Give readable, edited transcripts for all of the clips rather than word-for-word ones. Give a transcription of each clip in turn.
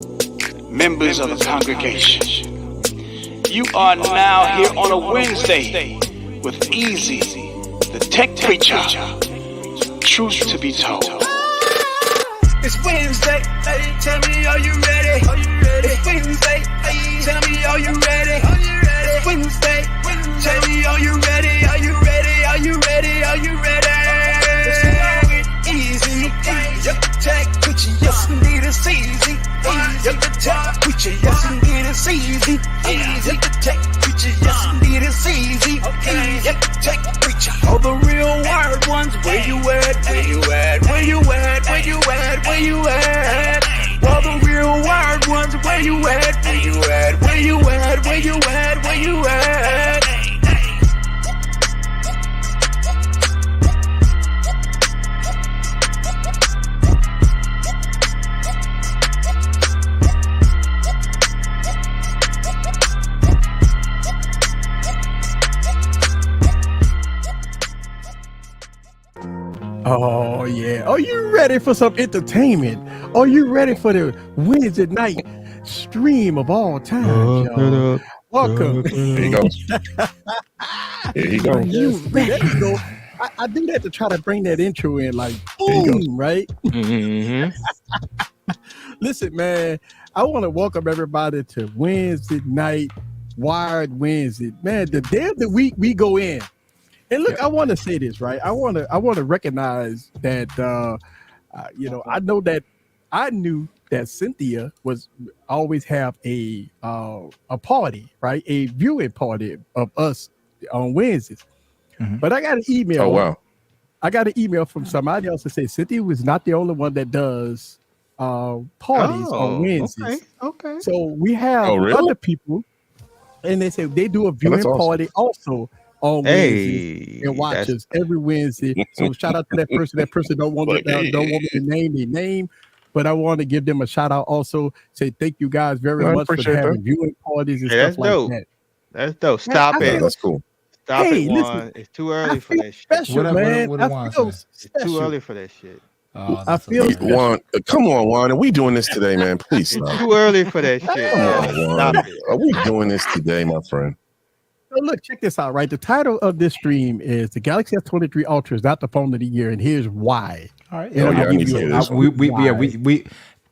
members of the congregation. You are now here on a Wednesday with Easy, the tech preacher. Truth to be told. It's Wednesday, hey, tell me, are you ready? It's Wednesday, hey, tell me, are you ready? It's Wednesday, tell me, are you ready? Are you ready? Are you ready? Are you ready? Easy, yep, tech preacher, yes indeed it's easy. Yep, the tech preacher, yes indeed it's easy. Yep, the tech preacher, yes indeed it's easy. Yep, the tech preacher. All the real wired ones, where you at? Where you at? Where you at? Where you at? Where you at? All the real wired ones, where you at? Where you at? Where you at? Where you at? Where you at? Oh, yeah. Are you ready for some entertainment? Are you ready for the Wednesday night stream of all time, y'all? Welcome. There you go. There you go. There you go. I do that to try to bring that intro in, like, boom, right? Mm-hmm. Listen, man, I want to welcome everybody to Wednesday night, Wired Wednesday. Man, the day of the week we go in. And look, I want to say this, right? I want to recognize that, I know that I knew that Cynthia was always have a party, right? A viewing party of us on Wednesdays. Mm-hmm. But I got an email. Oh, wow. I got an email from somebody else that said Cynthia was not the only one that does parties on Wednesdays. Okay. So we have other people, and they say they do a viewing party also on Wednesdays and watch us every Wednesday. So shout out to that person. That person don't want me to name their name, but I want to give them a shout out also. Say thank you guys very much for having viewing parties and stuff like that. That's dope. Stop it. That's cool. Stop it, Juan. Listen, it's too early for that shit. Special, man. It's too early for that shit. I feel Juan. Come on, Juan. Are we doing this today, man? Please stop. It's too early for that shit. Come on, Juan. Are we doing this today, my friend? So look, check this out, right? The title of this stream is the Galaxy S23 Ultra is not the phone of the year, and here's why. All right. We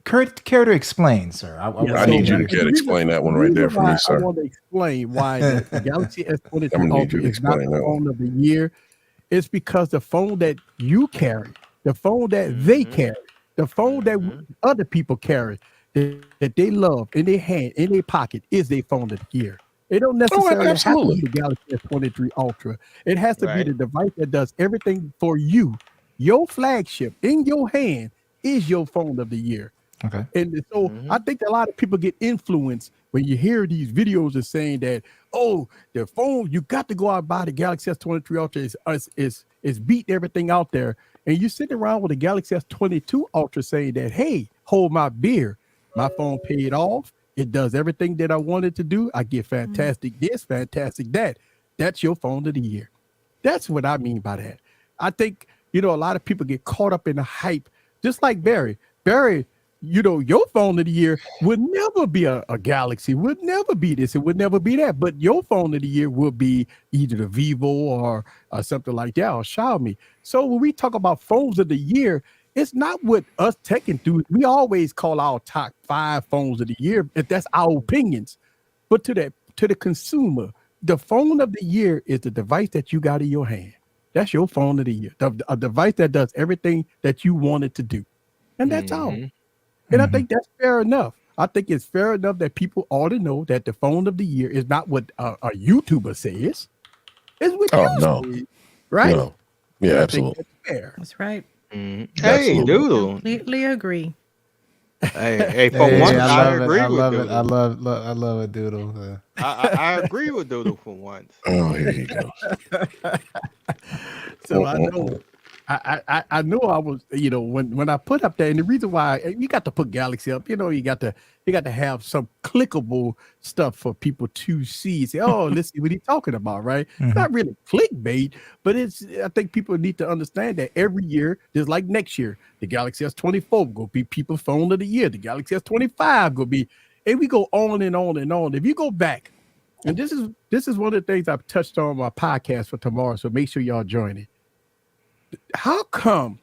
care to explain, sir. I need you to explain that one right there for me, sir. I want to explain why the Galaxy S23 Ultra is not the phone of the year. It's because the phone that you carry, the phone that they carry, the phone that other people carry, that they love in their hand, in their pocket, is their phone of the year. It don't necessarily have to be the Galaxy S23 Ultra. It has to be the device that does everything for you. Your flagship in your hand is your phone of the year. Okay. And so I think a lot of people get influenced when you hear these videos of saying that, oh, the phone, you got to go out and buy the Galaxy S23 Ultra is beating everything out there. And you sit around with the Galaxy S22 Ultra saying that, hey, hold my beer. My phone paid off. It does everything that I wanted to do. I get fantastic this, fantastic that. That's your phone of the year. That's what I mean by that. I think, a lot of people get caught up in the hype, just like Barry. Barry, your phone of the year would never be a Galaxy, would never be this, it would never be that. But your phone of the year would be either the Vivo or something like that, or Xiaomi. So when we talk about phones of the year, it's not what us tech enthusiasts, we always call our top 5 phones of the year, if that's our opinions. But to the consumer, the phone of the year is the device that you got in your hand. That's your phone of the year. A device that does everything that you want it to do. And that's all. And I think that's fair enough. I think it's fair enough that people ought to know that the phone of the year is not what a YouTuber says. It's what you say, right? No. Yeah, absolutely. That's fair. That's right. Hey, Doodle. Completely agree. Hey, for once, I agree with Doodle. I love it, Doodle. I agree with Doodle for once. Oh, here you go. So I know I know I was, when I put up there, and the reason why you got to put Galaxy up, you got to have some clickable stuff for people to see. Say, oh, let's see what he's talking about, right? Mm-hmm. It's not really clickbait, but I think people need to understand that every year, just like next year, the Galaxy S24 will be people's phone of the year. The Galaxy S25 will be, and we go on and on and on. If you go back, and this is one of the things I've touched on my podcast for tomorrow, so make sure y'all join it. How come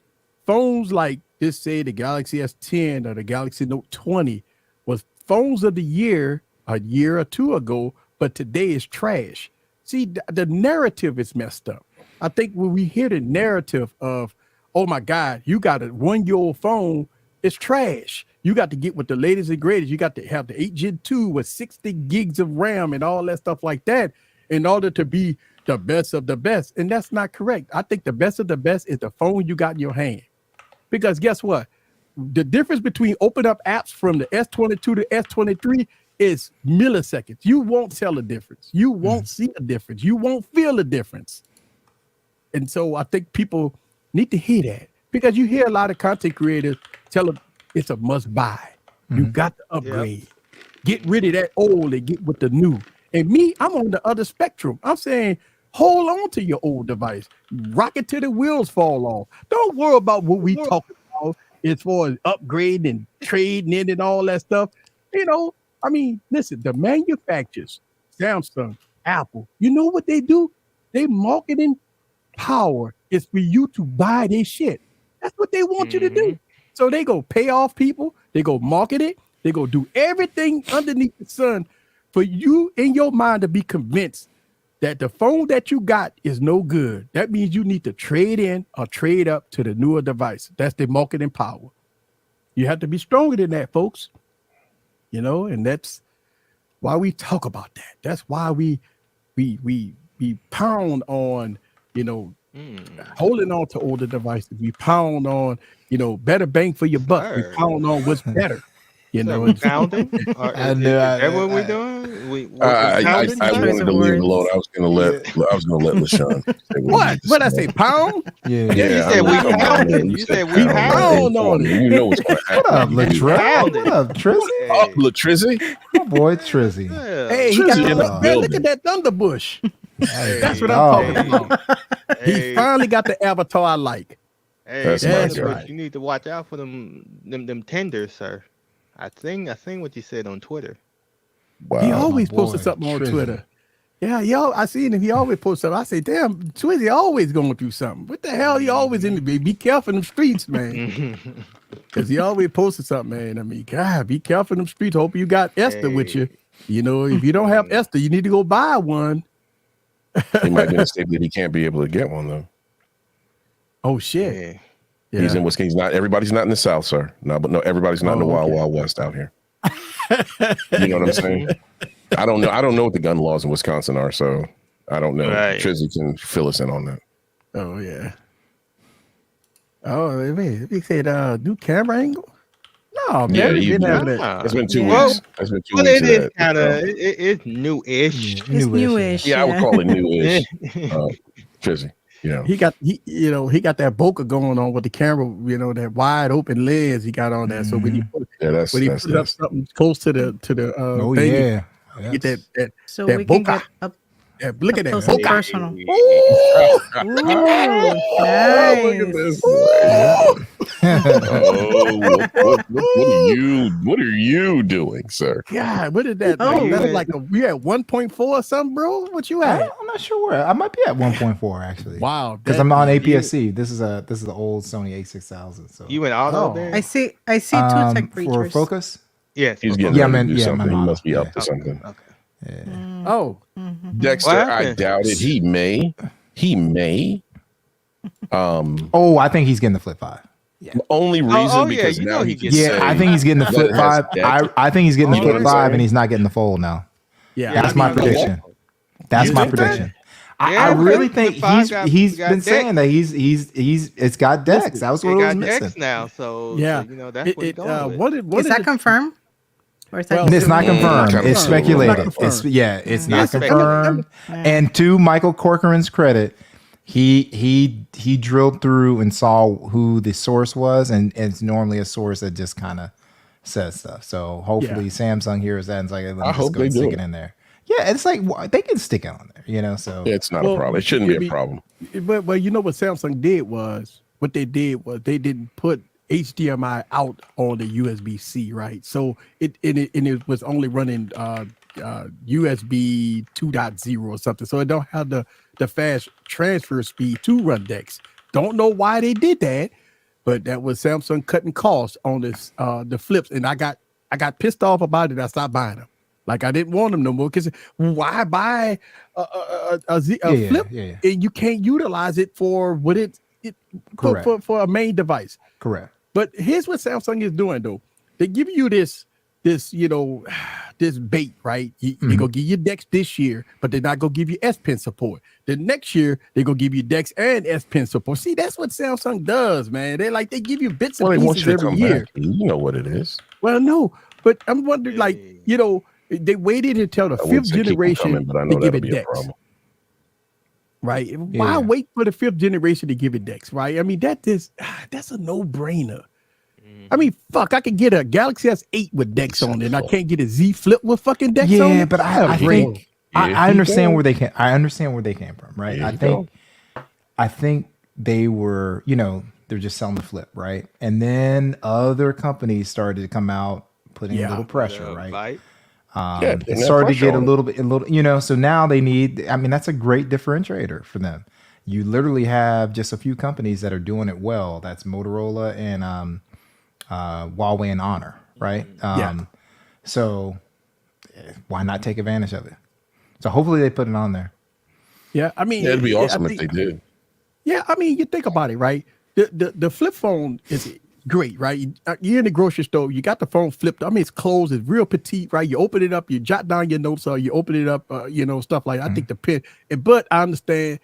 phones like this, say the Galaxy S10 or the Galaxy Note 20 was phones of the year a year or two ago, but today is trash? See, the narrative is messed up. I think when we hear the narrative of, oh my God, you got a 1-year-old phone, it's trash. You got to get with the latest and greatest. You got to have the 8 Gen 2 with 60 gigs of RAM and all that stuff like that in order to be the best of the best. And that's not correct. I think the best of the best is the phone you got in your hand. Because guess what? The difference between open up apps from the S22 to S23 is milliseconds. You won't tell a difference. You won't see a difference. You won't feel a difference. And so I think people need to hear that, because you hear a lot of content creators tell them it's a must buy. You got to upgrade. Get rid of that old and get with the new. And me, I'm on the other spectrum. I'm saying, hold on to your old device. Rock it till the wheels fall off. Don't worry about what we talk about as far as upgrading and trading in and all that stuff. I mean, listen, the manufacturers, Samsung, Apple, you know what they do? They marketing power is for you to buy their shit. That's what they want you to do. So they go pay off people. They go market it. They go do everything underneath the sun for you in your mind to be convinced that the phone that you got is no good. That means you need to trade in or trade up to the newer device. That's the marketing power. You have to be stronger than that, folks. And that's why we talk about that. That's why we pound on, holding on to older devices. We pound on, better bang for your buck. We pound on what's better. Pounding? I knew that what we're doing? I wanted to leave it alone. I was gonna let LaShawn say what? What I say? Pound? Yeah. You said we pounding. You said we pound on it. You know what's going to happen. What up, Latrell? What up, Trizzy? Up, Latrizzy? Oh, boy, Trizzy. Hey, he got in the man, building. look at that Thunderbush. Hey, That's what I'm talking about. Hey. He finally got the avatar I like. Hey, That's but right. you need to watch out for them tenders, sir. I think what you said on Twitter. Wow. He always boy, posted something on Trizzy. Twitter. Yeah, I seen him. He always posts something. I say, damn, Twizzy always going through something. What the hell? He always in the be careful in them streets, man. Because he always posted something, man. I mean, God, be careful in them streets. Hope you got Esther with you. If you don't have Esther, you need to go buy one. He might be in a state that he can't be able to get one though. Oh shit. Yeah. He's in Wisconsin. Everybody's not in the South, sir. No, everybody's not in the Wild Wild West out here. You know what I'm saying? I don't know what the gun laws in Wisconsin are, so I don't know. Right. Trizzy can fill us in on that. Oh yeah. Oh wait, he said new camera angle? No, man. Yeah, it's been 2 Well, weeks. It's been 2 Well, weeks. it is kind of it's new-ish. It's newish. Yeah, I would call it new-ish. Trizzy. He got that bokeh going on with the camera, that wide open lens he got on that. So when he put up something close to the thing, get that So that we can bokeh. get up Look at that close and bokeh. personal. Ooh. Nice. What are you doing, sir? God, what is that? Oh, That's like we at 1.4 or something, bro. What you at? I'm not sure where. I might be at 1.4 actually. Wow, Because I'm on APS-C. This is the old Sony A6000. So You went auto there? I see two tech for preachers. focus. Yes. He's getting ready to do something. He must be up to something. Okay. Oh, Dexter, What I happened? doubt it. He may. Oh, I think he's getting the Flip 5. The only reason because you now know he he can gets- Yeah, say I think he's getting the Flip that has 5. Dex. I think he's getting the You know Flip what I'm 5 saying? and he's not getting the Fold now. yeah. That's my prediction. That's You my think that? prediction. Yeah, I really Flip think 5 he's got been Dex. saying that he's it's got Dex. That was It what it was got missing. Dex now, so Yeah. that's what he's going with. What Is that confirmed? Or is that Well, just It's not rumor? confirmed. Not It's confirmed. speculated. It's not confirmed. It's not It's confirmed. And to Michael Corcoran's credit, He drilled through and saw who the source was, and it's normally a source that just kind of says stuff. So hopefully Samsung hears that and it's like, let me just go and stick it in there. Yeah, it's like they can stick it on there, you know. So it's not a problem. It shouldn't be a problem. But you know what Samsung did was they didn't put HDMI out on the USB-C, right? So it was only running USB 2.0 or something. So it don't have the fast transfer speed to run DeX. Don't know why they did that, but that was Samsung cutting costs on this the flips, and I got pissed off about it. I stopped buying them. Like I didn't want them no more because why buy a flip and you can't utilize it for what for a main device. Correct. But here's what Samsung is doing though. They give you this this bait, right? They're gonna give you DeX this year, but they're not gonna give you S Pen support. The next year they're gonna give you DeX and S Pen support. See, that's what Samsung does, man. They give you bits and pieces every year. You know what it is. Well, no, but I'm wondering, like, they waited until the fifth generation to give it DeX. Right? Why wait for the fifth generation to give it DeX? Right? I mean, that's a no-brainer. I mean, fuck, I could get a Galaxy S8 with DeX on it, and I can't get a Z Flip with fucking DeX on it. Yeah, but I think I understand where they came. I understand where they came from, right? I think they were, they're just selling the Flip, right? And then other companies started to come out, putting a little pressure, right? It started to get a little, so now they need, I mean, that's a great differentiator for them. You literally have just a few companies that are doing it well. That's Motorola and Huawei and Honor, right? So why not take advantage of it? So hopefully they put it on there. Yeah, I mean, it'd be awesome if they did. Yeah, I mean, you think about it, right? The flip phone is great, right? You're in the grocery store, you got the phone flipped. I mean, it's closed, it's real petite, right? You open it up, you jot down your notes, or you open it up, stuff like that. I think the pen, but I understand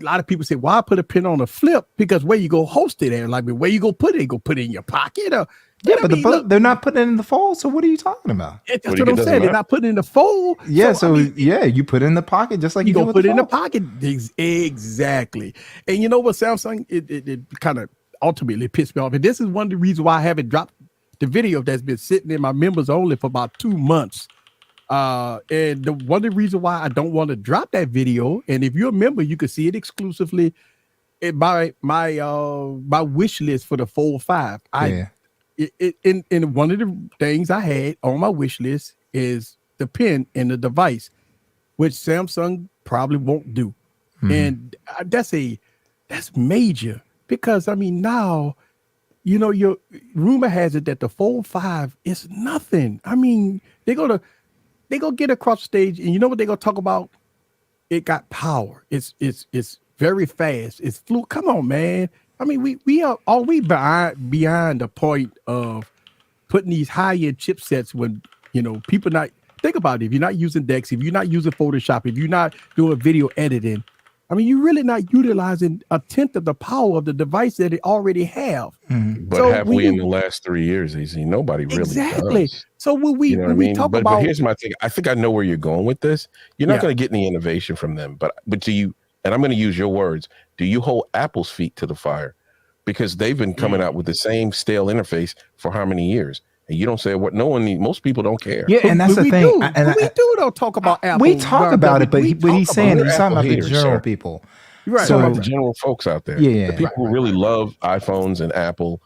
a lot of people say, why put a pen on a flip? Because where you go host it at, like where you go put it, you go put it in your pocket. They're not putting it in the fold. So what are you talking about? That's what I'm saying. They're not putting it in the fold. Yeah. So you put it in the pocket just like you go put it in the pocket. Exactly. And you know what, Samsung, it kind of ultimately pissed me off. And this is one of the reasons why I haven't dropped the video that's been sitting in my members only for about 2 months. And one of the reasons why I don't want to drop that video, and if you're a member, you can see it exclusively in my wish list for the Fold 5. In one of the things I had on my wish list is the pen in the device, which Samsung probably won't do. And that's major, because I mean, now, your rumor has it that the Fold 5 is nothing. I mean, they're gonna get across the stage, and you know what they're gonna talk about? It got power. It's very fast. It's fluid. Come on, man. I mean, we are beyond the point of putting these high-end chipsets when people not think about it. If you're not using DeX, if you're not using Photoshop, if you're not doing video editing, I mean, you're really not utilizing a tenth of the power of the device that it already have. But so have we in the last 3 years, Easy? Nobody really does. So when we talk about, but here's my thing. I think I know where you're going with this. You're not going to get any innovation from them. But do you? And I'm going to use your words. Do you hold Apple's feet to the fire? Because they've been coming out with the same stale interface for how many years? And you don't say what no one needs. Most people don't care. Yeah, and that's the thing. We don't talk about Apple. We talk about it, but he's saying he's talking about the general people. Right. So about the general folks out there. Yeah. The people who really love iPhones and Apple,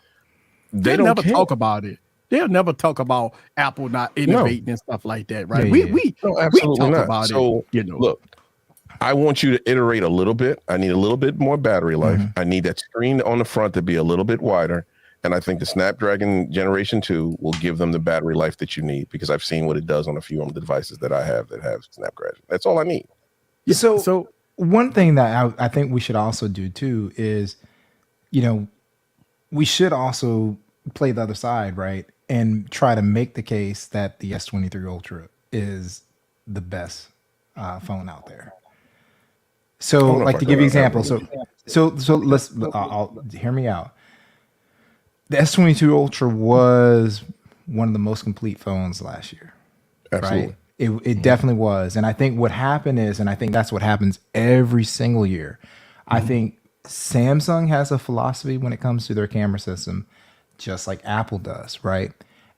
they'll never talk about it. They'll never talk about Apple not innovating and stuff like that, right? Yeah, we talk about it. Look, I want you to iterate a little bit. I need a little bit more battery life. I need that screen on the front to be a little bit wider. And I think the Snapdragon Generation 2 will give them the battery life that you need, because I've seen what it does on a few of the devices that I have that have Snapdragon. That's all I need. So one thing that I think we should also do too is, we should also play the other side, right? And try to make the case that the S23 Ultra is the best phone out there. So, like, to give you an example, so let's hear me out. The S22 Ultra was one of the most complete phones last year. Absolutely. Right? It definitely was. And I think what happened is, and I think that's what happens every single year, I think Samsung has a philosophy when it comes to their camera system, just like Apple does, right?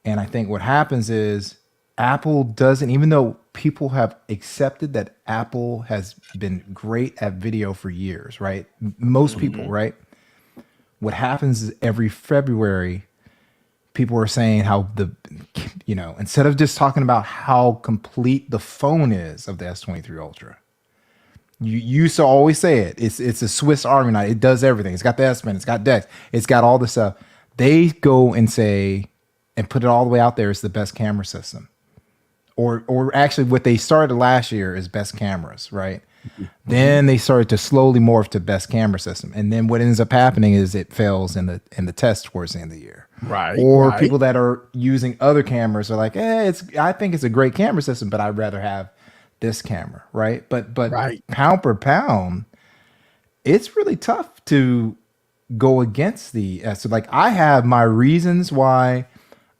And I think what happens is Apple doesn't, even though people have accepted that Apple has been great at video for years, right? Most people, right? What happens is every February, people are saying how instead of just talking about how complete the phone is of the S23 Ultra, you used to always say it's a Swiss Army knife. It does everything. It's got the S Pen, it's got DeX, it's got all this stuff. They go and say and put it all the way out there, it's the best camera system. Or actually what they started last year is best cameras, right? Then they started to slowly morph to best camera system. And then what ends up happening is it fails in the test towards the end of the year. Right. Or people that are using other cameras are like, I think it's a great camera system, but I'd rather have this camera, right? But pound per pound, it's really tough to go against the S. So like I have my reasons why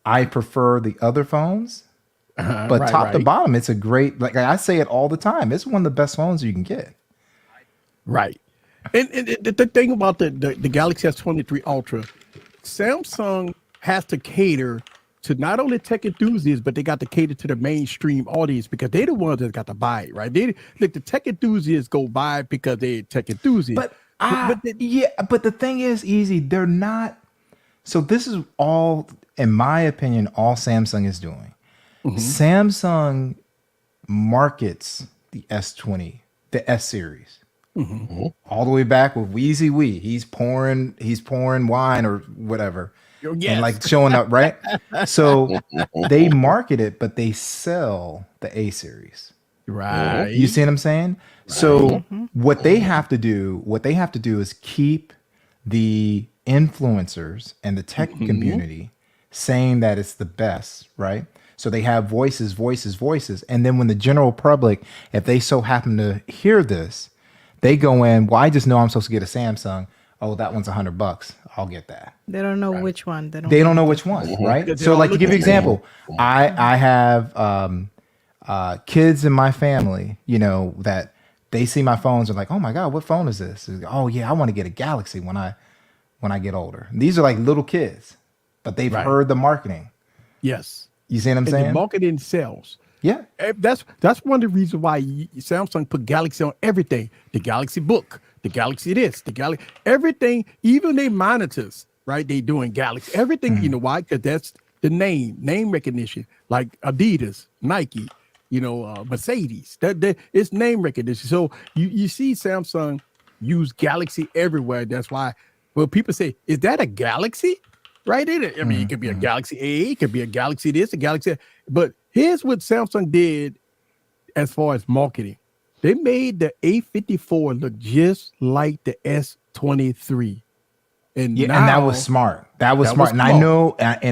I prefer the other phones. But top to bottom, it's a great, like I say it all the time, it's one of the best phones you can get. Right. And the thing about the Galaxy S23 Ultra, Samsung has to cater to not only tech enthusiasts, but they got to cater to the mainstream audience because they're the ones that got to buy it, right? The tech enthusiasts go buy it because they're tech enthusiasts. But the thing is, Easy, they're not. So this is all, in my opinion, all Samsung is doing. Samsung markets the S20, the S series, all the way back with Wheezy Wee. He's pouring wine or whatever, and like showing up, right? So they market it, but they sell the A series, right? You see what I'm saying? Right. So what they have to do is keep the influencers and the tech community saying that it's the best, right? So they have voices. And then when the general public, if they so happen to hear this, they go in, well, I just know I'm supposed to get a Samsung. Oh, that one's $100. I'll get that. They don't know which one. They don't know which one, right? So like to give you an example, I have kids in my family, that they see my phones and like, oh my God, what phone is this? Oh yeah, I want to get a Galaxy when I get older. And these are like little kids, but they've heard the marketing. Yes. You see what I'm saying? The marketing sells. Yeah. That's one of the reasons why Samsung put Galaxy on everything. The Galaxy Book, the Galaxy this, the Galaxy, everything, even their monitors, right? They doing Galaxy. Everything, you know why? Because that's the name recognition, like Adidas, Nike, Mercedes. It's name recognition. So you see Samsung use Galaxy everywhere. That's why people say, is that a Galaxy? Right in it. I mean, it could be a Galaxy A, it could be a Galaxy this, a Galaxy. But here's what Samsung did as far as marketing. They made the A54 look just like the S23. And that was smart. That was smart. And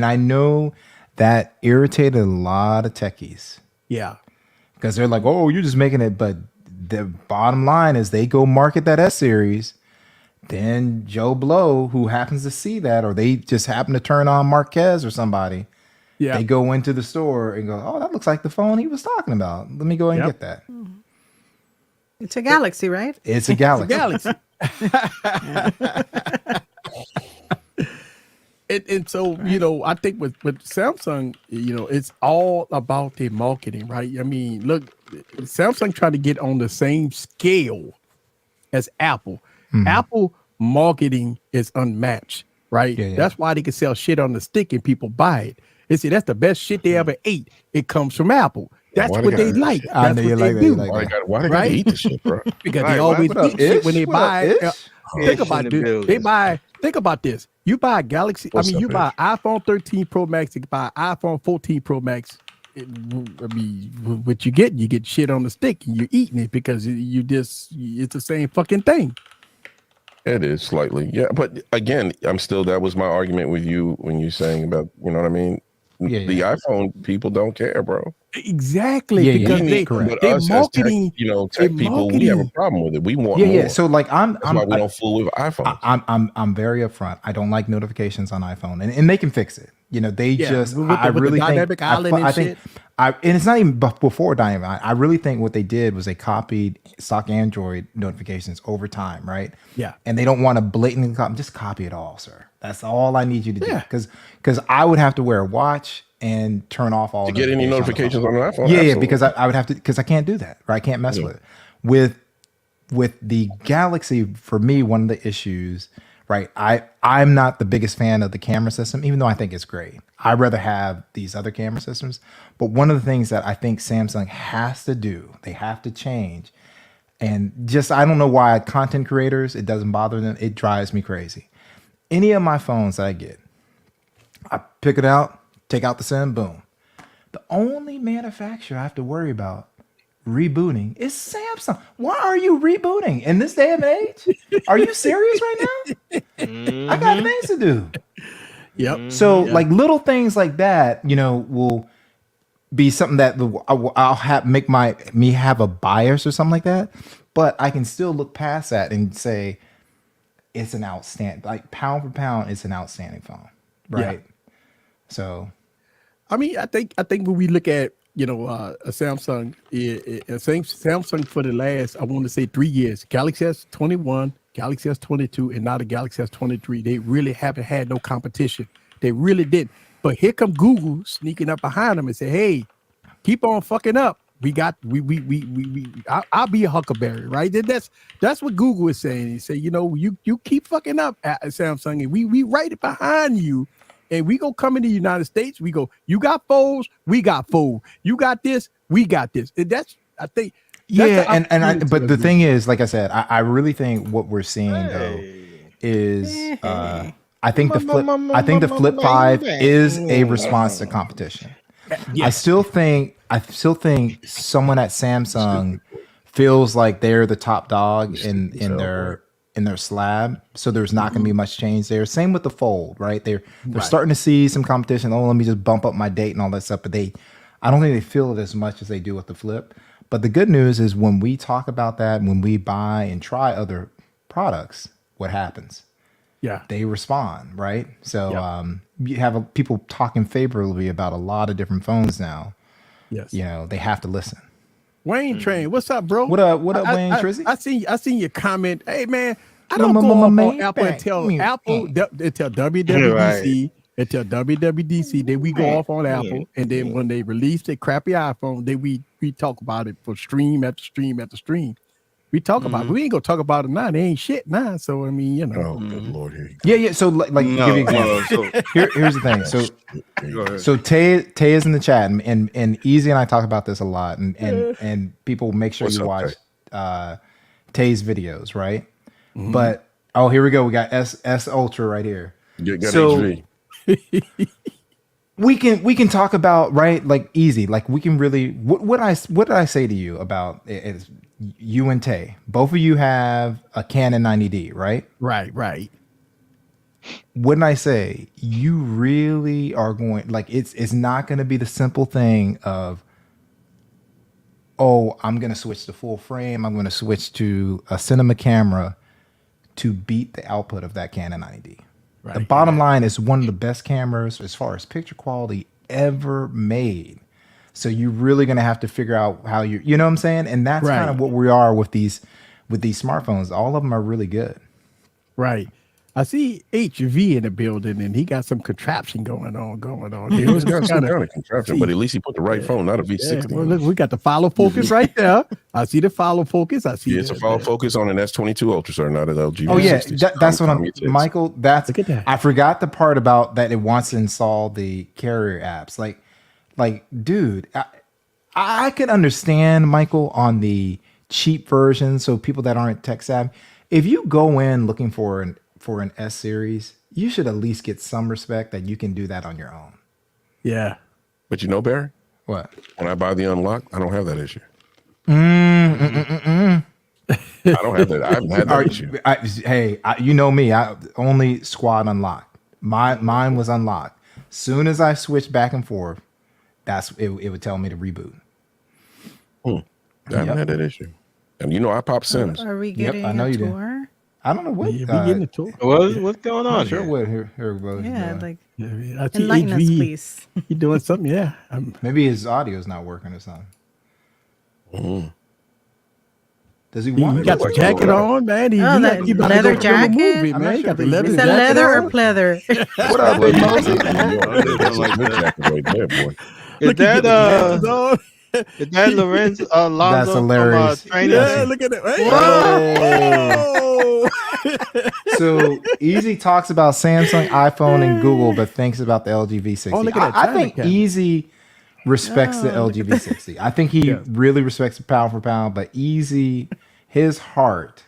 I know that irritated a lot of techies. Yeah. Because they're like, oh, you're just making it. But the bottom line is they go market that S series. Then Joe Blow, who happens to see that, or they just happen to turn on Marquez or somebody, they go into the store and go, oh, that looks like the phone he was talking about. Let me go and get that. It's a Galaxy, right? It's a Galaxy. And so, I think with Samsung, it's all about their marketing, right? I mean, look, Samsung trying to get on the same scale as Apple. Apple marketing is unmatched, right? That's why they can sell shit on the stick and people buy it. They say that's the best shit they ever ate. It comes from Apple. That's what they like. I know you like that. Why they gotta eat the shit, bro? Because they always eat shit when they buy. Think about this. Think about this. You buy a Galaxy. You buy an iPhone 13 Pro Max. You buy an iPhone 14 Pro Max. What you get shit on the stick and you're eating it because it's the same fucking thing. It is slightly, yeah. But again, that was my argument with you when you're saying about, you know what I mean? The iPhone people don't care, bro. Exactly. Because they're marketing. Tech people, we have a problem with it. We want more. So like That's why we don't fool with iPhones. I'm very upfront. I don't like notifications on iPhone, and they can fix it. I really think. and it's not even before Dynamite. I really think what they did was they copied stock Android notifications over time, right? Yeah. And they don't want to blatantly copy. Just copy it all, sir. That's all I need you to do. Yeah. Because I would have to wear a watch and turn off all To get any notifications on an iPhone? Yeah, Absolutely. because I would have to, because I can't do that, right? I can't mess with it. With the Galaxy, for me, one of the issues, right? I'm not the biggest fan of the camera system, even though I think it's great. I'd rather have these other camera systems. But one of the things that I think Samsung has to do, they have to change. And just, I don't know why content creators, it doesn't bother them. It drives me crazy. Any of my phones that I get, I pick it out, take out the SIM, boom. The only manufacturer I have to worry about rebooting is Samsung. Why are you rebooting in this day and age? Are you serious right now? I got things to do. Yep. So like little things like that, will be something that I'll have me have a bias or something like that. But I can still look past that and say it's an outstanding, like pound for pound, it's an outstanding phone, right? Yeah. So, I mean, I think when we look at a Samsung, Samsung for the last, I want to say 3 years, Galaxy S21, Galaxy S22, and now the Galaxy S23, they really haven't had no competition. They really didn't. But here come Google sneaking up behind them and say, "Hey, keep on fucking up. I'll be a huckleberry," right? That's what Google is saying. He say, you keep fucking up at Samsung, and we right behind you. And we go come in the United States. We go, you got foes, we got foes. You got this, we got this. And that's, I think. But the thing is, like I said, I really think what we're seeing though is, I think the Flip 5 is a response to competition. Yes. I still think someone at Samsung feels like they're the top dog in their slab, so there's not going to be much change there. Same with the Fold, right? They're starting to see some competition. Oh, let me just bump up my date and all that stuff. But I don't think they feel it as much as they do with the Flip. But the good news is when we talk about that, when we buy and try other products, what happens? Yeah, they respond, right? So you have people talking favorably about a lot of different phones now. Yes, they have to listen. Wayne Train, what's up, bro? What up, Wayne Trizzy? I seen your comment. Hey man, I don't go on Apple and tell WWDC until WWDC. Then we go off on Apple, and then when they release the crappy iPhone, then we talk about it for stream after stream after stream. We talk about it. We ain't gonna talk about it now. They ain't shit now. So I mean, Oh, good Lord, here. Yeah. So like, give you an example. Here's the thing. So Tay is in the chat, and Easy and I talk about this a lot, and people make sure you watch Tay's videos, right? Mm-hmm. But here we go. We got S Ultra right here. HV. we can talk about, right, like Easy, like we can really what did I say to you about it? You and Tay, both of you have a Canon 90D, right? Right. Wouldn't I say you really are going, like, it's not going to be the simple thing of, oh, I'm going to switch to full frame, I'm going to switch to a cinema camera to beat the output of that Canon 90D. Right. The bottom line is one of the best cameras as far as picture quality ever made. So you're really going to have to figure out how you know what I'm saying? And that's kind of what we are with these smartphones. All of them are really good. Right. I see HV in the building, and he got some contraption going on. He always got some kind of contraption, but at least he put the right phone, not a V60. Well, look, we got the follow focus right there. I see the follow focus. I see it's a follow focus on an S22 Ultra, sir, not an LG. Oh yeah, that's what I'm. Michael, look at that. I forgot the part about that. It wants to install the carrier apps. Like, dude, I could understand, Michael, on the cheap version. So people that aren't tech savvy, if you go in looking for an S series, you should at least get some respect that you can do that on your own. Yeah. But Barry? What? When I buy the unlock, I don't have that issue. I don't have that. I haven't had that issue. You know me. I only squad unlock. Mine was unlocked. Soon as I switched back and forth, it would tell me to reboot. I haven't had that issue. And I pop Sims. Are we getting a tour? I don't know what. Yeah, we getting it to. What's going I'm on not sure here? what her vote is Yeah, doing. like Yeah, I see enlighten us, HV, please. he doing something. Yeah, Maybe his audio is not working or something. Does he he want it? got the jacket on, man. He Oh, that he about to leather go film a jacket? movie, I'm man. not He sure got the if he leather Is really- that jacket leather on. or pleather? What up, Big Moses? That's a good jacket right there, boy. Is Look, he that got the glasses on. is that Lorenzo Alonso That's from hilarious. Training Yeah, Day? look at it. Hey, Whoa. whoa. So Easy talks about Samsung, iPhone, and Google, but thinks about the LG V60. Oh, look at that I China think camera. Easy respects the LG V60. I think he Yeah. really respects it pound for pound, but Easy, his heart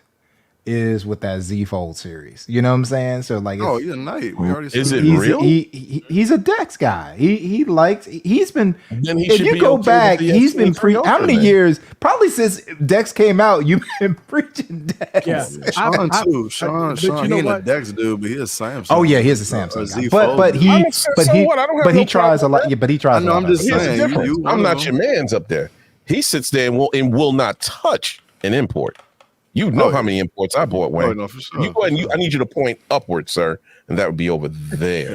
is with that Z Fold series. You know what I'm saying? So like, Oh, it's- you're night. We already Is said it that. real? He's a Dex guy. He's been. Then he If should you be go okay back, with the he's been S23 how Ultra many then. years? Probably since Dex came out, you've been preaching Dex. Yeah. Sean too. but Sean, you he know ain't a what? Dex dude, but he is Samsung. Oh yeah, he is a Or Samsung guy. Z But Fold but dude. he So but he what? I don't have but no he tries a problem lot. with Yeah, but he tries. I know. a I'm lot just better. Here's the saying. difference. You I'm one not of your them. man's up there. He sits there and will not touch an import. You know Oh, how yeah. many imports I bought, Wayne. Oh, no, for sure, You go ahead and for I need you to point upward, sir, and that would be over there.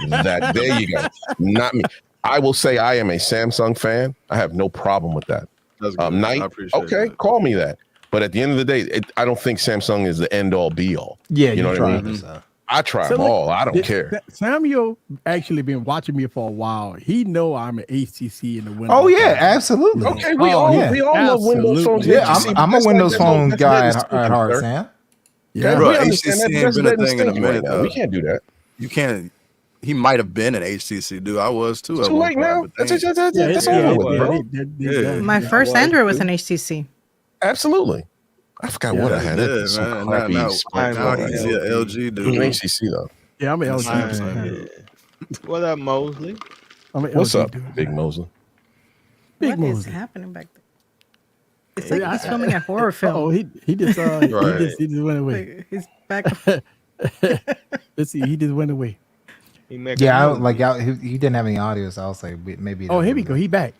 There you go. Not me. I will say I am a Samsung fan. I have no problem with that. That's good. Night, I appreciate okay, that. call me that. But at the end of the day, I don't think Samsung is the end all be all. Yeah, you know what I try mean. this out. I try So them look, all. I don't care. Samuel actually been watching me for a while. He know I'm an HTC in the window. Oh yeah, absolutely. Okay, Oh, yeah, we all love Windows phones. absolutely. Yeah, HTC, I'm a that's Windows like- phone that's guy dead at and heart, stinking, sir. Sam. Yeah, Bro, We understand HTC that. ain't That's been a dead and thing in a stinking right minute, now. We though. can't do that. You can't. He might have been an HTC dude. I was too. It's at too one late point, now. but That's they ain't- that's yeah, over with, bro. Yeah. My first Android was an HTC. Absolutely. I forgot what I had. Yeah, It's some man. crappy Now spike now phone. he's an LG It was an dude. HTC though. Yeah, I'm an LG. Samsung. fan. What up, Mosley? I'm an What's LG up, dude. Big Mosley? Big What is Mosley. happening back there? It's like Yeah, he's filming a horror film. Oh, he just Right. he just went away. Like, he's back. Let's see, he just went away. He make Yeah, a movie. he didn't have any audio, so I was like, maybe. Oh, here we go. He back.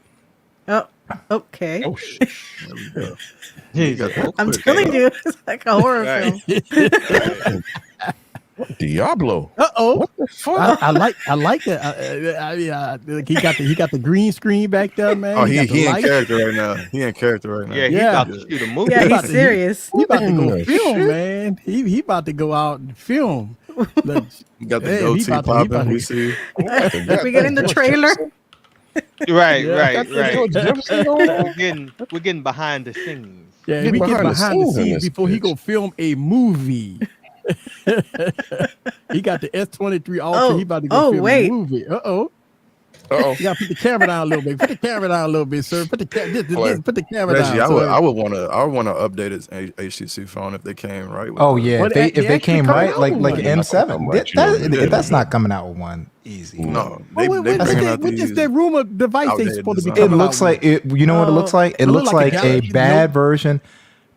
Oh, okay. Oh shit. You got that I'm quick. telling you, it's like a horror Right. film. Diablo. Uh-oh. What the fuck? I like that. He got the green screen back there, man. Oh, got the he in light. character right now. He in character right now. Yeah, he Yeah. about to shoot a movie. Yeah, about he's to- serious. He about to go Oh, film, shit. man. He about to go out and film. Look, He got the Yeah, he goatee about to- he about popping. to- We see. If we get in the trailer, Right, Yeah. right, Got the right. George Jefferson going on? We're getting behind the scenes. yeah, Get we get behind the behind the scenes in scenes this before he bitch. go film a movie. He got the S23 Ultra. He about to go film wait. a movie. Uh-oh. Uh-oh. You gotta put the camera down a little bit. Put the camera down a little bit, sir. Put the camera Reggie, down. I would want to update his HTC phone if they came right. With Oh it. yeah, Well, if they they actually came coming right, out like with like one. an M7, Right, you know, they that's did. not coming out with one easy. No, Wait, they what's bringing out what's these. that rumor device they outdated supposed to be design. It coming looks out like with? it. You know what it looks like? It it looks look like like a a Galaxy bad Note. version,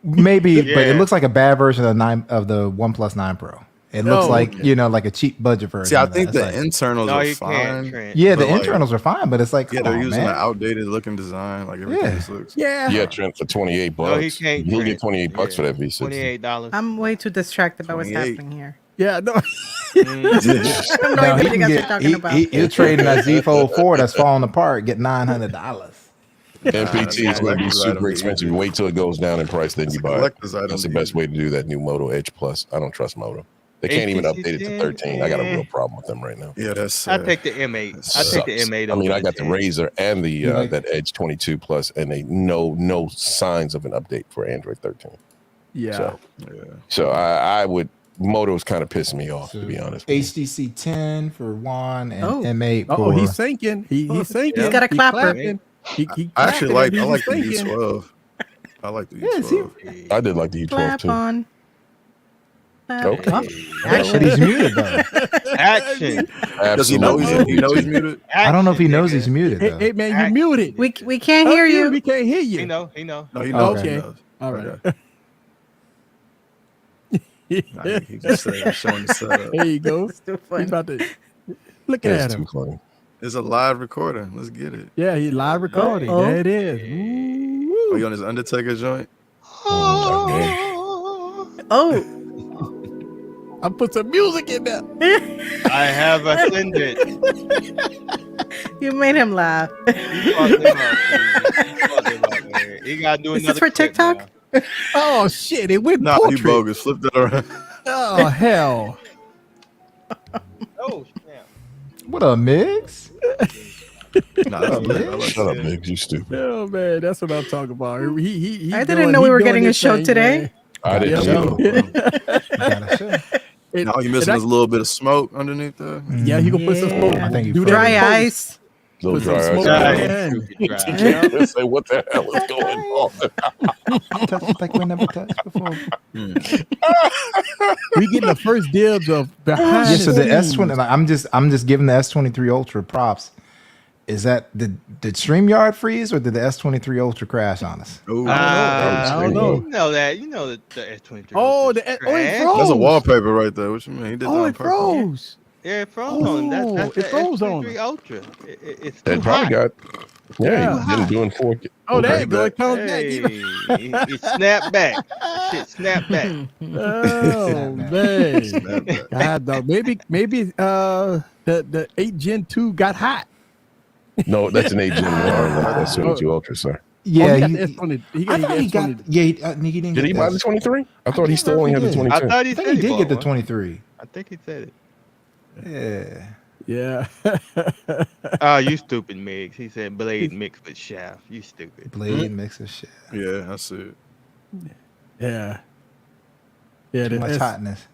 maybe, but Yeah. it looks like a bad version of the OnePlus 9 Pro. It looks Oh, like okay. like a cheap budget version. See, I of that. think It's the like- internals No, are you can't, fine. Trent. yeah, the but, like, internals are fine, but it's like, Yeah, come they're on, using man. an outdated looking design. Like everything Yeah. just looks. Yeah. Yeah, Trent, for 28 bucks. No, he can't. He'll Trent. get 28 bucks for that V60. $28. I'm way too distracted by what's 28. happening here. Yeah, no. I have no No, idea he what you can guys are get talking about. he'll trade in that Z Fold 4 that's falling apart, get $900. MPT is going to be Collector's super item. expensive. You wait till it goes down in price, then you buy it. Collector's item. That's the best way to do that new Moto Edge Plus. I don't trust Moto. They can't even update it to 13. I got a real problem with them right now. Yeah, that's. I take the M8. I take the Sucks. M8. I mean, over I got the 10. Razer and the You like- that Edge 22 Plus, and they no signs of an update for Android 13. Yeah. So, Yeah. so I would. Moto's kind of pissing me off, to be honest. HTC 10 for Juan and Oh. M8 Oh, for he's sinking. He's sinking. He's got a He clapper. clapping. He I actually clapping. I like He's the sinking. U12. I like the Yeah, see- U12. I did like the U12 Clap too. on. Clap Okay. on. but he's muted though. Action. Does he know he's muted? I don't know if he knows nigga. he's muted Hey, though. hey, man, you muted. We can't hear Unmute, you. We can't hear you. He know. He know. No, he knows. Okay. He knows. All right. Okay. Nah, he just showing the setup. There you go. It's too He's funny. about to look That's at too him. funny. It's a live recording. Let's get it. Yeah, he live recording. Uh-oh. There it is. Are you on his Undertaker joint? Oh, I put some music in there. I have ascended. You made him laugh. You fucked him up, Susie. You fucked him up, man. He gotta do Is another this for clip TikTok? now. Oh shit! It went Nah, you portrait. bogus. Flip that around. Oh hell! Oh, snap. What up, Migs? Nah, that's lit. I like Shut up, that. Biggs. You stupid. Oh man, that's what I'm talking about. He I didn't know we were getting a show today. I didn't Yeah. know. Gotta show. And, All you missing is a little bit of smoke underneath there. yeah, he gonna put some smoke. I think he Do that Dry in post. ice. Little Put some dry smoke eyes. on Dry. it. Stupid dry. Yeah, say what the hell is going on? Touch like we never touched before. We getting the first dibs of behind. Yeah, so the scenes. S20. Like, I'm just giving the S23 Ultra props. Is that did StreamYard freeze or did the S23 Ultra crash on us? Ooh, I don't know. You know that. You know that the S23. Oh, was it trash. froze. that's a wallpaper right there. What you mean? He did that Oh, on it purpose. froze. Yeah, it froze on him. That's it the froze on S23 him. Ultra. It's too It probably hot. got. Yeah, Yeah. he didn't do in 4K. Oh, there you go. It back. comes Hey, back. it snapped back. Shit snapped back. Oh man. God, no. Maybe the 8 Gen 2 got hot. No, that's an 8 Gen 1. That's 22 Ultra, sir. Yeah, Oh, he got he- the S20. He I got thought the he got. S20. Yeah, he didn't. Did he get buy the the 23? I thought he still can't only had the remember if he 22. I thought he I said think he did bought get the one. 23. I think he said it. Yeah. Yeah. Oh, you stupid, Migs. He said blade mixed with shaft. You stupid. Blade mix of shit. Yeah, that's it. Yeah. Yeah. Too much that's hotness.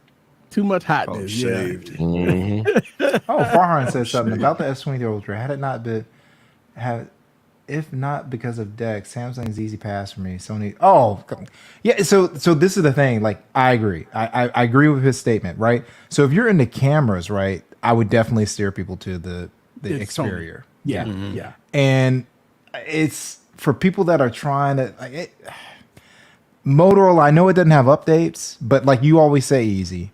Too much Oh, hotness. Yeah. shaved. Mhm. Oh, Farhan said something about the S20 Ultra. Had it not been, if not because of Dex, Samsung's easy pass for me. Sony. Oh, yeah. So this is the thing. Like, I agree. I agree with his statement, right? So if you're into cameras, right, I would definitely steer people to the It's Sony. Xperia. Yeah. Mm-hmm. Yeah. And it's for people that are trying to like it, Motorola. I know it doesn't have updates, but like you always say, easy.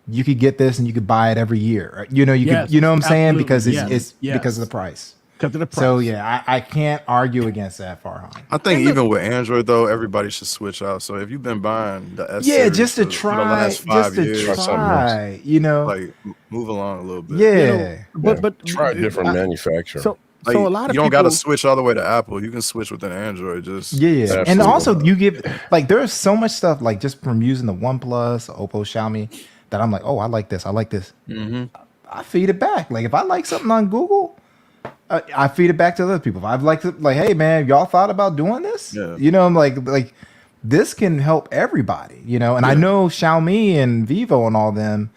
You could get this and you could buy it every year. Right? You know, Yes, could. You know what I'm saying? absolutely. Because it's Yes, yes. because of the price. Because of the price. So yeah, I can't argue against that, Farhan. I think even with Android though, everybody should switch out. So if you've been buying the S Yeah, series just to for the try, last 5 years, Try something try. You know, like move along a little bit. yeah. But Try a different manufacturer. So Like, so a lot of you don't people got to switch all the way to Apple. You can switch within Android. Just Yeah, and Absolutely. also you give like there's so much stuff like just from using the OnePlus, Oppo, Xiaomi that I'm like, oh, I like this. I like this. I feed it back. Like if I like something on Google, I feed it back to other people. If I've liked it, like, hey man, y'all thought about doing this? Yeah. You know, I'm like this can help everybody. You know, and I know Xiaomi and Vivo and all them,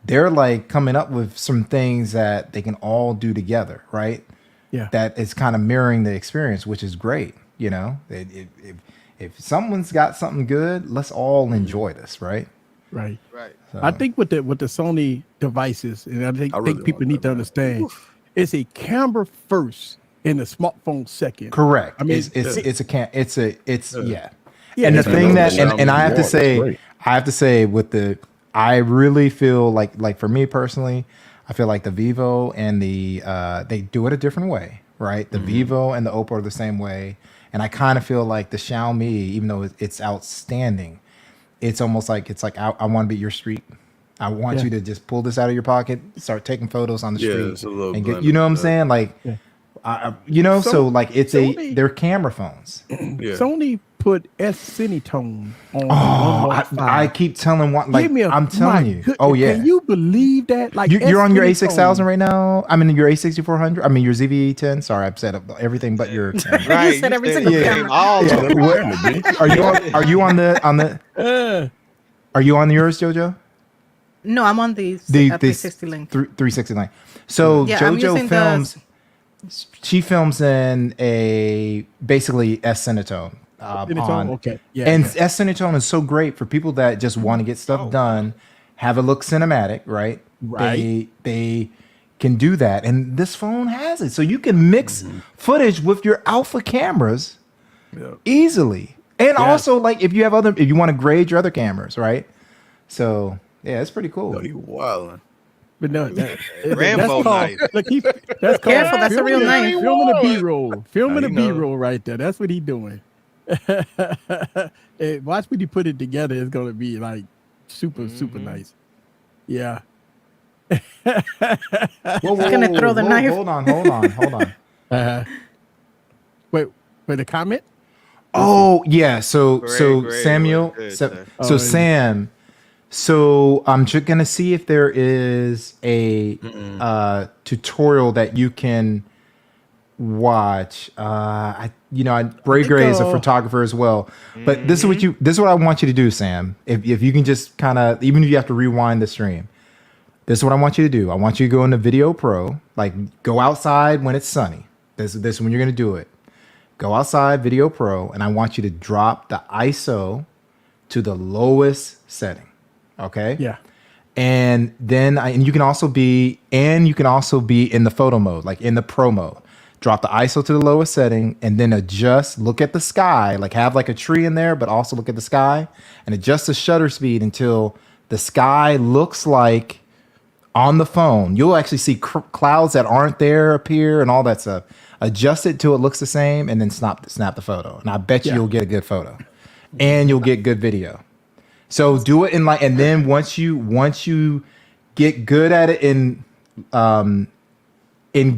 they're like coming up with some things that they can all do together, right? Yeah. That is kind of mirroring the experience, which is great. You know, if someone's got something good, let's all enjoy this, right? Right. Right. I think with the Sony devices, and I think really people want need that, to man. understand, it's a camera first and a smartphone second. Correct. I mean, it's yeah. Yeah, And the it's thing that another and I have to Xiaomi say, one. I have to say with the I really feel like for me personally, I feel like the Vivo and the they do it a different way, right? The Vivo and the Oppo are the same way, and I kind of feel like the Xiaomi, even though it's outstanding, it's almost like I want to be your street. I want Yeah. you to just pull this out of your pocket, start taking photos on the Yeah, street, it's a little and get, blend you know what of I'm that. saying? Like, So- so like it's Sony- they're camera phones. Yeah. Sony put S Cinetone on. Oh, I keep telling one like I'm telling you. Oh yeah. Can you believe that? Like You're on your S A6000 right now. I mean your A6400. I mean your ZV-10. Sorry, I've said everything but your. Right. said every said single yeah. camera. All of them. Are you on the Are you on yours, JoJo? No, I'm on the, The 360 link. 369. So Yeah, I'm JoJo using films. She films in a basically S Cinetone. Cinetone? Okay. Yeah, and yeah. S Cinetone is so great for people that just want to get stuff done, have it look cinematic, right? Right. They can do that, and this phone has it, so you can mix footage with your alpha cameras easily. And also, like if you want to grade your other cameras, right? So yeah, it's pretty cool. Yo, you wildin'. But no, Rambo knife. Look, that's called Careful, that's a real filming- knife. Filming a B-roll. Filming Now a you know. B-roll right there. That's what he's doing. Hey, watch when you put it together. It's gonna be like super nice. Yeah. Whoa, gonna throw the knife. Hold on. Wait, the comment? Oh yeah, so Great, Samuel, good, so, sir. so Sam, so I'm just gonna see if there is a tutorial that you can watch. Ray Gray is a photographer as well, but this is what I want you to do, Sam. If you can just kind of, even if you have to rewind the stream, this is what I want you to do. I want you to go into Video Pro, like go outside when it's sunny. This is when you're gonna do it. Go outside, Video Pro, and I want you to drop the ISO to the lowest setting. Okay. Yeah. And then you can also be in the photo mode, like in the pro mode. Drop the ISO to the lowest setting and then adjust, look at the sky, like have like a tree in there, but also look at the sky and adjust the shutter speed until the sky looks like on the phone. You'll actually see clouds that aren't there appear and all that stuff. Adjust it till it looks the same and then snap the photo. And I bet you'll get a good photo and you'll get good video. So do it and then once you get good at it in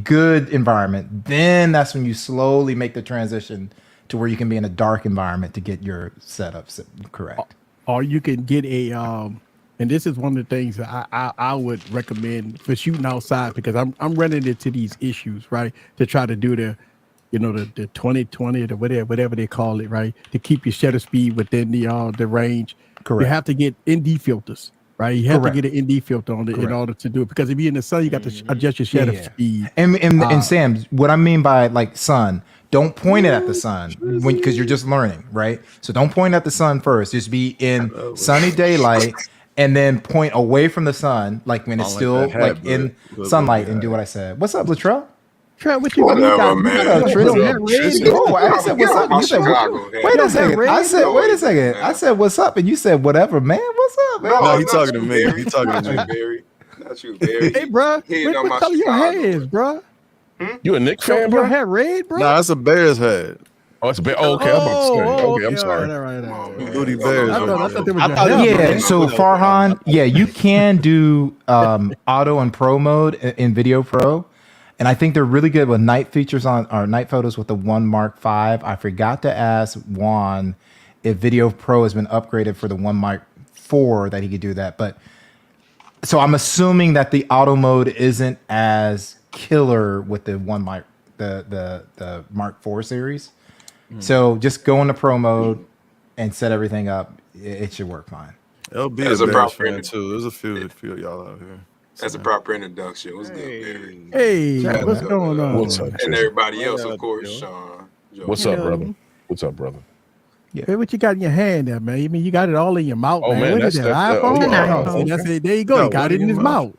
good environment, then that's when you slowly make the transition to where you can be in a dark environment to get your setups correct. Or you can get a and this is one of the things that I would recommend for shooting outside, because I'm running into these issues, right? To try to do the 20/20 or whatever they call it, right? To keep your shutter speed within the range. Correct. You have to get ND filters, right? You have Correct. to get an ND filter on it in order to do it, because if you're in the sun, you got to adjust your shutter speed. And Sam, what I mean by like sun, don't point it at the sun because you're just learning, right? So don't point at the sun first. Just be in sunny daylight and then point away from the sun, like when it's still like in sunlight, and do what I said. What's up, Latrell? Trent, what you Whatever, got? man. You got a Trill. hair red? Oh, I said what's up. You said Chicago, wait a second. I said wait a second. I said what's up, and you said whatever, man. What's up, man? No, he not talking to you, me. Barry. He talking Not to you, me. Barry. Not you, Barry. Hey, bro, Hitting on my what color your Chicago. hair is, bro? You a Knicks fan, Your bro? hair red, bro? Nah, that's a Bears head. Oh, it's a bit. Oh, okay, I'm about to say. Okay, I'm sorry. All right. Booty Bears. I thought there was I your thought hair, Yeah, man. so Farhan, you can do auto and pro mode in Video Pro, and I think they're really good with night features or night photos with the 1 Mark V. I forgot to ask Juan if Video Pro has been upgraded for the 1 Mark IV that he could do that, but so I'm assuming that the auto mode isn't as killer with the 1 Mark the Mark IV series. So just go into pro mode and set everything up. It should work fine. LB As is a a Bears proper fan too. There's a few of y'all out here. That's a proper introduction. What's good, Barry? Hey, what's going on? What's up, And Trisha? everybody else, What of up, course, Joe? Sean. Joe. What's up, Hello. brother? What's up, brother? Hey, what you got in your hand there, man? I mean, you got it all in your mouth, Oh, man. man, What is that's- that? that's- iPhone? oh, yeah. Oh, that's it. There you go. No, He got what it in in his your mouth. mouth?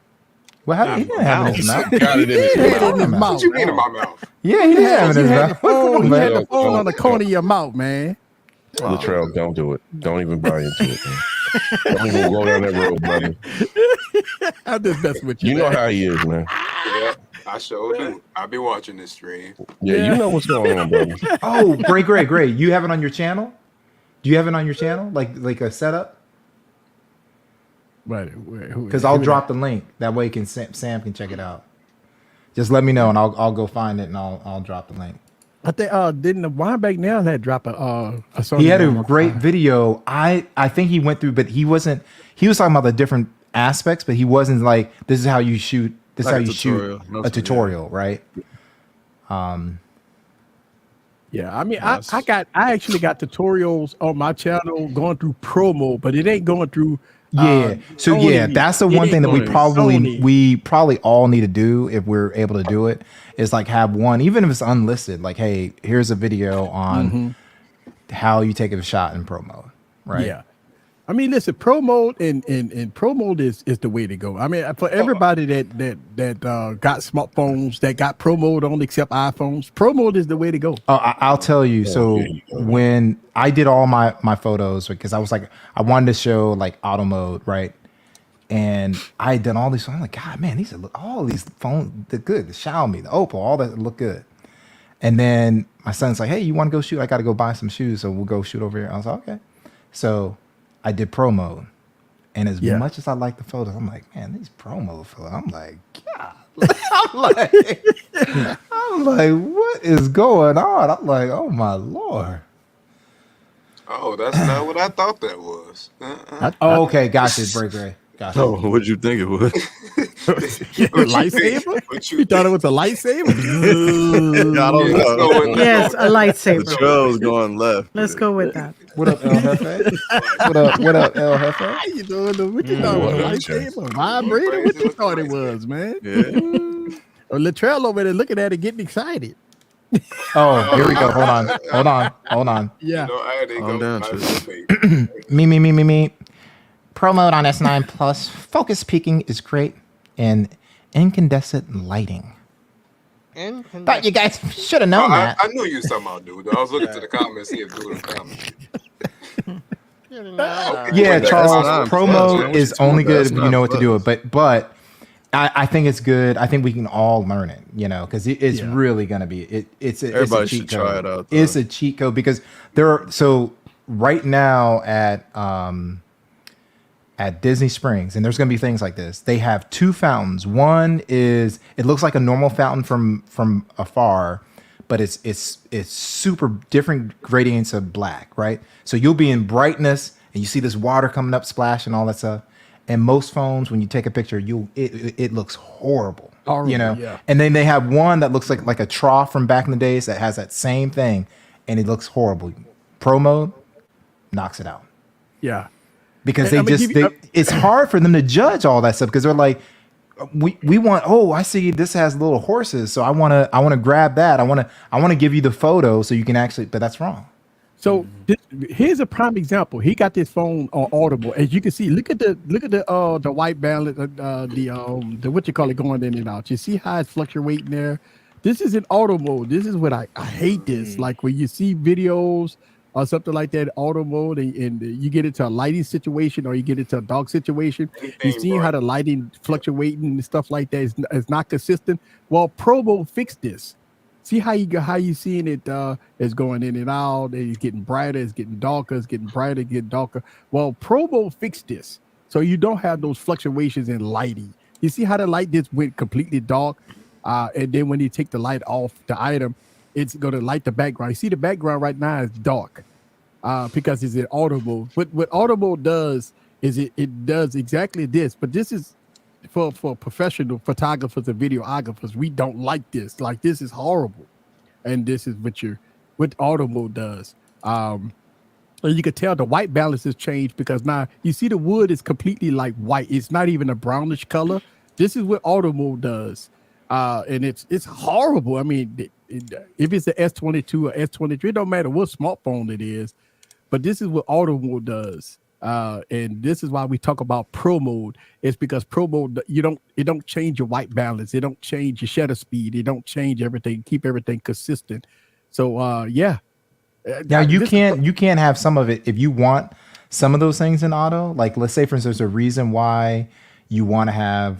Well, how, he didn't have it in his mouth. Got it in his He had it mouth. in his mouth. What you mean in my mouth? Yeah, he did have it in his You had the mouth. phone, Come you on, had man. the phone on the corner of your mouth, man. Latrell, don't do it. Don't even buy into it, man. Don't even go down that road, brother. I'm just messing with you. You know man. how he is, man. Yeah, I sure do. I'll be watching this stream. Yeah, you know what's going on, brother. Oh, great. You have it on your channel? Do you have it on your channel, like a setup? Because I'll drop the link. That way, Sam can check it out. Just let me know, and I'll go find it, and I'll drop the link. I think didn't the Wineback now had drop a song? He had a great video. I think he went through, but he wasn't. He was talking about the different aspects, but he wasn't like, this is how you shoot. This is Like how a you tutorial. shoot No a tutorial, right? Yeah, I mean, I actually got tutorials on my channel going through promo, but it ain't going through. Yeah. So Sony. yeah, that's the It one ain't thing that going through Sony. we probably all need to do if we're able to do it, is like have one, even if it's unlisted, like, hey, here's a video on how you take a shot in pro mode, right? Yeah. I mean, listen, pro mode and pro mode is the way to go. I mean, for everybody that got smartphones that got pro mode on except iPhones, pro mode is the way to go. Oh, I'll tell you. So when I did all my photos, because I was like, I wanted to show like auto mode, right? And I had done all these. I'm like, God, man, all these phones, they're good. The Xiaomi, the Oppo, all that look good. And then my son's like, hey, you want to go shoot? I got to go buy some shoes, so we'll go shoot over here. I was like, okay. So I did pro mode, And as Yeah. much as I like the photos, I'm like, man, these promo photos. I'm like, God. I'm like, what is going on? I'm like, oh my Lord. Oh, that's not what I thought that was. Oh, okay, gotcha. Break. Gotcha. Oh, what'd you think it was? Lightsaber? You thought it was a lightsaber? I don't Yeah, let's know. go with Yes, a The lightsaber. trail was going left. Let's go with that. What up, El Jefe? What up, El Jefe? How you doing? What you thought it was a lightsaber? Vibrator? What you thought it was, man? Yeah. Or Latrell over there looking at it, getting excited. Oh, here we go. Hold on. Yeah. You know, I didn't Calm go. down, I Tris. didn't Me. Pro mode on S9 Plus. Focus peaking is great. And incandescent lighting. Thought you guys should have known that. I knew you was talking about dude. I was looking to the comments, see if dude was commenting. Yeah, That's Charles, not pro plus, man. mode What is you talking only about? good That's if you not know what to do plus. it. But I think it's good. I think we can all learn it, because it's Yeah. really going to be it's a Everybody cheat should code. try it out, though. It's a cheat code because there are right now at Disney Springs, and there's going to be things like this. They have two fountains. One is it looks like a normal fountain from afar, but it's super different gradients of black, right? So you'll be in brightness and you see this water coming up, splash and all that stuff. And most phones, when you take a picture, it looks horrible, Horrible, yeah. And then they have one that looks like a trough from back in the days that has that same thing, and it looks horrible. Pro mode knocks it out. Yeah. Because And it's hard for them to judge all that stuff because they're like, we want, I see this has little horses, so I want to grab that. I want to give you the photo so you can actually, but that's wrong. So here's a prime example. He got this phone on Audible. As you can see, look at the white balance, the what you call it going in and out. You see how it's fluctuating there. This is in auto mode. This is what I hate this. Like when you see videos or something like that, auto mode, and you get into a lighting situation or you get into a dark situation, you see how the lighting fluctuating and stuff like that is not consistent. Well, Pro Mode fixed this. See how you seeing it is going in and out, and it's getting brighter, it's getting darker, it's getting brighter, getting darker. Well, Pro Mode fixed this, so you don't have those fluctuations in lighting. You see how the light just went completely dark, and then when you take the light off the item, it's going to light the background. You see the background right now is dark because it's in auto mode. What auto mode does is it does exactly this, but this is for professional photographers and videographers. We don't like this. Like, this is horrible. And this is what auto mode does. And you can tell the white balance has changed because now you see the wood is completely like white. It's not even a brownish color. This is what auto mode does. And it's horrible. I mean, if it's the S22 or S23, it don't matter what smartphone it is, but this is what auto mode does. And this is why we talk about pro mode. It's because pro mode, it don't change your white balance. It don't change your shutter speed. It don't change everything, keep everything consistent. So, yeah. Now you can't have some of it if you want some of those things in auto. Like, let's say, for instance, there's a reason why you want to have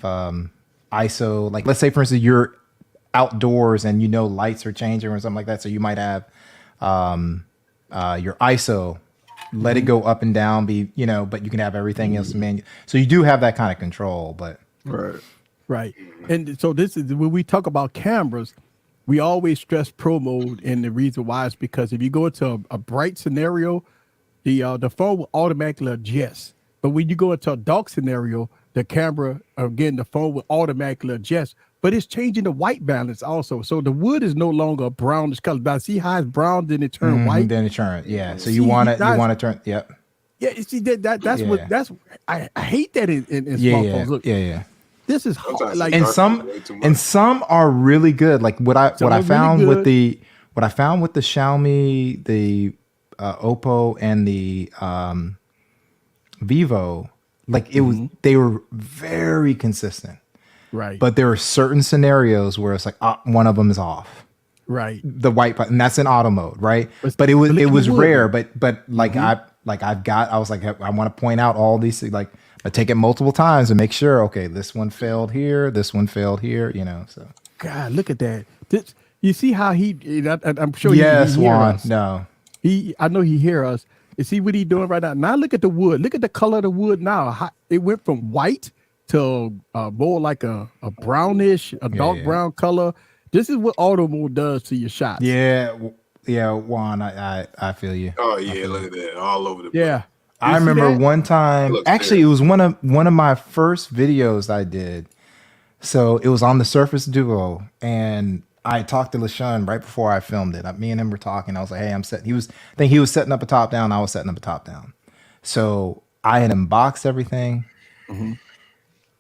ISO. Like, let's say, for instance, you're outdoors and lights are changing or something like that. So you might have your ISO. Let it go up and down, but you can have everything else manual. So you do have that kind of control, but right. And so this is when we talk about cameras, we always stress pro mode, and the reason why is because if you go into a bright scenario, the phone will automatically adjust. But when you go into a dark scenario, the camera, again, the phone will automatically adjust. But it's changing the white balance also. So the wood is no longer a brownish color. Now, see how it's brown, then it turned white? Then it turned, yeah. So you want to turn, yep. Yeah, you see that's I hate that in smartphones. Look, this is hard. Like, and some are really good. Like what I found with the Xiaomi, the Oppo, and the Vivo, like they were very consistent. Right. But there are certain scenarios where it's like one of them is off. Right. The white button, that's in auto mode, right? But it was rare. But like I was like, I want to point out all these things. Like, I take it multiple times and make sure, okay, this one failed here, this one failed here, So God, look at that. You see how I'm sure yes, he hear Juan. us. No. I know he hear us. You see what he doing right now. Now look at the wood. Look at the color of the wood now. It went from white to more like a brownish, a dark brown color. This is what auto mode does to your shots. Yeah, Juan, I feel you. Oh yeah, look at that, all over the place. Yeah. I remember one time. Actually, it was one of my first videos I did. So it was on the Surface Duo, and I talked to LaShawn right before I filmed it. Me and him were talking. I was like, "Hey, I'm setting." I think he was setting up a top down. I was setting up a top down. So I had unboxed everything. Mm-hmm.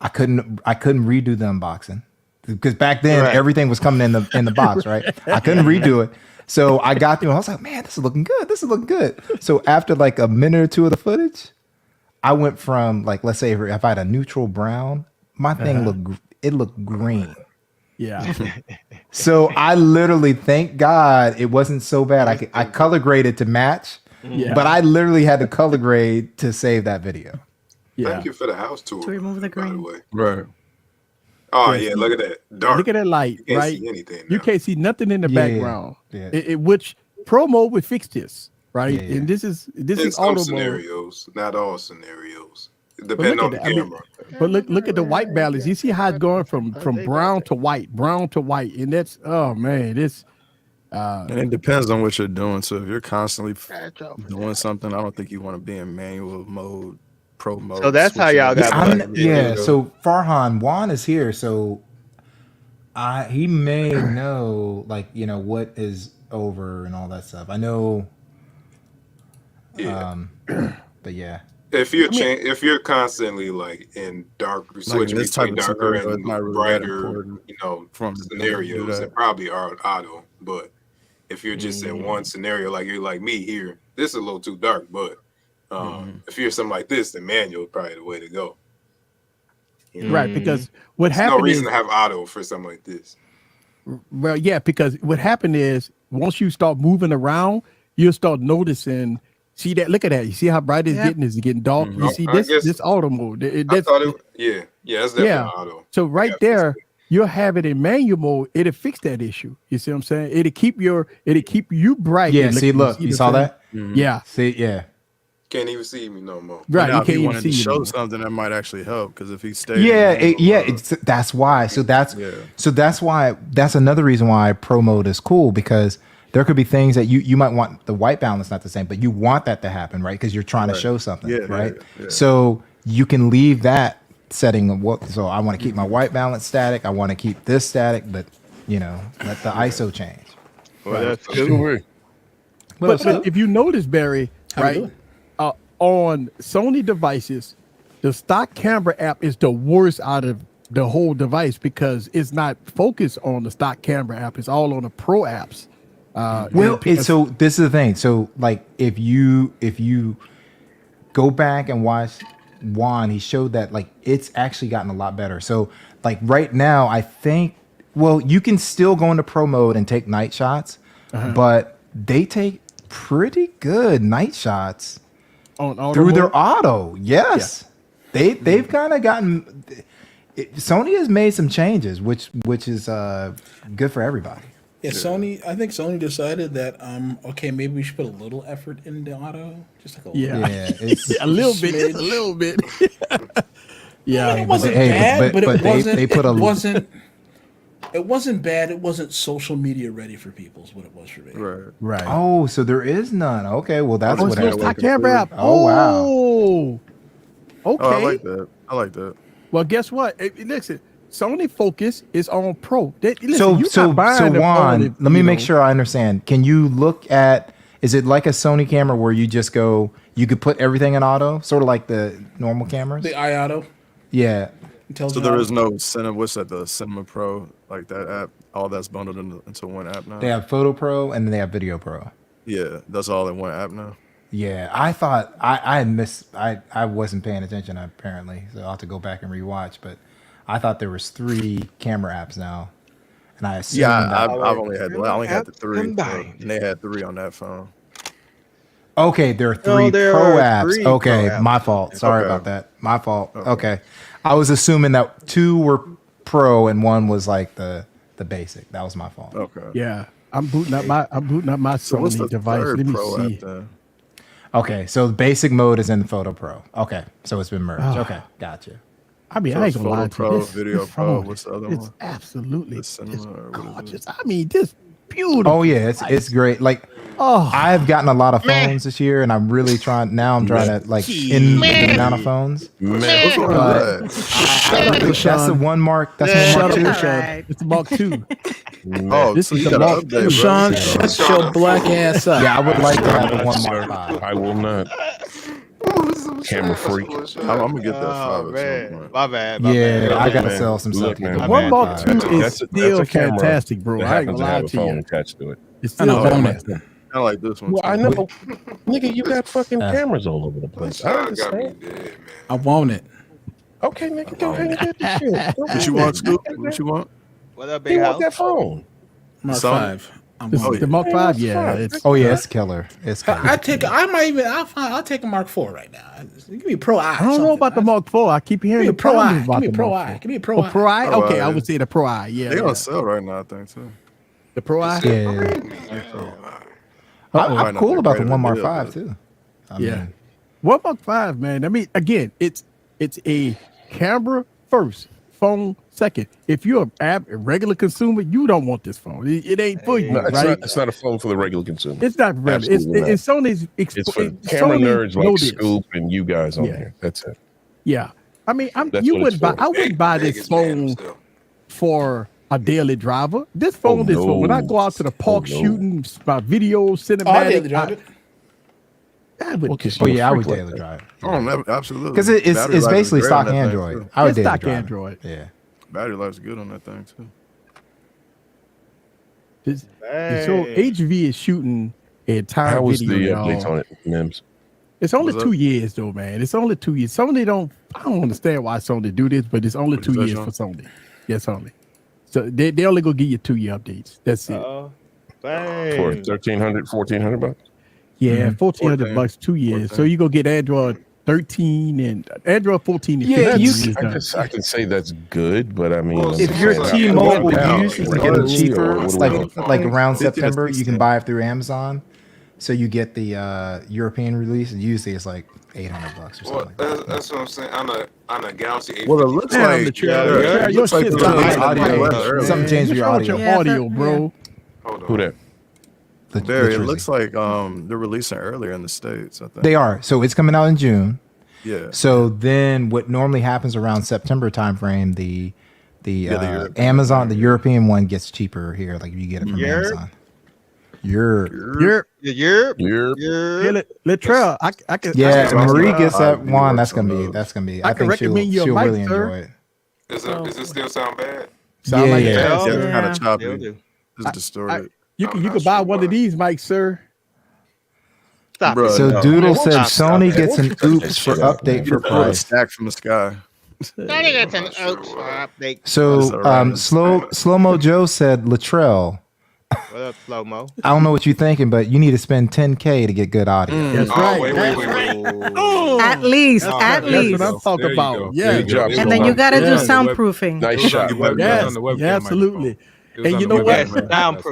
I couldn't redo the unboxing because back then everything was coming in the box, right? I couldn't redo it. So I got through and I was like, man, this is looking good. This is looking good. So after like a minute or two of the footage, I went from like, let's say if I had a neutral brown, my thing looked green. Yeah. So I literally, thank God it wasn't so bad. I color graded to match, but I literally had to color grade to save that video. Yeah. Thank you for the house tour. To remove the green. By the way. Right. Oh yeah, look at that. Dark. Look at that light, You can't right? see anything You now. can't see nothing in the background. Yeah. Which Pro Mode would fix this, right? Yeah. And this is In some auto mode. scenarios, not all scenarios. It depends on the camera. But look at the white balance. You see how it's going from brown to white, and that's this. And it depends on what you're doing. So if you're constantly doing something, I don't think you want to be in manual mode, pro mode. So that's how y'all got. So Farhan, Juan is here, so he may know, like, what is over and all that stuff. I know. Yeah. But yeah. If you're constantly like in dark, switching this type between of darker scenario, and it's not really that brighter, important from scenarios, it probably are auto. But if you're just in one scenario, like you're like me here, this is a little too dark. But if you're something like this, then manual is probably the way to go. Right, because what There's happened no reason is, to have auto for something like this. well, yeah, because what happened is once you start moving around, you'll start noticing. See that? Look at that. You see how bright it's getting? Is it getting dark? You see this auto mode. I thought that's definitely auto. So right there, you'll have it in manual mode. It'll fix that issue. You see what I'm saying? It'll keep you bright. Yeah. See, look, you saw that? Yeah. See, yeah. Can't even see me no more. Right. Now, You if can't he even wanted see to you show anymore. something, that might actually help because if he stayed, That's why. So that's another reason why pro mode is cool, because there could be things that you might want the white balance not the same, but you want that to happen, right? Because you're trying to show something, right? Yeah. So you can leave that setting of so I want to keep my white balance static. I want to keep this static, but let the ISO change. Well, that's good. But if you notice, Barry, right, on Sony devices, the stock camera app is the worst out of the whole device because it's not focused on the stock camera app. It's all on the pro apps. So this is the thing. So like if you go back and watch Juan, he showed that like it's actually gotten a lot better. So like right now, I think you can still go into pro mode and take night shots, but they take pretty good night shots on auto through mode? their auto. Yes, they've kind of gotten. Sony has made some changes, which is good for everybody. Yeah, I think Sony decided that okay, maybe we should put a little effort into auto, just like a little bit, just a little bit. Yeah, I mean, it wasn't bad, but it wasn't bad. It wasn't social media ready for people. Is what it was for me. Right. Oh, so there is none. Okay, well that's what it's stock camera app. Oh wow. Okay. Oh, I like that. Well, guess what? Listen, Sony focus is on pro. So Juan, let me make sure I understand. Can you look at? Is it like a Sony camera where you just go? You could put everything in auto, sort of like the normal cameras. The iAuto. Yeah. So there is no Cinema. What's that? The Cinema Pro, like that app. All that's bundled into one app now. They have Photo Pro and then they have Video Pro. Yeah, that's all in one app now. Yeah, I thought I missed. I wasn't paying attention apparently, so I'll have to go back and rewatch. But I thought there was 3 camera apps now, and I assumed I've only had the 3. And they had 3 on that phone. Okay, there are 3 pro apps. Okay, my fault. Sorry about that. My fault. Okay. I was assuming that 2 were pro and 1 was like the basic. That was my fault. Okay. Yeah, I'm booting up my Sony device. Let me see. Okay, so the basic mode is in the Photo Pro. Okay, so it's been merged. Ah. Okay, gotcha. I mean, So I ain't it's gonna lie Photo to Pro, you. This Video Pro. phone, What's the other it's one? absolutely The Cinema, it's or what is it? gorgeous. I mean, just beautiful. Oh yeah, it's great. Like Oh, I've gotten a lot of phones this year, and I'm really trying. Now I'm trying to like in the amount of phones. Man, What's wrong But with that? That's the one mark. That's one mark shut two. up, Sean. Right. It's the Mark II. Oh, This so is you the got to Mark update, bro. Sean, shut your black ass up. Yeah, I would like to have a one mark five. I will not. Camera freak. I'm gonna get that Oh 5 at some man, point. my bad. Yeah, I gotta man. sell some Look, stuff. man. to The the One Mark five. II is That's a still camera fantastic, bro. that I ain't happens gonna to lie have a to phone you. attached to it. It's I know, still own fantastic. it. I like this one. Well, too. I know, nigga, you got fucking cameras all over the place. I Sean got me understand. dead, man. I want it. Okay, nigga, go ahead and get the shit. Go What you want, Scoop? What you want? What up, He big want house? that phone. Mark Sony? 5. I This want is the it. Mark Yeah, V. Yeah, fine. it's Oh yeah, it's killer. It's killer. I'll take a Mark 4 right now. Give me a Pro I. I don't know about the Mark IV. I keep hearing Give me the a Pro problems I. about Give me the a Pro Mark I. IV. Give me a Pro Oh, I. Pro I? Pro Okay, I. I would say the Pro I. Yeah, They yeah. on sale right now, I think too. The Pro I. Yeah, I'm cool about the one mark five too. I Yeah. mean, One Mark V, man. I mean, again, it's a camera first, phone second. If you're a regular consumer, you don't want this phone. It ain't for you, No, it's right? not. It's not a phone for the regular consumer. It's not regular. Absolutely not. It's Sony's. It's for camera nerds like Scoop and you guys on Yeah. here. That's it. Yeah, I mean, That's you what it's wouldn't buy. for. I wouldn't buy this Vegas phone jams, though. for a daily driver. This phone is for when I go out to the park no. shooting my videos, Oh, I did cinematic. drive it. I would. Well, 'cause oh you're a yeah, I would freak daily like drive Oh, absolutely. because it's Battery life is basically great on stock that thing, Android. too. I would It's daily stock drive. Android. Yeah. Battery life's good on that thing too. So HV is shooting an entire How was video. the y'all. updates on it, Mims? It's only What's 2 up? years though, man. It's only 2 years. Sony don't. I don't understand why Sony do this, but it's only What 2 is that, years Sean? for Sony. Yes, only. So they only gonna give you 2 year updates. That's it. Oh, For bang. 1,300, 1,400 bucks? Yeah, $1,400 14. bucks, 2 years. 14. So you go get Android 13 and Android 14 and Yeah, 15 you- years done. I can say that's good, but I mean, Well, I'm If just you're saying, T-Mobile now, used, you right? can get them Or cheaper. what It's do like we want? around 15 or September. You 16. can buy it through Amazon. So you get the European release, and usually it's like $800 or Well, something. Like that. that's what I'm saying. On a Galaxy A50. Well, it looks Damn, like the trailer. yeah, Your it looks like shit's the not release like of the audio. West earlier. Something changed with your What's wrong with audio. audio, bro. Hold on. Who that? Barry, it Literally. looks like they're releasing earlier in the States, I think. They are. So it's coming out in June. Yeah. So then, what normally happens around September timeframe, the European Amazon, the European one gets cheaper here. Like you get it from Europe? Amazon. Europe. You're You're You're Latrell. I can. Yeah, I and can, Marie gets that I've one. worked That's on gonna be. those. That's gonna be. I I can think she'll recommend you a she'll mic, really sir. enjoy it. Does it still sound bad? sound Yeah, like yeah. that. Yeah, it's Yeah. kind of Still choppy. do. It's distorted. You I'm can not buy sure one why. of these mics, sir. Stop Bruh, it. So no. Doodle Man, said won't you Sony stop gets that? an Won't you cut oops that for shit out, update man? for You pull a price. stack from the sky. Sony gets an I'm not sure oops why. update. So That's alright. slow mo Joe said Latrell. What up, slow mo? I don't know what you're thinking, but you need to spend $10K to get good audio. That's Oh, right. wait. At least, Oh, at That's least. what I'm talking There you about. go. Yeah. Good job, And then you got to do Yeah. soundproofing. Nice It was on shot. the web- Yes, it was on the webcam yeah, absolutely. microphone. It was And on you the know webcam what? Yes, microphone.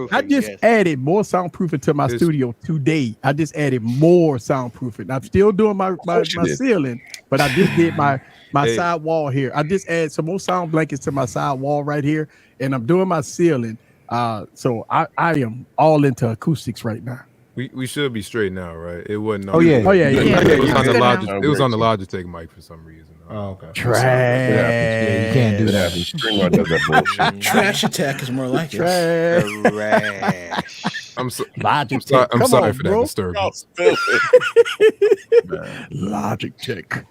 soundproofing. I just yes. added more soundproofing to my This- studio today. I just added more soundproofing. I'm still doing my course you did. ceiling, but I just did my Hey. side wall here. I just added some more sound blankets to my side wall right here, and I'm doing my ceiling. So I am all into acoustics right now. We should be straight now, right? It wasn't. Oh, yeah. Oh yeah, yeah. Yeah. It was Yeah. on the Good Logitech. now. It was on the Logitech mic for some reason. Oh, okay. Trash. Yeah, you can't do It that. happens. StreamYard does that bullshit. Trash attack is more like it. Trash. Trash. I'm so, Logitech. I'm Come sorry on, for that bro. disturbance. Logitech.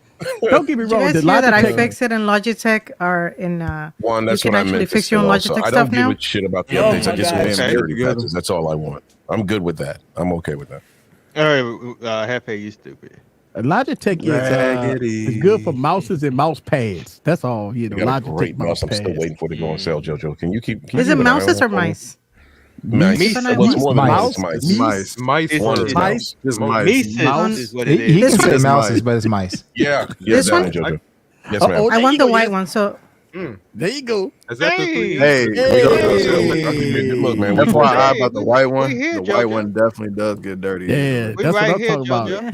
Don't get me Did you wrong. guys The hear that Logitech. iFixit and Logitech are in One, that's you can what I actually meant to fix say your own also. Logitech I stuff don't give now? a shit about the Oh updates. I my just God. want Okay. security Together. patches. That's all I want. I'm good with that. I'm okay with that. All right, Hefe, you stupid. Logitech is good for mouses and mouse pads. That's all. You know, You got a Logitech great mouse mouse. I'm still pads. waiting for it to go on sale, JoJo. Can you keep? Is it mouses or mice? Mice. Mice. Well, it's more than Mice. mice. Mice. Mice. Mice. It's- One it's- is Mice. mouse. Just mice. Mises Mouse. is what it He is. can say It's mouses, mice. but it's mice. Yeah. This that one? JoJo. Yes, Uh-oh. ma'am. I want the white one. So There you go. Is that the three? Hey, Look, man. FYI about the white one. here, The white JoJo. one definitely does get dirty. Yeah, We that's right what I'm here, talking about. JoJo.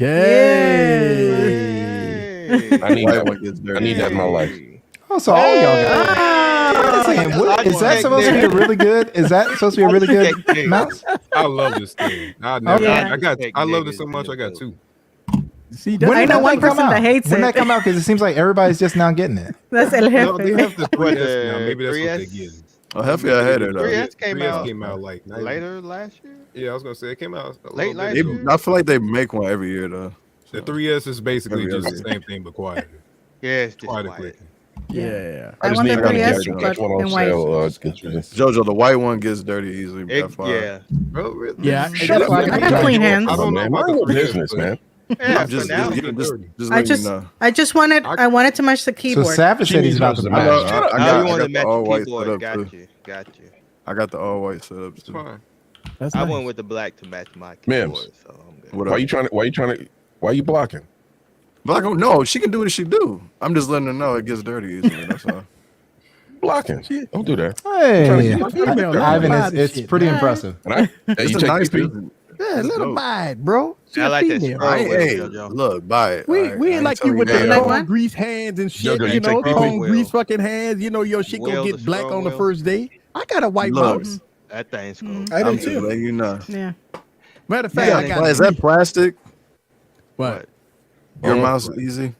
Yay. I need White that. one gets dirty. I need that in my life. Oh, so all y'all got. Wait a second, what, is that supposed to be a really good? Is that supposed to be a really good mouse? I love this thing. I never. Yeah. I love it so much. I got two. See, When I did know that one come person out? that hates When it. that come out? Because it seems like everybody's just now getting it. That's El No, they Jefe. have the 3S now. the Maybe that's what they 3S? get. Oh, Heffy, I had it. 3S came 3S out came out like later last year. Yeah, I was gonna say it came out a Late little last bit They- ago. I feel like they make one every year though. The 3S is basically Every just other the same thing but quieter. Yeah, it's just Quieter quiet. clicking. Yeah. I just want need the one to 3S, get but catch one on in white. sale. Jojo, the white one gets dirty easily. FYI. Yeah. Oh, really? Yeah. Shut that's up. why I got clean hands. I don't know man. about Mind the your 3S, business, but- man. Yeah, I'm for just, now. just dirty. letting I you just, know. I just wanted, I wanted to match the So keyboard. Savage said he's about to Jimmy buy knows it. I Oh, got- you I want got to the match all the white keyboard? setup, Got too. you. Got you. I got the all white setups It's too. fine. That's I nice. went with the black to match my Mims. keyboard, so I'm good. What Why up? you trying to? Why you blocking? Black, no, she can do what she do. I'm just letting her know it gets dirty easily. That's all. Blocking. Don't do that. Hey, Female, let Ivan, her buy it's this shit, pretty man. impressive. And I, hey, It's you a take nice PP? business. Yeah, It's let her dope. buy it, bro. She I a like that female. scroll wheel, Hey, JoJo. look, buy it. We all right? we I ain't like you telling with that. the Like long what? grease hands and shit. Jojo, you You know, take long PP? grease fucking hands. You know, your shit Wheel, gonna the get black scroll on the wheel. first day. I got a white Look. mouse. That thing's cool. I I'm do just too. letting you know. Yeah. Matter of fact, Yeah, I got Is that plastic? what? Your Oh. mouse is easy?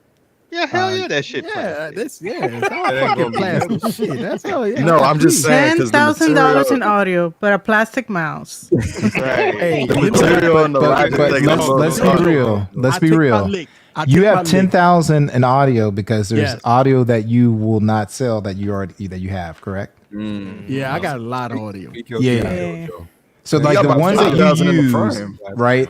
Yeah, hell yeah, that shit. Yeah, plastic. it's all That ain't fucking gonna be plastic shit. That's hell yeah. No, I'm just saying because the $10,000 in material, audio, but a plastic mouse. Right. Hey, the you know, material and the But, Logitech but is let's, a let's be little- real. Let's I be take my real. lick. I You take my have lick. 10,000 in audio because there's Yes. audio that you will not sell that you have, correct? Yeah, I got a lot of audio. Yeah. Yeah. So You like got the about ones that 5,000 you in the use, frame. right?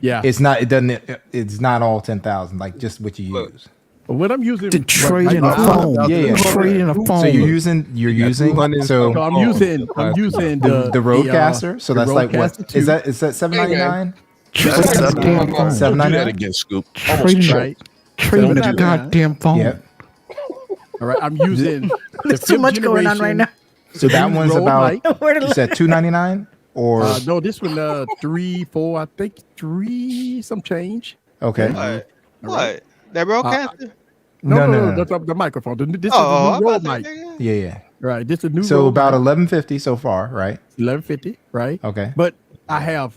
Yeah. It's not all 10,000, like just what you use. But what I'm using To trade right in a now- phone. Yeah. Trade in a phone. So you're using So I'm using the Roadcaster. So the that's like what Roadcaster is 2. that? Is that $7.99? Trade That's in a seven- damn phone. Seven Do ninety that nine. again, Scoop. Trade in a Right. trade in a $7.99. goddamn phone. Yep. All right. I'm using the There's too fifth much going on right generation. now. So that one's Road about. mic. Where to You said $2.99 or No, this one 3, 4, I think 3 some change. okay. What? That broadcaster? No, that's the microphone. This Oh, is a new I'm road about to mic. say, Yeah. Right. This is a new So road about mic. 1150 so far, right? 1150, right? Okay. But I have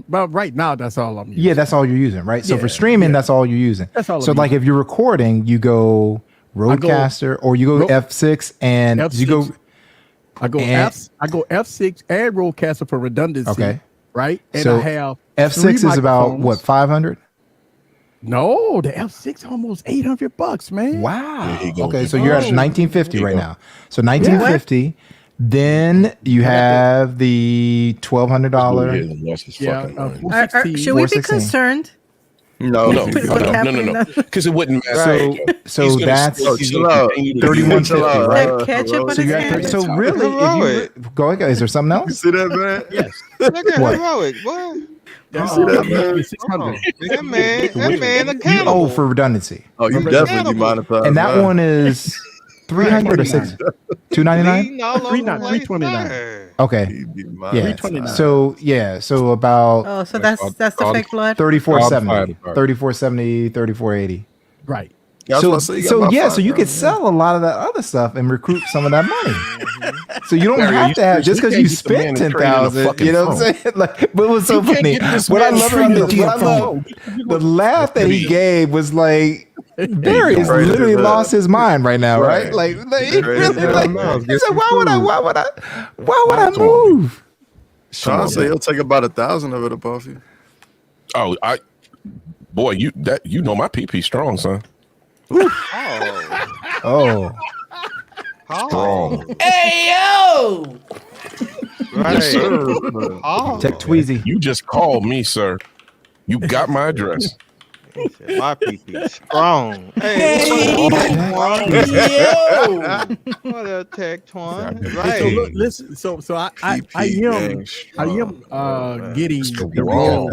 but right now that's all I'm using. Yeah, that's all you're using, right? So Yeah, for streaming, yeah. that's all you're using. That's all So I'm like using. if you're recording, you go Roadcaster or you go Ro- F6 and you go F6. I go and- F6 and Rodecaster for redundancy. Okay. Right? And So I have F6 3 is about microphones. what, 500? No, the F6 almost $800, man. Wow. There you go. Okay, so you're at Oh. 1950 There right you go. now. So 1950. Then you have the $1,200. Yeah, Should we be 416. concerned? No, No, What's no, happening no, now? because it wouldn't matter. So that's chill out. 3150, right? That ketchup on So his you got hand. so really, if you go ahead, is there something You else? see that, man? Yes. Look at What? heroic, boy. You see that, man? 600. That man, a Oh, cannibal. for redundancy. Oh, you definitely demonetized. And that one is 300 or 6 299. Bleeding all over the 329. place, sir. Okay, yeah. 329. So about Oh, so that's the fake blood. 3470, 3470, 3480. Right. So yeah, so you could sell a lot of that other stuff and recruit some of that money. So you don't Barry, have you- to have just you because can't you get the man spent to trade in a 10,000. fucking You know what I'm phone. saying? Like, but it was so You can't funny. get this What I man love trade in about a what I love, the laugh that he gave was like. Barry has Crazy, literally man. lost his mind right now, right? Right. Like he Crazy. really Yeah, like. no, He get said, some why would I move? Sean said he'll take about 1,000 of it up off you. Oh, boy, you know my PP strong, son. Oh, Oh, Strong. Hey yo! right. Yes, sir. Oh, Tech Tweezy. You just called me, sir. You got my address. he said, my PP strong. Hey, What a tech twine. So Right. look, listen, so I am getting the Wrong.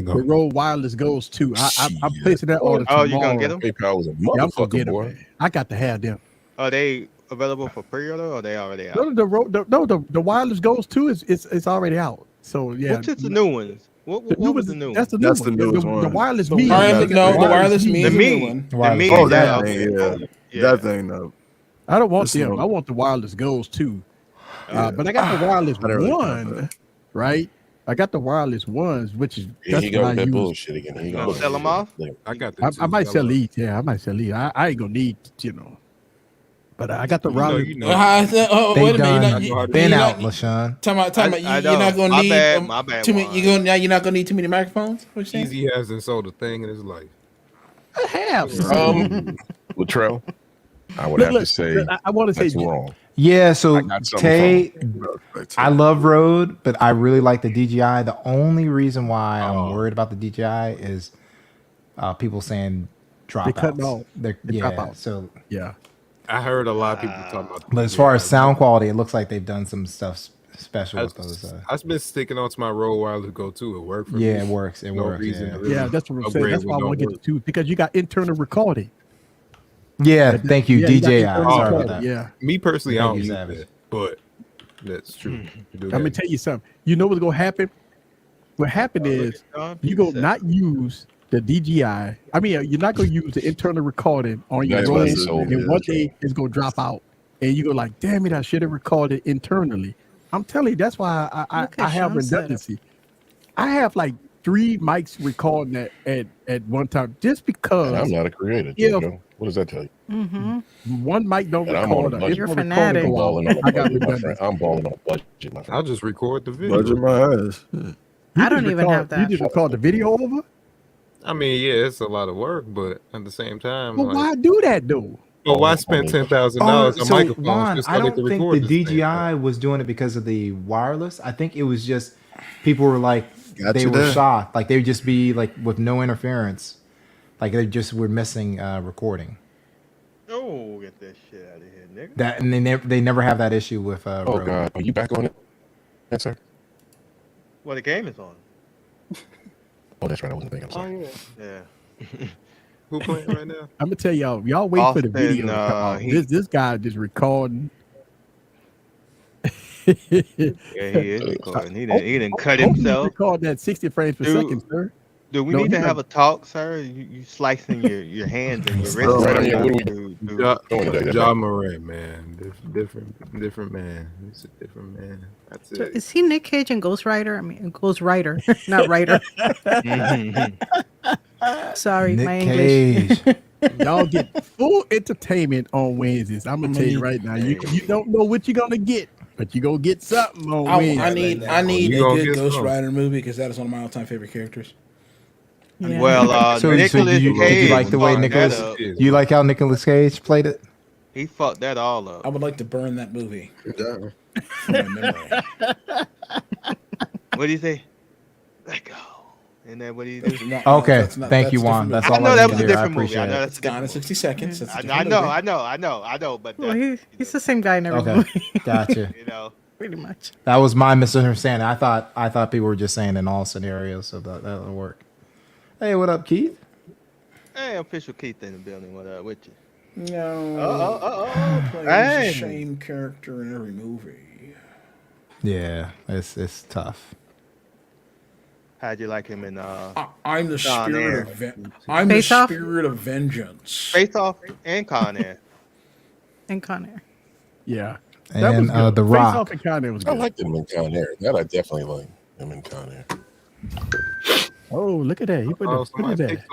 Rode Rode Wireless Goes too. I'm placing that order Oh, tomorrow. you gonna get them? PayPal was a Yeah, I'm gonna motherfucker, get 'em, boy. man. I got to have them. Are they available for pre-order or they already out? The wireless goes too. It's already out. So yeah. What's the new ones? What was the new That's one? the newest one. The wireless me. The wireless me is the new one. Oh, that thing, that thing. No, I don't want them. I want the wireless goes too. But I got the wireless one, right? I got the wireless ones, which is He got that bullshit again. He gonna sell them off? I got. I might sell these. Yeah, I might sell these. I ain't gonna need, But I got the wireless. wait a minute. You're been out, LaShawn. Talking about you're not gonna need my bad, too many. You're not gonna need too many microphones. What you saying? Easy hasn't sold a thing in his life. I have. Latrell, I would have to say I want to say that's wrong. Yeah, so Tay, from I love Rode, but I really like the DJI. The only reason why I'm worried about the DJI is people saying dropouts. cutting off. They're Drop out. So yeah. I heard a lot of people talking about. But as far as sound quality, it looks like they've done some stuff special with those. I've been sticking onto my Rode wireless go too. It worked for me. Yeah, it works. It works. Yeah, that's what I'm saying. That's why I want to get the two because you got internal recording. Yeah, thank you, Yeah, DJI. you got Sorry internal about that. Yeah. Me personally, I Thank don't you, use Savage. that, but that's true. I'm gonna tell you something. You know what's gonna happen? What happened is you gonna not use the DJI. I mean, you're not gonna use the internal recording on your That's what Rode, they sold and it. one day it's gonna drop out, and you go like, "Damn it, I should have recorded internally." I'm telling you, that's why I have redundancy. I have like 3 mics recording at one time just because. And I'm not a creator. Yeah. Jojo. What does that tell you? One mic don't And I'm on a record. budget. You're If my fanatic. recording go out, I got redundancy. I'm balling on a budget, my friend. I'll just record the video. budget my ass. I don't even have that. You just record the video over? I mean, yeah, it's a lot of work, but at the same time, Well, why do that though? Well, why spend $10,000 on so microphones Juan, just I so they don't can think record the this thing? DJI was doing it because of the wireless. I think it was just people were like Got they you were there. shocked, like they would just be like with no interference, like they just were missing recording. Oh, get that shit out of here, nigga. That and they never have that issue with. Oh Rode. God, are you back on it? Yes, sir. Well, the game is on. Oh, that's right. I wasn't thinking. I'm sorry. Yeah. Who playing right now? I'm gonna tell y'all wait for the Austin, video. to come out. This guy just recording. Yeah, he is recording. He didn't cut himself. Record that 60 frames per Dude. second, sir. Do we No, need he to have a talk, sir? You slicing your hands and your wrists. Right, yeah, what Ja Morant, man. Different man. He's a different man. That's So it. is he Nick Cage and Ghost Rider? I mean, Ghost Rider, not writer. Sorry, Nick my English. Cage. Y'all get full entertainment on Wednesdays. I'm gonna tell you right now. You don't know what you're gonna get, but you gonna get something on Wednesday. I need You a gonna good get Ghost some. Rider movie because that is one of my all-time favorite characters. Yeah. Well, So Nicolas did you Cage like the way fucked Nicolas? that up. You like how Nicolas Cage played it? He fucked that all up. I would like to burn that movie. Damn. From my memory. What do you say? Let go. Isn't that what he do? No, Okay, that's not- thank that's you, a Juan. different That's movie. all I know I that need was to a hear. I different movie. I appreciate know it. that's It's gone in 60 seconds. That's a different movie. I know. He's the same guy in every Okay, movie, gotcha. You know. pretty much. That was my misunderstanding. I thought people were just saying in all scenarios, so that would work. Hey, what up, Keith? Hey, official Keith in the building. What up with you? No. Plays Hey. the same character in every movie. Yeah, it's tough. How'd you like him in I'm the Con Air. I'm the Face Off? spirit of vengeance. Face Off and Con Air? And Con Air. Yeah, And good. The Face Rock. Off and Con Air was I good. like them in Con Air. That I definitely like them in Con Air. Oh, look at that. He put Oh, the somebody that.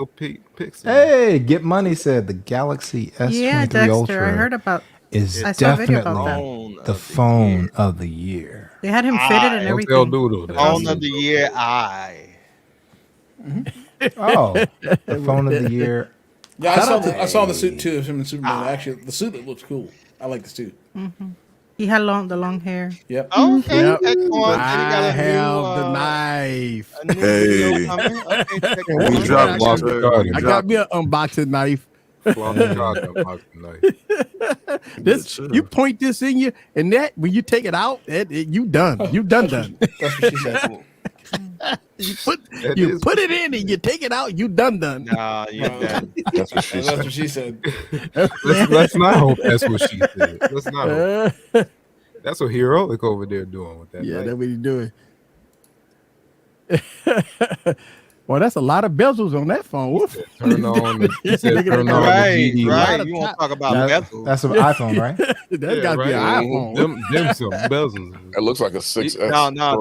pixel. Hey, Get Money said the Galaxy S23 Yeah, Dexter. Ultra I heard about. is I saw a video about definitely that. the phone of the year. They had him fitted and Don't tell everything. Doodle that. Phone of the year, Oh, the phone of the year. Yeah, I saw the suit too of him and Superman. Actually, the suit looks cool. I like the suit. He had the long hair. Yep. Okay, Yep. excellent. I have the knife. A new Hey. video coming. Okay, check it He out. dropped Lost one. the card. I got me an unboxing knife. This you point this in you, and that when you take it out, you done. You done. That's what she said. You put it in and you take it out. You done. Nah, you done. That's what she That's said. what she said. Let's not hope that's what she said. Let's not hope. That's what Heroic over there doing with that. Yeah, light. that's what he's doing. Well, that's a lot of bezels on that phone. Woof. Turn on the, he said turn on Right, the GD. right. You want to talk about bezels? That's an iPhone, right? That got to be an iPhone. Them some bezels. It looks like a 6S. No,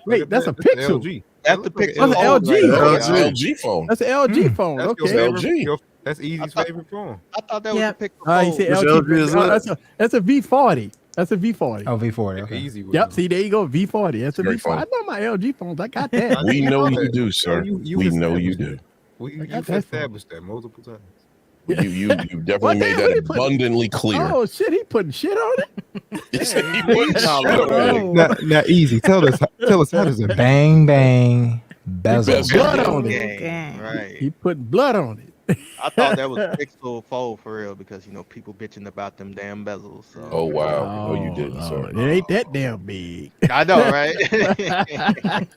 Wait, that's a Pixel. LG. That's the Pixel. That's an LG. That's an LG phone. That's an LG phone. That's Okay. your LG. favorite, that's Easy's favorite phone. I thought that was Yep. the Pixel. You said Which LG. LG is that? That's a V40. That's a V40. Oh, V40. Okay. Easy. with Yep. them. See, there you go. V40. That's a Great V40. phone. I know my LG phones. I got that. We know you do, sir. You We know you established do. You've got that established that multiple times. You definitely What made the hell that he put- abundantly clear. Oh shit, he putting shit on it. He said he wouldn't No, shut up. Oh. Now, Easy. Tell us how does it Bang bang bezel. Bezel. Blood on it. Gang. Right. He putting blood on it. I thought that was Pixel 4 for real because people bitching about them damn bezels. So. Oh wow. No, you didn't, Oh, sir. it ain't that damn big. I know, right?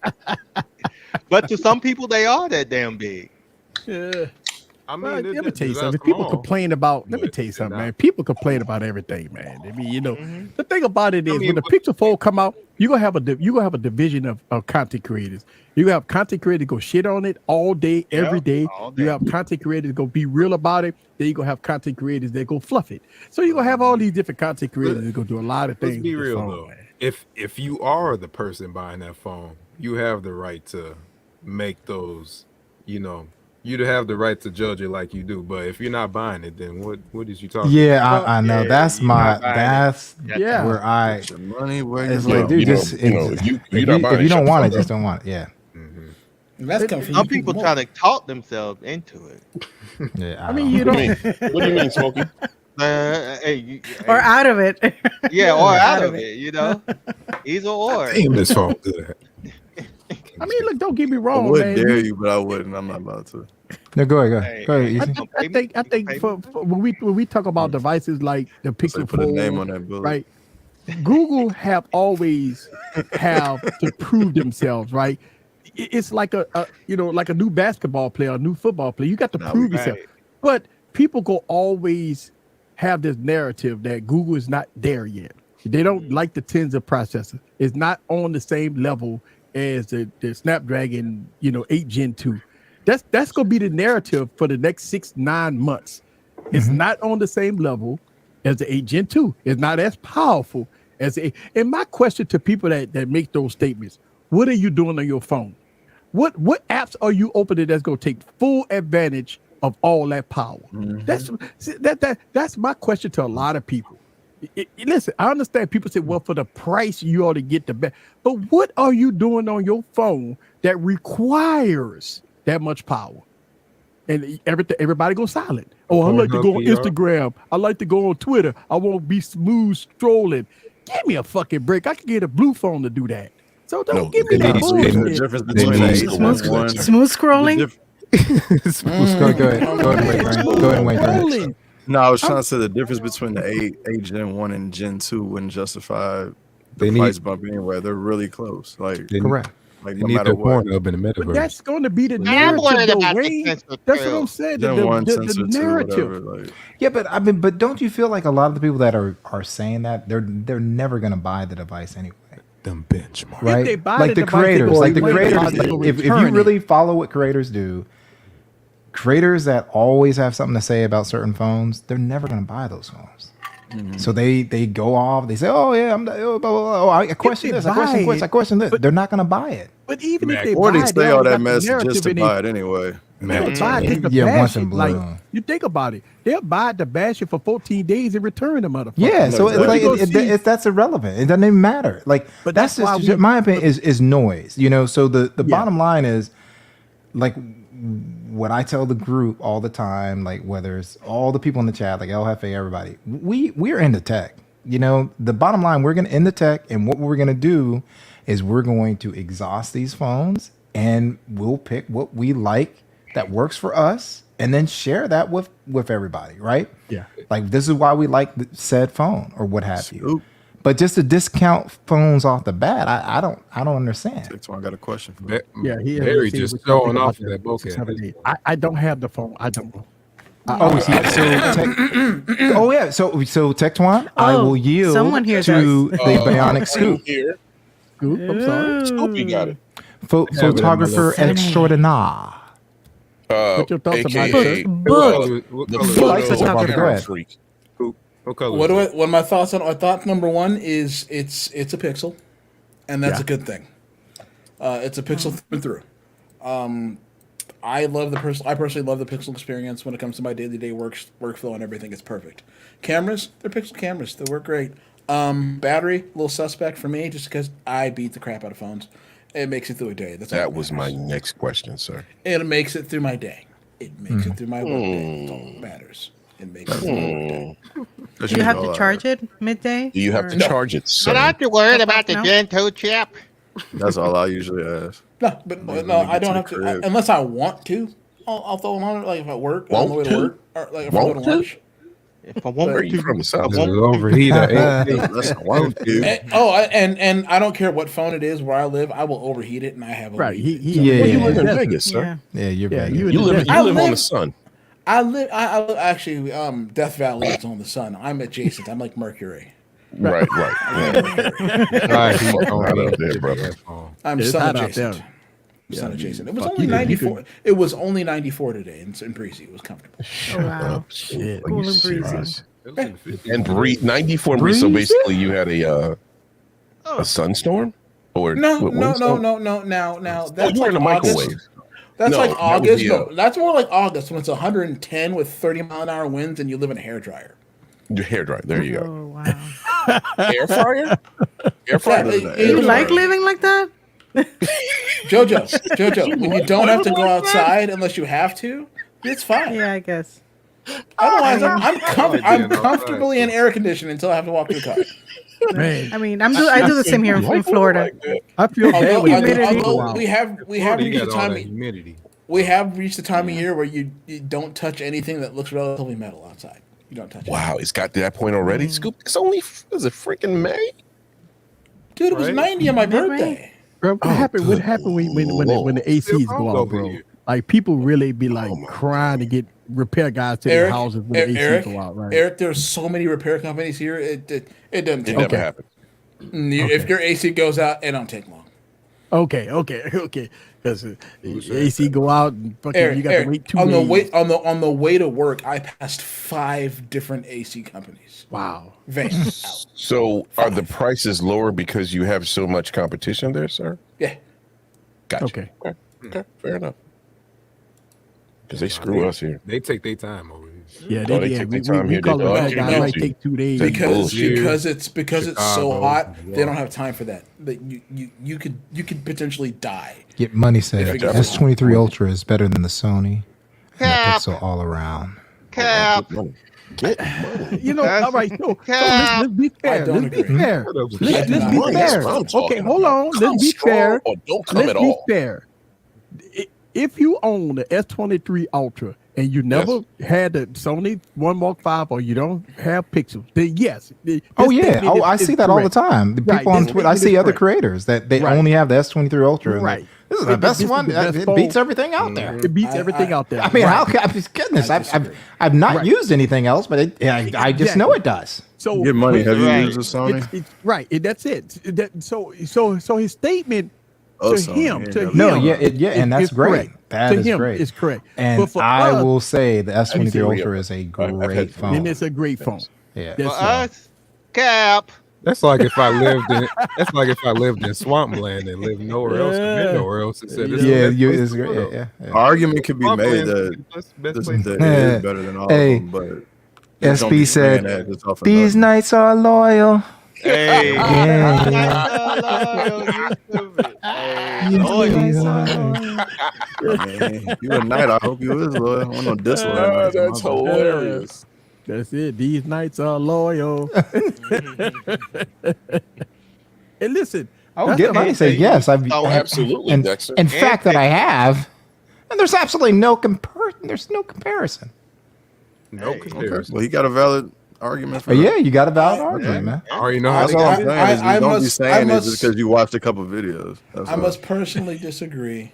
But to some people, they are that damn big. Yeah. I mean, Well, it- let me tell you that's something. People small. complain about. Let me But tell you they're something, not. man. People complain about everything, man. I mean, Mm-hmm. the thing about it is mean, when the but- Pixel Fold come out, you gonna have a division of content creators. You have content creators go shit on it all day, every day. all day. You have content creators go be real about it. Then you gonna have content creators that go fluff it. So you gonna have all these different content creators that go do a lot of things. Let's be with the real phone, though. man. If you are the person buying that phone, you have the right to make those. You'd have the right to judge it like you do. But if you're not buying it, then what is you talking? Yeah, I know. yeah, That's you're my. not buying it. That's Yeah. where I. Put your money where It's your like, mouth. dude, you know- just you know, if you're not buying if it, you shut don't the want it, fuck just up. don't want it. Yeah. That's coming from Some you people try to talk themselves into it. Yeah. I mean, you What don't. do you mean? What do you mean, Smokey? Or out of it. Yeah, or out of it, Either or. Damn, this phone good. I mean, look, don't get me I wrong, would man. dare you, but I wouldn't. I'm not about to. No, go ahead. Hey, Go ahead. hey, Easy. I think for when we talk about devices like the Say Pixel put a name Fold, on that bullet. right? Google have always have to prove themselves, right? It's like like a new basketball player, a new football player. You got to prove yourself. right. But people go always have this narrative that Google is not there yet. They don't like the Tensor processor. It's not on the same level as the Snapdragon, 8 Gen 2. That's gonna be the narrative for the next 6-9 months. It's not on the same level as the 8 Gen 2. It's not as powerful as the 8. And my question to people that make those statements: what are you doing on your phone? What apps are you opening that's gonna take full advantage of all that power? That's my question to a lot of people. Listen, I understand people say, well, for the price you ought to get the best, but what are you doing on your phone that requires that much power? And everybody go silent. Oh, I like to go on Instagram. I like to go on Twitter. I won't be smooth strolling. Give me a fucking break. I can get a blue phone to do that. So don't give me that The bullshit. difference between the 8 and 1. Smooth scrolling. Go ahead. Go ahead and wait. Brian. Go ahead and wait. Brian. Rolling. No, I was trying to say the difference between the 8 Gen 1 and Gen 2 wouldn't justify They the need- price bump anyway. They're really close. Like, Correct. like You no need matter the what. Pornhub in the But metaverse. that's going to be the I'm narrative, worried though, about the Wayne. Tensor That's what Trail. I'm saying. Gen 1, The Sensor 2, narrative. whatever. Like, Yeah, but don't you feel like a lot of the people that are saying that they're never gonna buy the device anyway, Them benchmarks. right? they buy Like the the device, they creators, go like the away, creators. they go Like, if you return it. really follow what creators do, creators that always have something to say about certain phones, they're never gonna buy those phones. So they go off. They say, "Oh yeah, I question they this. I buy question it, this. I question this." They're not gonna buy it. But even if Mac. they or buy they it, they say all already that got the mess just narrative to in buy it. it anyway. They'll buy it just to Yeah, bash once it. in blue Like, moon. you think about it, they'll buy it to bash it for 14 days and return the motherfucker. Yeah, so it's exactly. like You go see- that's irrelevant. It doesn't even matter. Like, But that's that's why just we- my opinion is noise. So the Yeah. bottom line is, like, what I tell the group all the time, like whether it's all the people in the chat, like LFA, everybody, we're into tech. The bottom line, we're gonna end the tech, and what we're gonna do is we're going to exhaust these phones, and we'll pick what we like that works for us, and then share that with everybody, right? Yeah. Like, this is why we like said phone or what have you. Oop. But just to discount phones off the bat, I don't understand. So I got a question. Yeah, Barry just showing off that bokeh. I don't have the phone. I don't know. Oh yeah, so Tech Twan, I will yield someone here to the Bionic Scoop. Here. Scoop, I'm sorry. Scoopy got it. Photographer extraordinaire. What's your thoughts about AKA it? He likes to talk camera Go ahead. freak. What color? What are my thoughts on? Thought number one is it's a Pixel, and that's a good thing. It's a Pixel through and through. I personally love the Pixel experience when it comes to my day-to-day workflow and everything. It's perfect. Cameras, they're Pixel cameras. They work great. Battery, a little suspect for me, just because I beat the crap out of phones. It makes it through a day. That was my next question, sir. It makes it through my day. It makes it through my work day. That's all that matters. It makes it through my work day. Do you have to charge it midday? Do you have to charge it, sir? But aren't you worried about the Gen 2 chip? That's all I usually ask. No, but no, I don't have to unless I want to. I'll throw it on like if I work on the way to work, or like if I go to lunch. If I want Where are you from the south? Overheat. And I don't care what phone it is where I live. I will overheat it, and I have a Right. leak. You live in Vegas, sir. You're right. you You live on the sun. I live actually Death Valley is on the sun. I'm adjacent. I'm like Mercury. Right. Yeah. Right up there, brother. I'm It's sun hot out adjacent. there. Sun adjacent. It was Fuck, only you could- 94. It was only 94 today in Breezy. It was comfortable. Oh, wow. Shit. Cool and breezy. And 94 degrees. So basically, you had a sunstorm, or No. windstorm? Now that's you're like in a August. microwave. That's No, like that would August. be No, that's more like August when it's 110 with 30-mile-an-hour winds and you live in a hairdryer. Your hair dryer. There you go. Oh, wow. Air fryer. Air fryer. You like living like that? Jojo, when you don't have to go outside unless you have to, it's fine. Yeah, I guess. Otherwise, I'm comfortably in air conditioning until I have to walk to the car. Man, I mean, I do the same here in Florida. I feel bad when you Although we have You reached the got all time that humidity. we have reached the time of year where you don't touch anything that looks relatively metal outside. You don't touch it. Wow, it's got to that point already. Scoop. It's only is it freaking May? Dude, it was 90 on my birthday. Bro, what happened when the ACs go out, bro? Like people really be like crying to get repair guys to their houses when the ACs go out, right? Eric, there's so many repair companies here. It doesn't It take never long. happened. If your AC goes out, it don't take long. Okay. Because AC go out and fucking Eric, you got to wait 2 on days. the way to work, I passed 5 different AC companies. Wow. Vans out. So are the prices lower because you have so much competition there, sir? Yeah. Gotcha. Okay. Fair enough. Because they screw us here. They take their time over here. Yeah, they yeah. take We their time here. call They it don't bad guys. care. Might take 2 days. Because bullshit. it's so hot, they don't have time for that. That you could potentially die. Get money said. Yeah, S23 Ultra is better than the Sony. And the Cap. Pixel all around. Cap. You know, all right. So let's be fair. don't Let's be agree. fair. Let's be That's fair. what I'm talking Okay, hold about. on. Come Let's be strong fair. or don't come Let's at be all. fair. If you own the S23 Ultra and you never had the Sony One Mark 5 or you don't have Pixels, then yes. I see that all the time. The people on Twitter, I see other creators that they only have the S23 Ultra. And Right. This is the best one. It beats everything out there. It beats everything out there. I mean, Right. goodness, I've not used anything else, but I just know it does. So Get money. Have you Right. used a Sony? It's right. That's it. So his statement Oh, to Sony, him, yeah, to him, No, and that's is great. correct. That to is him, great. It's correct. And But for I us, will say the S23 see Ultra where is a I've great had- phone. and it's a great phone. Yeah. That's For us, Cap. That's like if I lived in Swampland and lived nowhere else, been nowhere else, and said, "This is the best place it's to great. live." Yeah. Argument could be made Swampland that is the best this place. that it is better than all Hey, of them, but just don't SB be said, saying that just off of These nothing. nights are loyal. Hey. Man, you a knight. I hope you is loyal. I want no diss loyal. That's hilarious. That's it. These nights are loyal. And listen, I'll that's get the money. whole Say thing. yes. Oh, absolutely, And Dexter. in fact, that I have, and there's absolutely no comparison. There's no comparison. No comparison. Well, he got a valid argument for Yeah, that. you got a valid argument, man. I already know how That's to all get I'm it. saying. Is I don't be must- saying I it must- just because you watched a couple videos. That's I all. must personally disagree,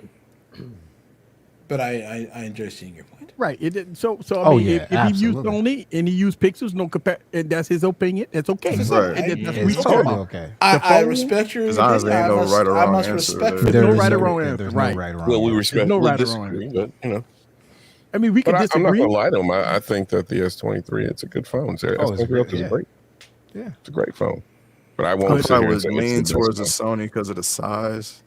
but I enjoy seeing your point. Right. So I Oh, mean, yeah, if he used absolutely. Sony and he used Pixels, no compare, and that's his opinion. That's okay. Right. And that's what It's we talk totally about. okay. I phone- respect your Because honestly, opinion. ain't no right or I wrong must answer respect there. your There's no There right or is wrong no- answer. There's Right. no right or wrong. Well, we answer. respect. no We'll right or wrong disagree, but I mean, we But can I'm not disagree. gonna lie to him. I think that the S23, it's a good phone. So Oh, it's S23 great, Ultra is yeah. great. Yeah. It's a great phone. But I I won't wish sit I here and was say leaning it's the towards best the phone. Sony because of the size.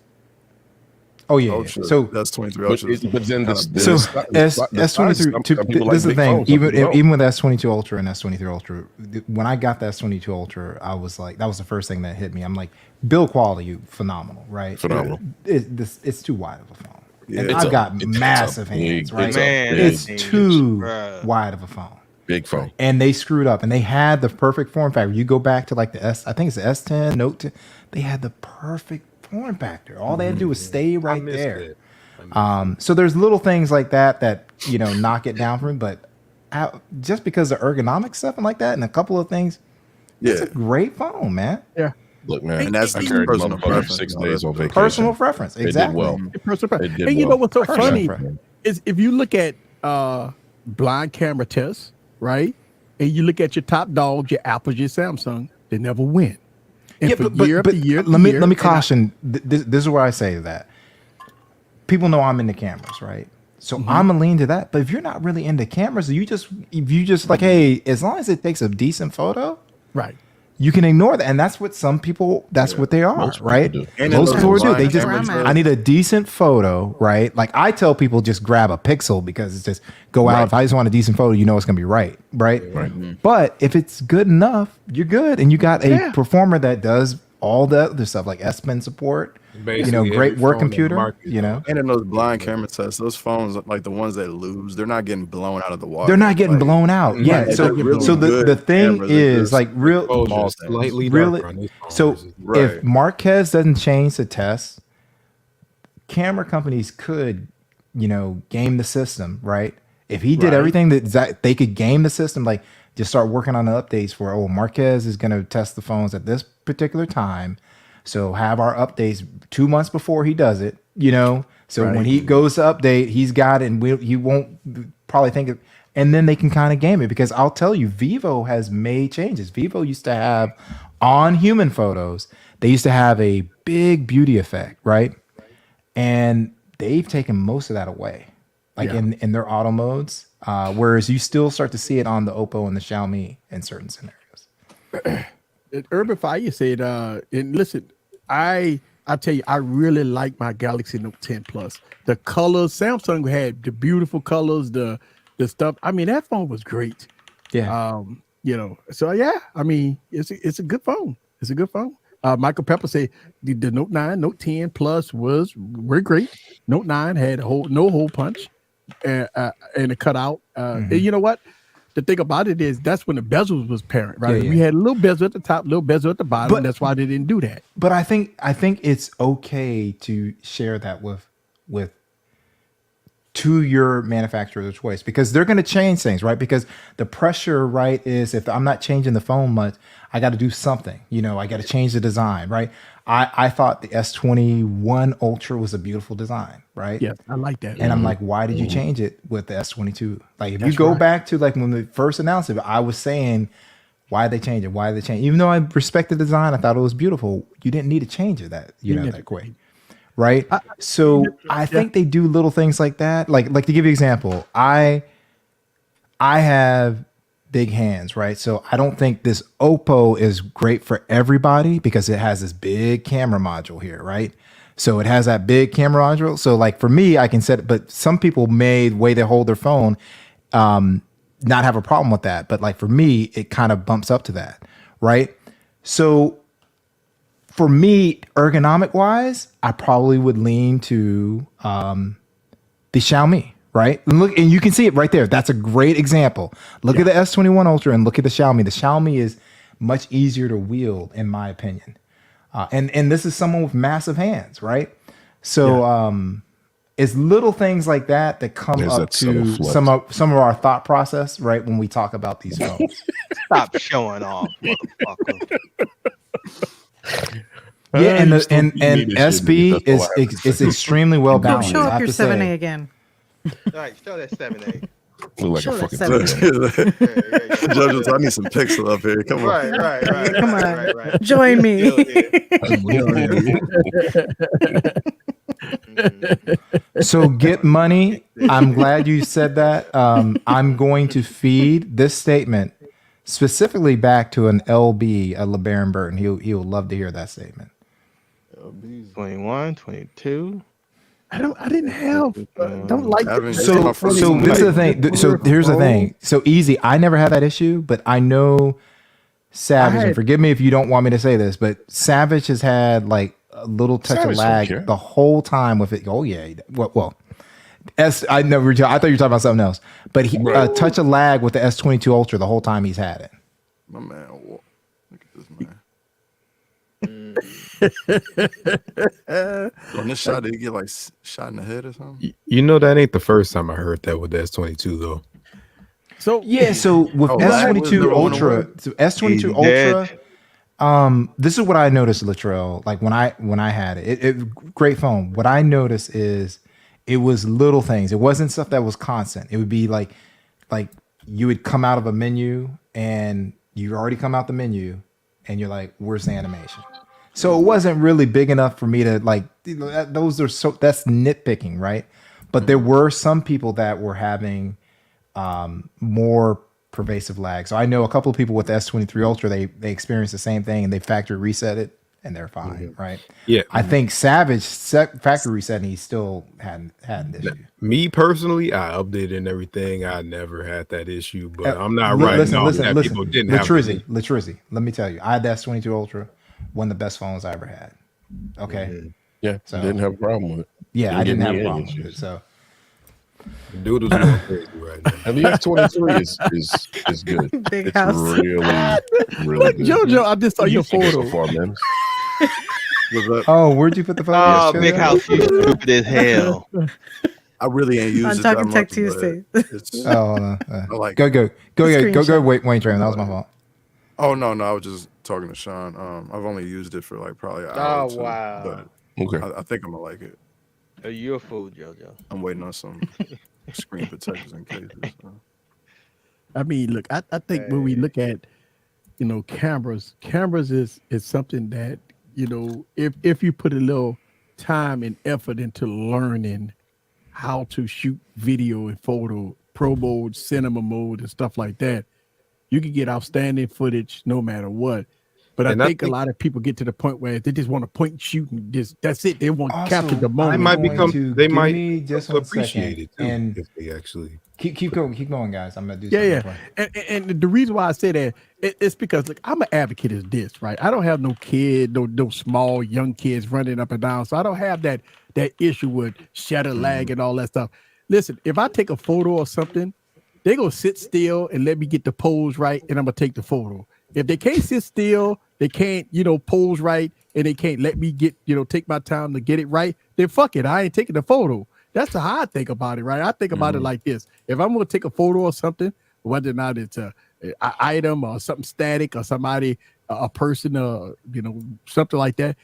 Oh yeah. Ultra, So that's 23 But, Ultra. but then the, kinda the, So the size, S23. some people like This is the big thing. phones, some people don't. Even with S22 Ultra and S23 Ultra, when I got the S22 Ultra, I was like, that was the first thing that hit me. I'm like, build quality, phenomenal, right? Phenomenal. It's too wide of a phone. Yeah. And It's I've got it's a massive big- hands, right? it's a Man, big- It's Huge, too bruh. wide of a phone. Big phone. And they screwed up, and they had the perfect form factor. You go back to like the I think it's the S10 Note 10. They had the perfect form factor. All they had to do was stay I right missed there. it. So there's little things like that knock it down for me. But just because of ergonomic stuff and like that, and a couple of things, it's a great phone, man. Yeah. Look, man, And that's I carried my personal mother for preference, 6 you know, days on vacation. Personal preference, It did exactly. well. Personal It did and you know well. what's so Personal funny preference. is if you look at blind camera tests, right, and you look at your top dogs, your Apples, your Samsung, they never win. And for year after year, after let me year, let me and caution. This is where I say that. People know I'm into cameras, right? So I'm gonna lean to that. But if you're not really into cameras, if you just like, hey, as long as it takes a decent photo, right. you can ignore that. And that's what some people, that's what they are, Most people right? do. And Most in people those do. They blind just, cameras, I need a decent photo, right? Like I tell people just grab a Pixel because it's just go out. Right. If I just want a decent photo, you know it's going to be right? But if it's good enough, you're good. And you got a performer that does all the other stuff like S Pen support, Basically, great every work phone in the computer, market, And in those blind camera tests, those phones, like the ones that lose, they're not getting blown out of the water. they're not getting Like, blown out. Yeah. Right. So, They're really so the good thing cameras. They're is just like real. exposure is slightly darker Really? on these phones. So Right. if Marquez doesn't change the test, camera companies could, game the system, right? If he did everything that they could game the system, like just start working on the updates for, Marquez is going to test the phones at this particular time. So have our updates 2 months before he does it, So when he goes to update, he's got it, and he won't probably think of. And then they can kind of game it because I'll tell you, Vivo has made changes. Vivo used to have on human photos, they used to have a big beauty effect, right? And they've taken most of that away, like in their auto modes. Whereas you still start to see it on the Oppo and the Xiaomi in certain scenarios. Urban Fire said, and listen, I tell you, I really like my Galaxy Note 10 Plus. The colors, Samsung had the beautiful colors, the stuff. I mean, that phone was great. Yeah. So yeah, I mean, it's a good phone. It's a good phone. Michael Pepper said the Note 9, Note 10 Plus were great. Note 9 had no hole punch and a cutout. And you know what? The thing about it is that's when the bezels was parent, right? Yeah. We had a little bezel at the top, little bezel at the bottom. But- That's why they didn't do that. But I think it's okay to share that with to your manufacturer of choice because they're going to change things, right? Because the pressure, right, is if I'm not changing the phone much, I got to do something. I got to change the design, right? I thought the S21 Ultra was a beautiful design, right? Yeah, I like that. And I'm like, why did you change it with the S22? Like, if you go back to like when they first announced it, I was saying, why did they change it? Why did they change it? Even though I respected the design, I thought it was beautiful. You didn't need to change it that quick, right? So I think they do little things like that. Like to give you an example, I have big hands, right? So I don't think this Oppo is great for everybody because it has this big camera module here, right? So it has that big camera module. So like for me, I can set it, but some people may, the way they hold their phone, not have a problem with that. But like for me, it kind of bumps up to that, right? So for me, ergonomic wise, I probably would lean to the Xiaomi, right? And look, and you can see it right there. That's a great example. Look at the S21 Ultra and look at the Xiaomi. The Xiaomi is much easier to wield, in my opinion. And this is someone with massive hands, right? So it's little things like that come There's up that subtle to flex. some of our thought process, right? When we talk about these phones. Stop showing off, motherfucker. Yeah, and you still- you need and this shit, SB nigga. That's all I have to is say. extremely well Don't balanced. show I up have your to say. 7A again. All right, show that 7A. Look like Show a that fucking 7A. Judges, I need some pixel up here. Come on. Right. Come on. Right. Join me. So get money. I'm glad you said that. I'm going to feed this statement specifically back to an LB, a LeBaron Burton. He'll love to hear that statement. 21, 22. I didn't have. Don't like. So this is the thing. So here's the thing. So easy. I never had that issue, but I know Savage. And forgive me if you don't want me to say this, but Savage has had like a little touch Savage of don't lag care. the whole time with it. Oh yeah. Well. I thought you were talking about something else, but a touch of lag with the S22 Ultra the whole time he's had it. My man, look at this man. On this shot, did he get like shot in the head or something? You know that ain't the first time I heard that with the S22 though. So yeah, so with S22 Ultra, this is what I noticed, Latrell. Like when I had it, great phone. What I noticed is it was little things. It wasn't stuff that was constant. It would be like you would come out of a menu and you already come out the menu and you're like, where's the animation? So it wasn't really big enough for me to like, that's nitpicking, right? But there were some people that were having more pervasive lag. So I know a couple of people with the S23 Ultra, they experienced the same thing and they factory reset it and they're fine, right? Yeah. I think Savage factory reset and he still had an issue. Me personally, I updated and everything. I never had that issue, but I'm not Listen, people didn't have Latrizzi, let me tell you, I had the S22 Ultra, one of the best phones I ever had. Okay. Yeah, So didn't have a problem with it. Yeah, I didn't have a problem issues. with it. So dude is going crazy right now. And the S23 is good. Big It's house. really Look, good. JoJo, I just saw your You think it's photo. so far, man. Oh, where'd you put the photo? Oh, Big House, you stupid as hell. I really ain't used On it that Talking Tech much. Tuesday. Oh, I like go, Screenshot. Wayne Train. That was my fault. Oh no, I was just talking to Sean. I've only used it for like probably an hour. Oh, or two, wow. But Okay. I think I'm gonna like it. Are you a fool, JoJo? I'm waiting on some screen protectors in cases. So. I mean, look, I think when we look at, cameras is something that, if you put a little time and effort into learning how to shoot video and photo, pro mode, cinema mode, and stuff like that, you can get outstanding footage no matter what. But I think a lot of people get to the point where they just want to point and shoot and that's it. They want to capture the moment. They might just appreciate it too, and if they actually keep going, guys. I'm gonna do something. And the reason why I say that it's because look, I'm an advocate of this, right? I don't have no kid, no small young kids running up and down, so I don't have that issue with shutter lag and all that stuff. Listen, if I take a photo or something, they gonna sit still and let me get the pose right, and I'm gonna take the photo. If they can't sit still, they can't, pose right, and they can't let me get, take my time to get it right, then fuck it. I ain't taking the photo. That's how I think about it, right? I think about it like this. If I'm going to take a photo or something, whether or not it's a item or something static or somebody, a person, something like that.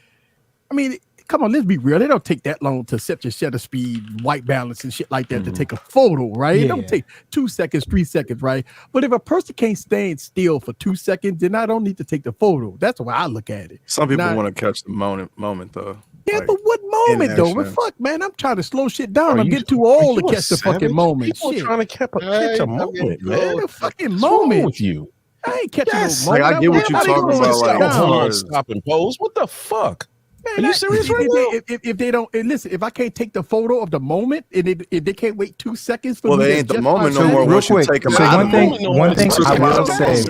I mean, come on, let's be real. They don't take that long to set your shutter speed, white balance, and shit like that to take a photo, right? It don't take 2 seconds, 3 seconds, right? But if a person can't stand still for 2 seconds, then I don't need to take the photo. That's the way I look at it. Some people want to catch the moment though. Yeah, but what moment though? But fuck, man, I'm trying to slow shit down. I'm getting too old to catch the fucking moment. People Shit. trying to catch a moment, man. The fucking What's moment wrong with you? I ain't catching no Like, moment. I get what you're talking about. Like, Hold on, stop and pose. What the fuck? Man, Are you serious right now? If they don't listen, if I can't take the photo of the moment, and if they can't wait 2 seconds for well, me, they to ain't the just moment no my more. shot. Once you take them out, one thing I will say,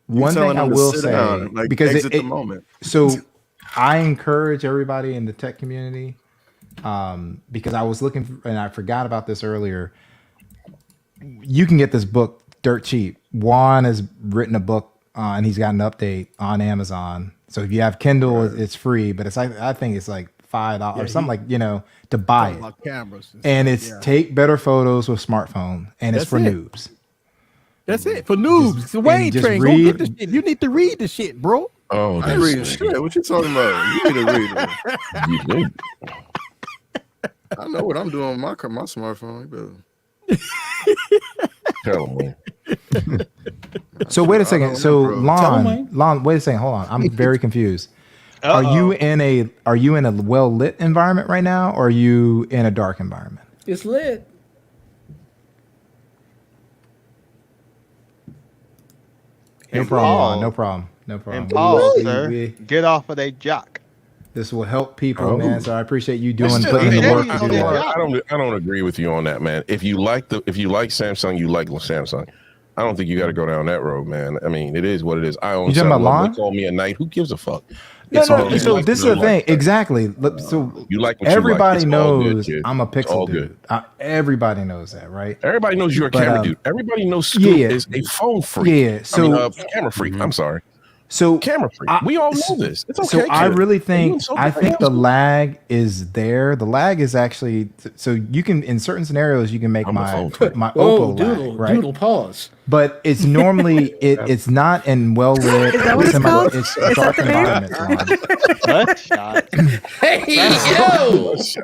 one thing I will say, like, because exit the moment. So I encourage everybody in the tech community, because I was looking and I forgot about this earlier. You can get this book dirt cheap. Juan has written a book and he's got an update on Amazon. So if you have Kindle, it's free, but I think it's like $5 or something to buy it. About cameras And stuff, it's take better photos with smartphone, and it's That's for it. noobs. That's it for noobs. It's a Wayne just train. Go read- get the shit. You need to read the shit, bro. Oh, I ain't reading shit. What you talking about? You need to read it. I know what I'm doing with my smartphone. You better. Tell him, man. So wait a second. So Tell him, Wayne. Lon, wait a second. Hold on. I'm very confused. Are you in a well lit environment right now, or are you in a dark environment? It's lit. No problem, Lon. No problem. No problem. And Paul, We- sir, we- get off of that jock. This will help people, Oh. man. So I appreciate you It's putting just- in the work I- to do that. I don't agree with you on that, man. If you like Samsung, you like Samsung. I don't think you got to go down that road, man. I mean, it is what it is. I own You talking about several of them. Lon? They call me a knight. Who gives a fuck? No. You So like this is them, the you thing. like them. Exactly. So You like what you everybody like. It's all good, knows kid. I'm a It's all pixel dude. good. Everybody knows that, right? Everybody knows you're a But, camera dude. Everybody knows Scoop yeah. is a phone freak. Yeah. So camera freak. I'm sorry. So Camera freak. We all know this. It's okay. So I kid. really You're think so I damn think the awesome. lag is there. The lag is actually so you can in certain scenarios you can make I'm a my phone freak. my Whoa, Oppo doodle, lag, right? doodle, pause. But it's normally it's not in well lit. Is that what it's called? It's Is that dark the name? environments. Lon. Butt shot. Hey, yo! Yes,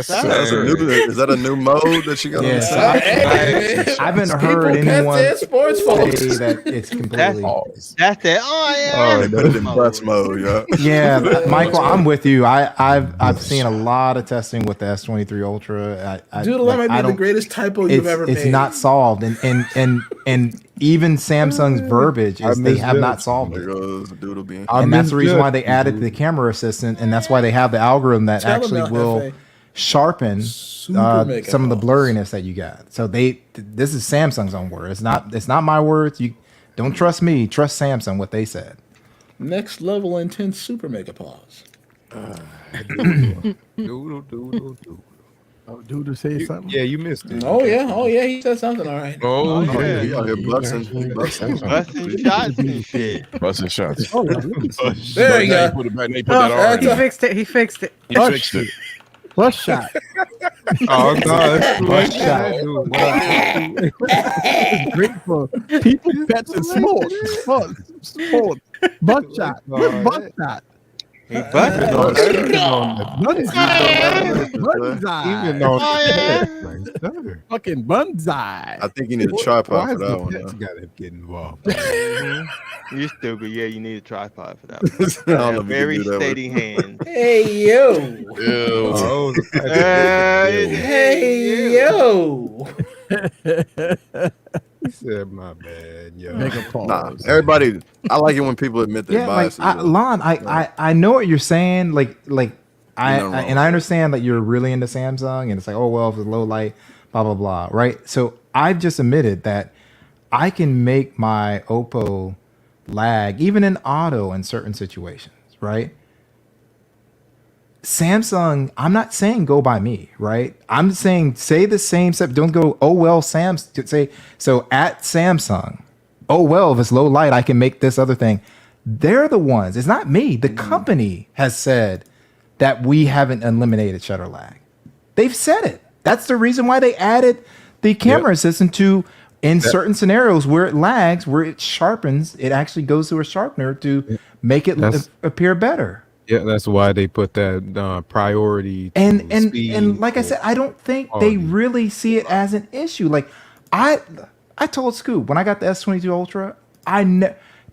That's sir. is that a new mode that you got? Yeah, on so the I haven't People heard anyone pets and sports say folks. that it's completely. That's it. Oh yeah. Oh, they put it in bus mode, yeah. Yeah, Michael, I'm with you. I've seen a lot of testing with the S23 Ultra. Doodle, that might be the greatest typo you've ever made. It's not solved, and even Samsung's verbiage is they have not solved There it. goes Doodle being. And that's the reason why they added the camera assistant, and that's why they have the algorithm that Tell actually them, will FA. sharpen Super mega some of the balls. blurriness that you got. So this is Samsung's own word. It's not my words. You don't trust me. Trust Samsung. What they said. Next level intense super mega pause. Doodle. Oh, dude, say something. Yeah, you missed it. Oh yeah, he said something. All right. Oh, yeah. He out here busting. Busting shots and shit. Busting shots. Oh, There you They go. put it back. They put that that's on. He fixed it. He fixed it. He fixed it. Bus shot. Oh no, Bust shot. It's great for people, pets, and sports. Bus shot. What's bus shot? He busted on Bunzai. even on Oh, the Fucking bunzai. I think you need a tripod Why for is that the one. pets though. got to get involved? You stupid. Yeah, you need a tripod for that one. I don't know if we can Very do that one. steady hand. Hey yo. Ew. Oh, Hey yo. he said, "My bad, yo." Make a pause. Nah, everybody. I like it when people admit their Yeah, like biases. Lon, I know what you're saying. Like I You're not wrong. and I understand that you're really into Samsung, and it's like, oh well, if it's low light, blah blah blah, right? So I've just admitted that I can make my Oppo lag even in auto in certain situations, right? Samsung, I'm not saying go by me, right? I'm saying say the same stuff. Don't go, oh well, say so at Samsung. Oh well, if it's low light, I can make this other thing. They're the ones. It's not me. The company has said that we haven't eliminated shutter lag. They've said it. That's the reason why they added the camera assistant to in certain scenarios where it lags, where it sharpens, it actually goes through a sharpener to make it That's- appear better. Yeah, that's why they put that priority. To And speed like I or said, I don't think quality. they really see it as an issue. Like I told Scoop when I got the S22 Ultra,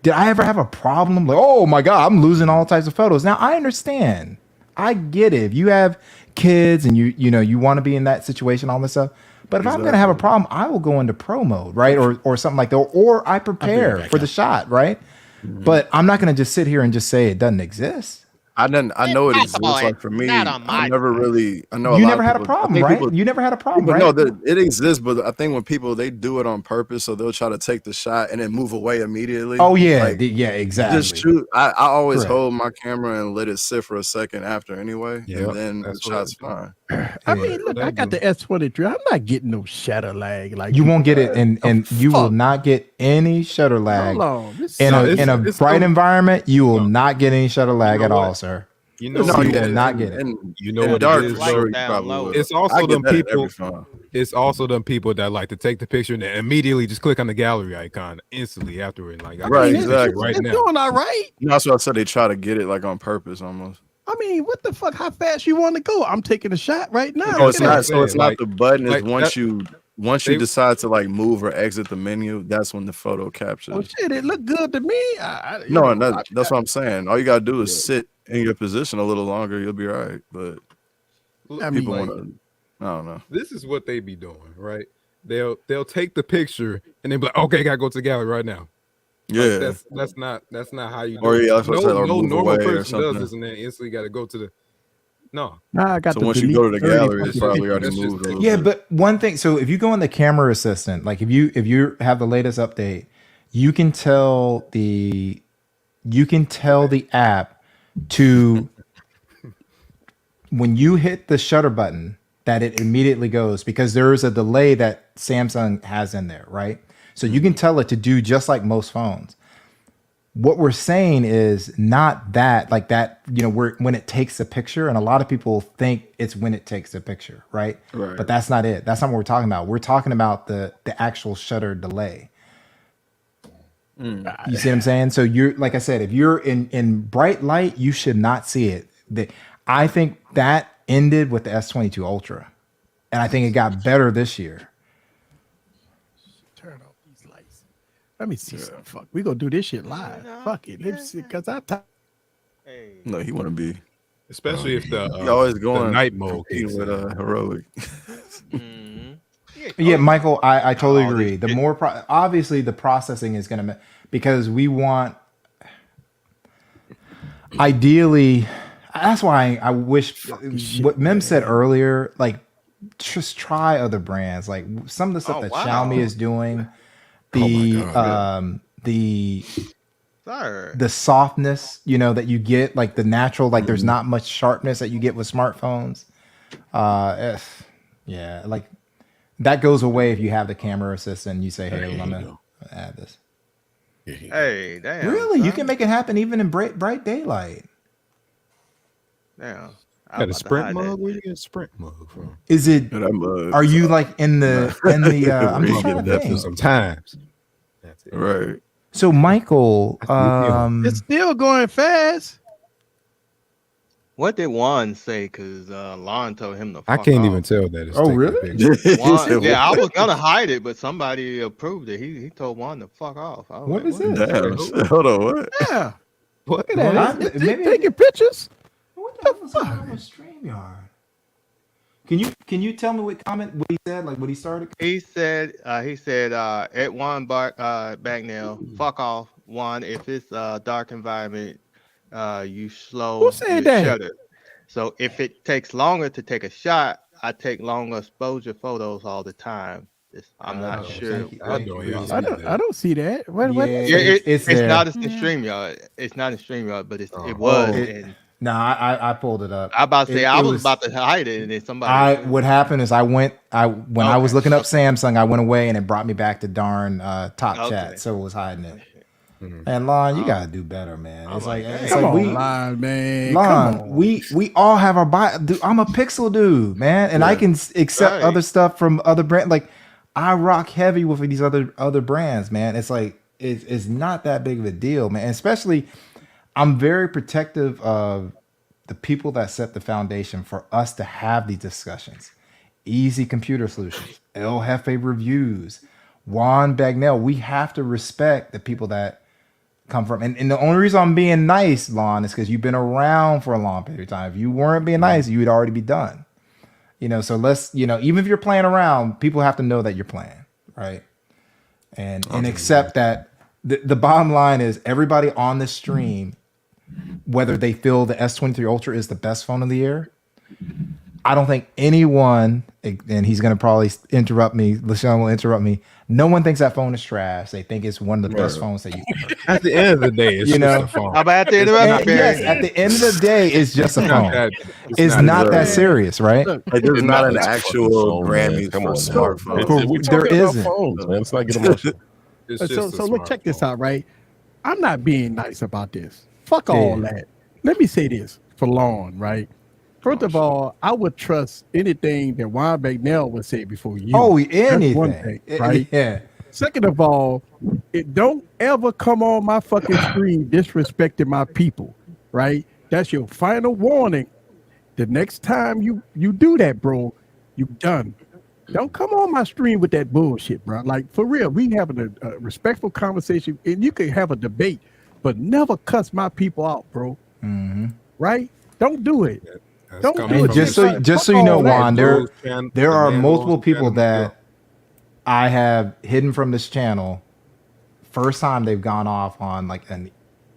did I ever have a problem? Like, oh my God, I'm losing all types of photos. Now I understand. I get it. If you have kids and you want to be in that situation, all this stuff. But if I'm gonna have a problem, I will go into pro mode, right? Or something like that. Or I prepare for the shot, right? But I'm not gonna just sit here and just say it doesn't exist. I know it exists. Like for me, I never really. I know You lot never of had a people- I problem, think right? people- You never had a problem, But right? no, it exists, but I think when people they do it on purpose, so they'll try to take the shot and then move away immediately. Oh yeah, Like, yeah, exactly. just shoot. I always Correct. hold my camera and let it sit for a second after anyway, Yep, and then the that's what shot's I do. fine. I mean, look, I got the S23. I'm not getting no shadow lag. Like You won't get it, and the you will fuck? not get any shutter lag Hold on. This in sucks. a it's bright still- environment. You will not get any shutter lag at all, sir. You know, No, you will not get it. And you know what dark it is, for though? sure. You Down probably low. would. It's I also get them that people. every phone. It's also them people that like to take the picture and then immediately just click on the gallery icon instantly afterward. Like, I Right, can see this exactly. right It's now. doing all right. You know, that's what I said. They try to get it like on purpose almost. I mean, what the fuck? How fast you want to go? I'm taking a shot right now. No, it's Look at not. that. So it's not Like- the button. It's like once that- you decide to like move or exit the menu, that's when the photo captures. Oh shit! It looked good to me. You No, know, and that's what I'm saying. All you gotta do is sit in your position a little longer. You'll be all right. But I mean, people like, want to. I don't know. This is what they be doing, right? They'll take the picture and they be like, okay, gotta go to the gallery right now. Yeah. Like, that's not how you do Or it. yeah, that's what I said, or no move normal away or person does something. this and then instantly got to go to the. No, Nah, I got So to once you delete go to the 30 gallery, it's fucking probably pictures. already That's just moved. A little Yeah, bit. but one thing. So if you go in the camera assistant, like if you have the latest update, you can tell the app to when you hit the shutter button that it immediately goes because there is a delay that Samsung has in there, right? So you can tell it to do just like most phones. What we're saying is not that like that, you know, when it takes a picture, and a lot of people think it's when it takes a picture, right? Right. But that's not it. That's not what we're talking about. We're talking about the actual shutter delay. You see what I'm saying? So you're like I said, if you're in bright light, you should not see it. I think that ended with the S22 Ultra, and I think it got better this year. Turn off these lights. Let me see some. Fuck, we gonna do this shit live. Fuck it. Let me see, cause Hey. No, he want to be. especially if the He always the going night mode competing kicks with in. heroic. Yeah, Michael, I totally all agree. these The more obviously the processing is going to because we want ideally. That's why I wish what Mem said earlier. Like, just try other brands. Like some of the stuff Oh, that wow. Xiaomi is doing. Sir. The softness, you know, that you get, like the natural, like there's not much sharpness that you get with smartphones. Yeah, like that goes away if you have the camera assistant and you say, hey, let me add this. Hey, damn. Really? You son. can make it happen even in bright daylight. Damn. Got a Sprint mug? Where you get a Sprint mug from? Is it, And I'm, are you like in the, I'm just trying to think. Sometimes. That's it. Right. So Michael, it's still going fast. What did Juan say? Because Lon told him to fuck I can't off. even tell that. It's Oh, taking a really? picture. Juan, yeah, I was gonna hide it, but somebody approved it. He told Juan to fuck off. I was What like, is this? Damn. Hold on. What? Yeah. What? Look at that. What? It's Maybe- taking pictures. what the hell is going on with StreamYard? Can you tell me what he said, like what he started? He said at Juan Bagnell, fuck off, Juan. If it's a dark environment, you slow. Who said your that? shutter. So if it takes longer to take a shot, I take longer exposure photos all the time. I'm not sure. I don't even see I that. don't see that. What? Yeah, Yeah, it's it's there. not in StreamYard. It's not in StreamYard, but it was. And No, I pulled it up. I about to say It- I it was was- about to hide it, and then somebody. What happened is when I was Okay. looking up Samsung, I went away and it brought me back to darn Top Okay. Chat, so it was hiding it. And Lon, you gotta do better, man. It's like Come on, we, Lon, man. Come Lon, on. we all have our bias. Dude, I'm a Pixel dude, man, and I can accept Right. other stuff from other brands. Like I rock heavy with these other brands, man. It's like it's not that big of a deal, man. Especially, I'm very protective of the people that set the foundation for us to have these discussions. Easy Computer Solutions, El Jefe Reviews, Juan Bagnell. We have to respect the people that come from. And the only reason I'm being nice, Lon, is because you've been around for a long period of time. If you weren't being nice, you would already be done. You know, so let's, you know, even if you're playing around, people have to know that you're playing, right? And accept that the bottom line is everybody on the stream, whether they feel the S23 Ultra is the best phone of the year, I don't think anyone, and he's going to probably interrupt me, LaShawn will interrupt me, no one thinks that phone is trash. They think it's one of the best phones that you can. At the end of the day, it's You just know? a phone. I'm about to interrupt you, Yes, Barry. at the end of the day, it's just a phone. It's not not that that- serious, right? Like there's not an actual phone, man. Grammy Come for on, smartphones. We're There talking about isn't. phones, man. Let's not get emotional. It's just So a look, check this smartphone. out, right? I'm not being nice about this. Fuck all that. Let me say this. for long, right? First of all, I would trust anything that Juan Bagnell would say before you. Oh, That's one anything. thing, right? Yeah. Second of all, it don't ever come on my fucking stream disrespecting my people, right? That's your final warning. The next time you do that, bro, you done. Don't come on my stream with that bullshit, bro. Like, for real, we having a respectful conversation, and you can have a debate, but never cuss my people out, bro. Right? Don't do it. Don't do And it. just so you know, Juan, there are multiple people that I have hidden from this channel. First time they've gone off on like an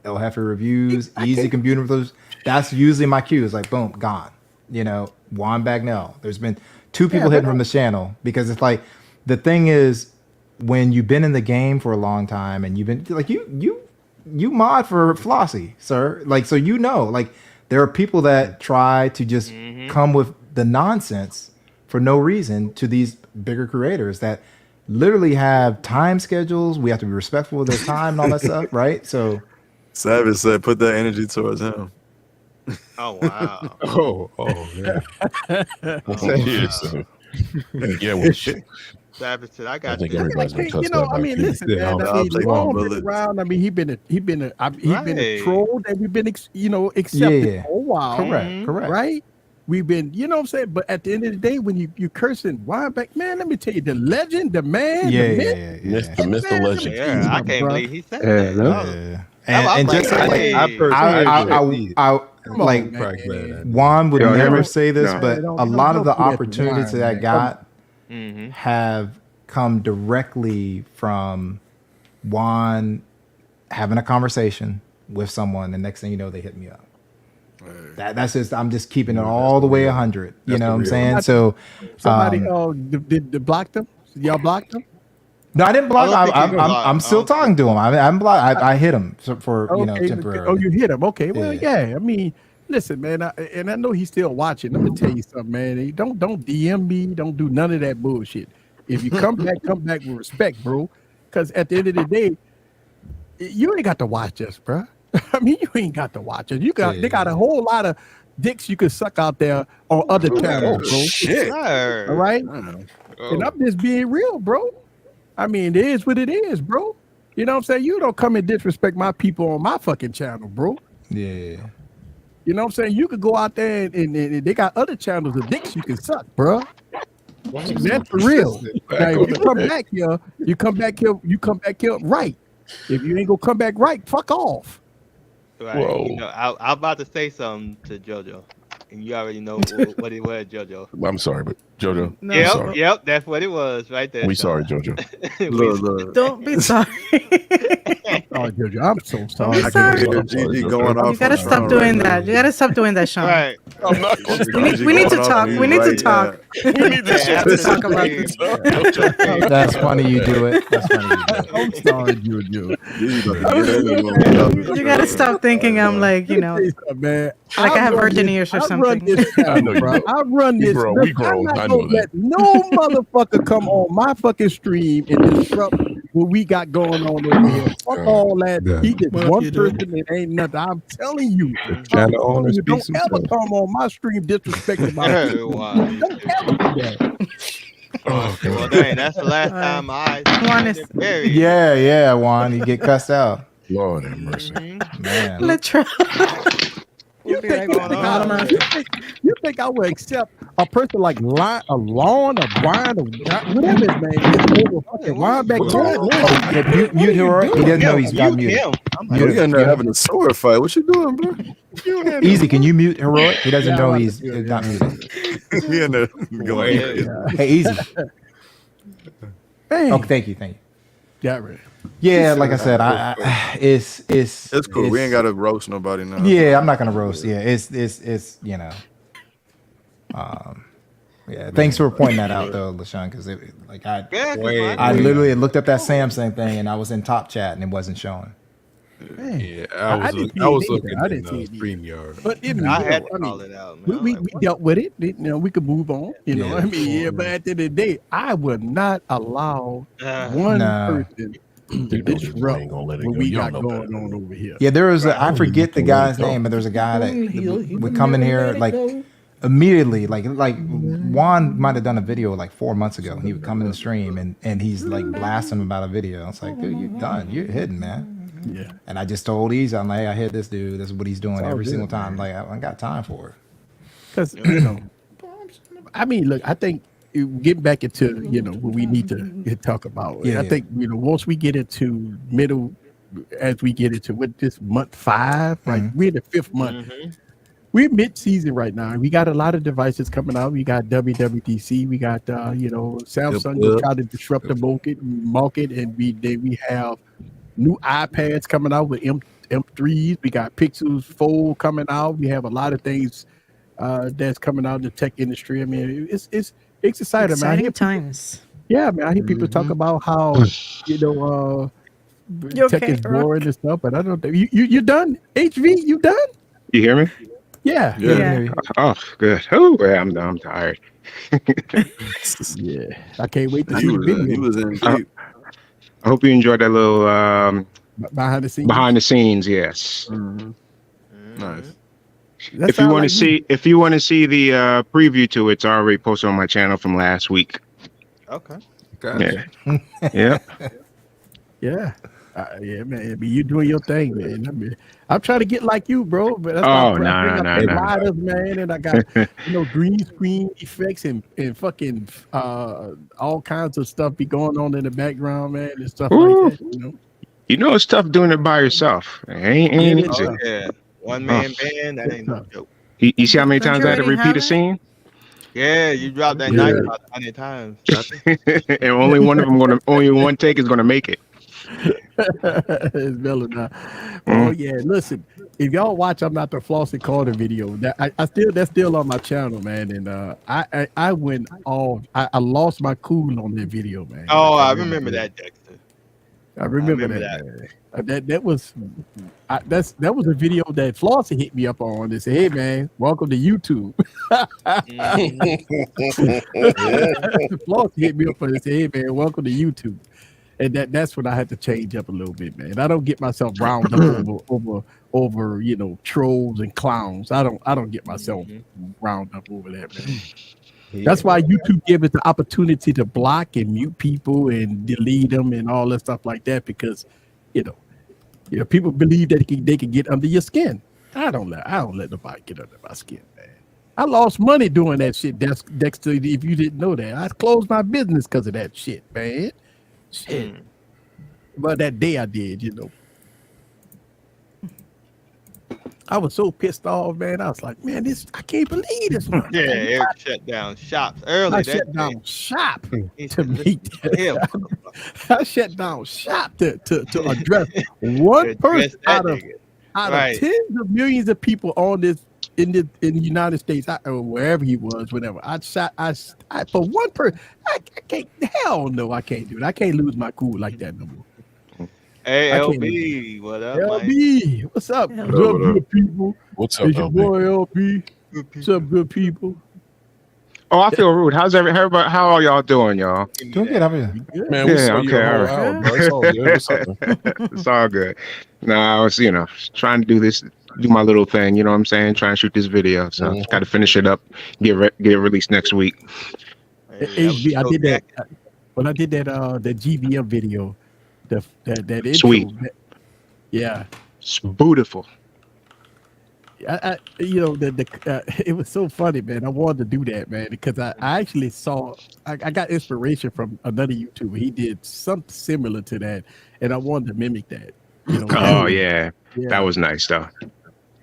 El Jefe reviews, easy computer reviews. That's usually my cue. It's like, boom, gone. You know, Juan Bagnell. There's been 2 people hidden from this channel because it's like, the thing is, when you've been in the game for a long time and you've been like, you mod for Flossie, sir. Like, so, you know, like, there are people that try to just come with the nonsense for no reason to these bigger creators that literally have time schedules. We have to be respectful of their time and all that stuff, right? So Savage said, put that energy towards him. Oh wow. Yeah. Yeah, well, Savage said, I I got think you. everybody's been cussed You know, out I by mean, people. listen, man. I mean, Long been around. I mean, he been a troll that we've been, accepted Yeah. for a while. Correct. Right? We've been, you know what I'm saying? But at the end of the day, when you cursing Weinbeck, man, let me tell you, the legend, the man, the myth, Mr. Legend. Yeah, I can't believe he said that. Yeah. And just like, Juan would never say this, but a lot of the opportunities that I got have come directly from Juan having a conversation with someone. The next thing you know, they hit me up. That's just, I'm just keeping it all the way 100. You know what I'm saying? So somebody did block them? Y'all blocked them? No, I didn't block. I'm still talking to him. I'm blocked. I hit him for temporarily. Oh, you hit him? Okay. Well, yeah. I mean, listen, man, and I know he's still watching. Let me tell you something, man. Don't DM me. Don't do none of that bullshit. If you come back with respect, bro. Because at the end of the day, you ain't got to watch us, bro. I mean, you ain't got to watch us. They got a whole lot of dicks you can suck out there on other channels, bro. Shit. All right. And I'm just being real, bro. I mean, it is what it is, bro. You know what I'm saying? You don't come and disrespect my people on my fucking channel, bro. Yeah. You know what I'm saying? You could go out there and they got other channels of dicks you can suck, bro. That's for real. Now, if you come back here, you come back here right. If you ain't gonna come back right, fuck off. Right. Whoa. You know, I'm about to say something to JoJo, and you already know what it was, JoJo. I'm sorry, but JoJo. No. Yep, that's what it was right there. We sorry, JoJo. Look. Don't be sorry. Oh, JoJo, I'm so sorry. I'm sorry. GG going off. You gotta stop doing that. You gotta stop doing that, Sean. Right. I'm not gonna We need to talk. We need to talk. We need to have to talk about this. That's funny you do it. That's funny you do it. I'm sorry, JoJo. You gotta stop thinking I'm like, Man, like I have virgin ears or I run something. this channel, bro. I run this. Bro, Look, we grown. I'm I not know gonna let no motherfucker come on my fucking stream and disrupt what we got going on over here. Fuck all that. He just one person. It ain't nothing. I'm telling you. Channel owners You don't ever come on my stream disrespecting my people. Don't ever do that. Well, dang, that's the last time I Juan is Yeah, Juan, you get cussed out. Lord have mercy. Man. let's try. You think I would accept a person like Lawn or Brian or whatever his name is over fucking Weinbeck? Mute her. He doesn't know he's got muted. You're in there having a sword fight. What you doing, bro? Easy, can you mute Heroic? He doesn't know he's not muted. He in there going. Hey, Easy. Hey. Okay, thank you. Got ready. Yeah, like I said, it's cool. We ain't gotta roast nobody now. Yeah, I'm not gonna roast. Yeah, it's yeah. Thanks for pointing that out though, LaShawn, because I literally looked up that Samsung thing and I was in Top Chat and it wasn't showing. Yeah, I was looking at StreamYard. But I had to call it out, man. We dealt with it. We could move on. You know what I mean? Yeah, but at the end of the day, I would not allow one person to disrupt what we got going on over here. Yeah, there was. I forget the guy's name, but there's a guy that would come in here like immediately, like Juan might have done a video like 4 months ago, and he would come in the stream and he's like blasting about a video. It's like, dude, you're done. You're hidden, man. Yeah. And I just told Easy, I'm like, hey, I hit this dude. This is what he's doing every single time. Man. Like, I got time for it. Because I mean, look, I think getting back into what we need to talk about. I think once we get into middle, as we get into what this month 5, right? We're in the 5th month. We're mid-season right now. We got a lot of devices coming out. We got WWDC. We got Samsung will try to disrupt the market, and we have new iPads coming out with M3s. We got Pixels Fold coming out. We have a lot of things that's coming out in the tech industry. I mean, it's exciting, man. Exciting times. Yeah, man. I hear people talk about how tech is boring and stuff, but I don't think you done. HV, you done? You hear me? Yeah. Oh, good. Oh, I'm tired. Yeah, I can't wait to see the video. He was in deep. I hope you enjoyed that little behind the scenes. Behind the scenes, yes. Nice. If you want to see the preview to it, it's already posted on my channel from last week. Okay. Yeah. Yeah. Yeah. Yeah, man. I mean, you doing your thing, man. I mean, I'm trying to get like you, bro. But that's no. Man, and I got green screen effects and fucking all kinds of stuff be going on in the background, man, and stuff like that. It's tough doing it by yourself. It ain't easy. Yeah. One man band, that ain't no joke. You see how many times I had to repeat a scene? Yeah, you dropped that knife about 100 times. And only one take is gonna make it. It's Bella now. Oh yeah, listen. If y'all watch I'm Not the Flossy Carter video, that's still on my channel, man. And I went off. I lost my cool on that video, man. Oh, I remember that, Dexter. I remember that. That was a video that Flossie hit me up on and said, "Hey man, welcome to YouTube." Flossie hit me up on and said, "Hey man, welcome to YouTube." And that's when I had to change up a little bit, man. I don't get myself round up over trolls and clowns. I don't get myself round up over that, man. That's why YouTube gave us the opportunity to block and mute people and delete them and all that stuff like that, because people believe that they can get under your skin. I don't let nobody get under my skin, man. I lost money doing that shit, Dexter. If you didn't know that, I closed my business because of that shit, man. Shit. But that day I did, I was so pissed off, man. I was like, man, I can't believe this one. Yeah, Eric shut down shops early. I shut down shop to meet him. I shut down shop to address one person out of tens of millions of people on this in the United States, or wherever he was, whatever. I for one person. I can't. Hell no, I can't do it. I can't lose my cool like that no more. Hey, LB, what up, LB? man? What's up? What's up, good people? What's up, it's your boy LB. What's up, good people? Oh, I feel rude. How are y'all doing, y'all? Doing good. How are you? Man, we saw you all right. It's all good. What's up? It's all good. No, I was, trying to do my little thing. You know what I'm saying? Trying to shoot this video. So got to finish it up. Get it released next week. HB, I did that when I did that the GVM video. That intro, sweet. Yeah. It's beautiful. It was so funny, man. I wanted to do that, man, because I actually saw I got inspiration from another YouTuber. He did something similar to that, and I wanted to mimic that. Yeah. That was nice though.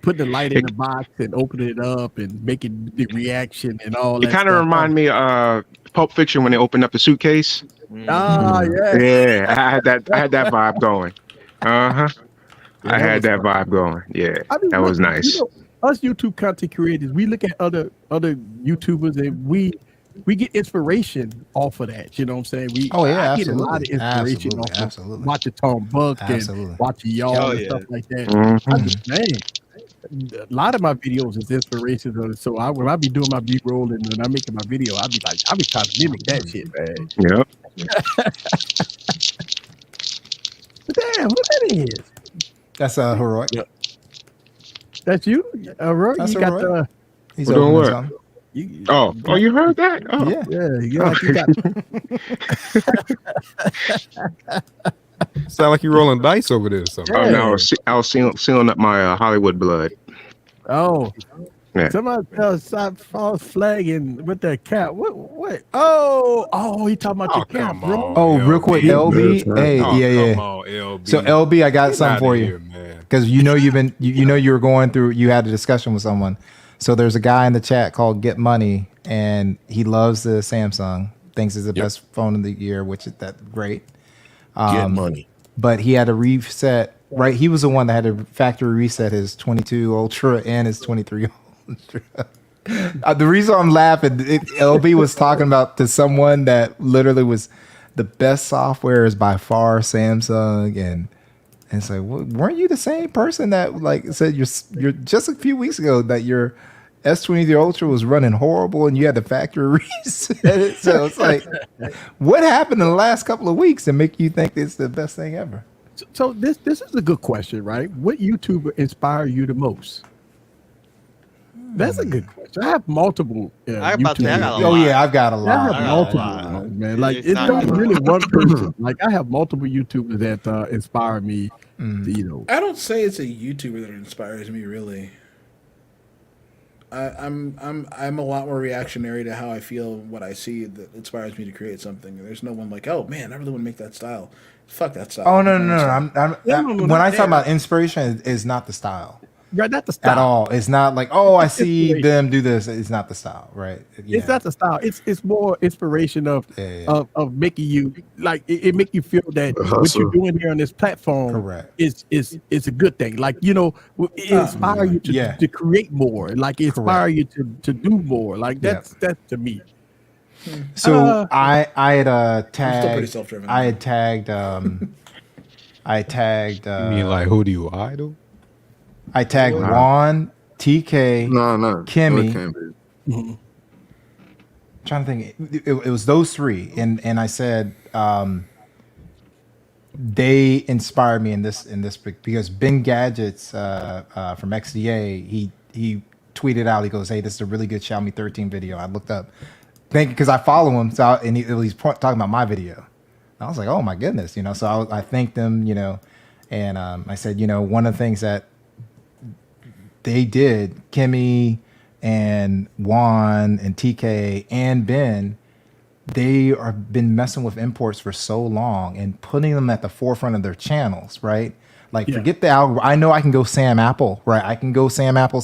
Put the light in the box and open it up and making the reaction and all that. It kind of reminded me of Pulp Fiction when they opened up the suitcase. Oh yeah. Yeah, I had that vibe going. I had that vibe going. Yeah, that was nice. Us YouTube content creators, we look at other YouTubers and we get inspiration off of that. You know what I'm saying? I get a lot of inspiration off of watching Tom Buck and watching y'all and stuff like that. A lot of my videos is inspiration. So when I be doing my B-roll and when I'm making my video, I be trying to mimic that shit, man. Yep. is? That's heroic. Yeah. That's you, Roy. That's You got Heroic. the. He's We're doing opening what? something. You heard that? Oh. Yeah. Yeah, you like you got. Sound like you rolling dice over there or something. Oh no, I was sealing up my Hollywood blood. Oh, Yeah. somebody stop false flagging with that cap. What? Oh, he talking about your cap, come bro. on, Oh, real quick, LB. Hey, Oh, yeah. come on, LB. So LB, I got Get something outta for here, you man. because you know you were going through. You had a discussion with someone. So there's a guy in the chat called Get Money, and he loves the Samsung. Thinks it's the best phone of the year, which is that great. Get money. But he had to reset. Right, he was the one that had to factory reset his 22 Ultra and his 23 Ultra. The reason I'm laughing, LB was talking about to someone that literally was the best software is by far Samsung, and it's like, well, weren't you the same person that like said you're just a few weeks ago that your S23 Ultra was running horrible and you had the factory reset it? So it's like, what happened in the last couple of weeks to make you think it's the best thing ever? So this is a good question, right? What YouTuber inspired you the most? That's a good question. I have multiple. I about to say, I got a Oh lot. yeah, I've got a I lot. have multiple ones, man. Like It's it's not not even- really one person. Like I have multiple YouTubers that inspire me. To, I don't say it's a YouTuber that inspires me really. I'm a lot more reactionary to how I feel what I see that inspires me to create something. There's no one like, oh man, I really want to make that style. Fuck that style. Oh no. No, When I not talk about there. inspiration, is not the style right, not the style at all. It's not like, oh, I It's see inspiration. them do this. It's not the style, right? Yeah. It's not the style. It's more inspiration of making you like it make you feel that what you're doing here on this platform Correct. is a good thing. Like it inspire you to create more. Like it inspire you to do more. Like that's to me. So I had I'm still tagged. pretty self-driven. I had tagged. I tagged. You mean like who do you idol? I tagged Juan, TK, No. Kimmy. It can't be. Trying to think, it was those three, and I said they inspired me in this because Ben Gadgets from XDA he tweeted out, he goes, hey, this is a really good Xiaomi 13 video. I looked up, because I follow him, and he's talking about my video. I was like, oh my goodness, so I thanked them, and I said, one of the things that they did, Kimmy and Juan and TK and Ben, they have been messing with imports for so long and putting them at the forefront of their channels, right? Like, forget the algorithm. I know I can go Sam Apple, right? I can go Sam Apple,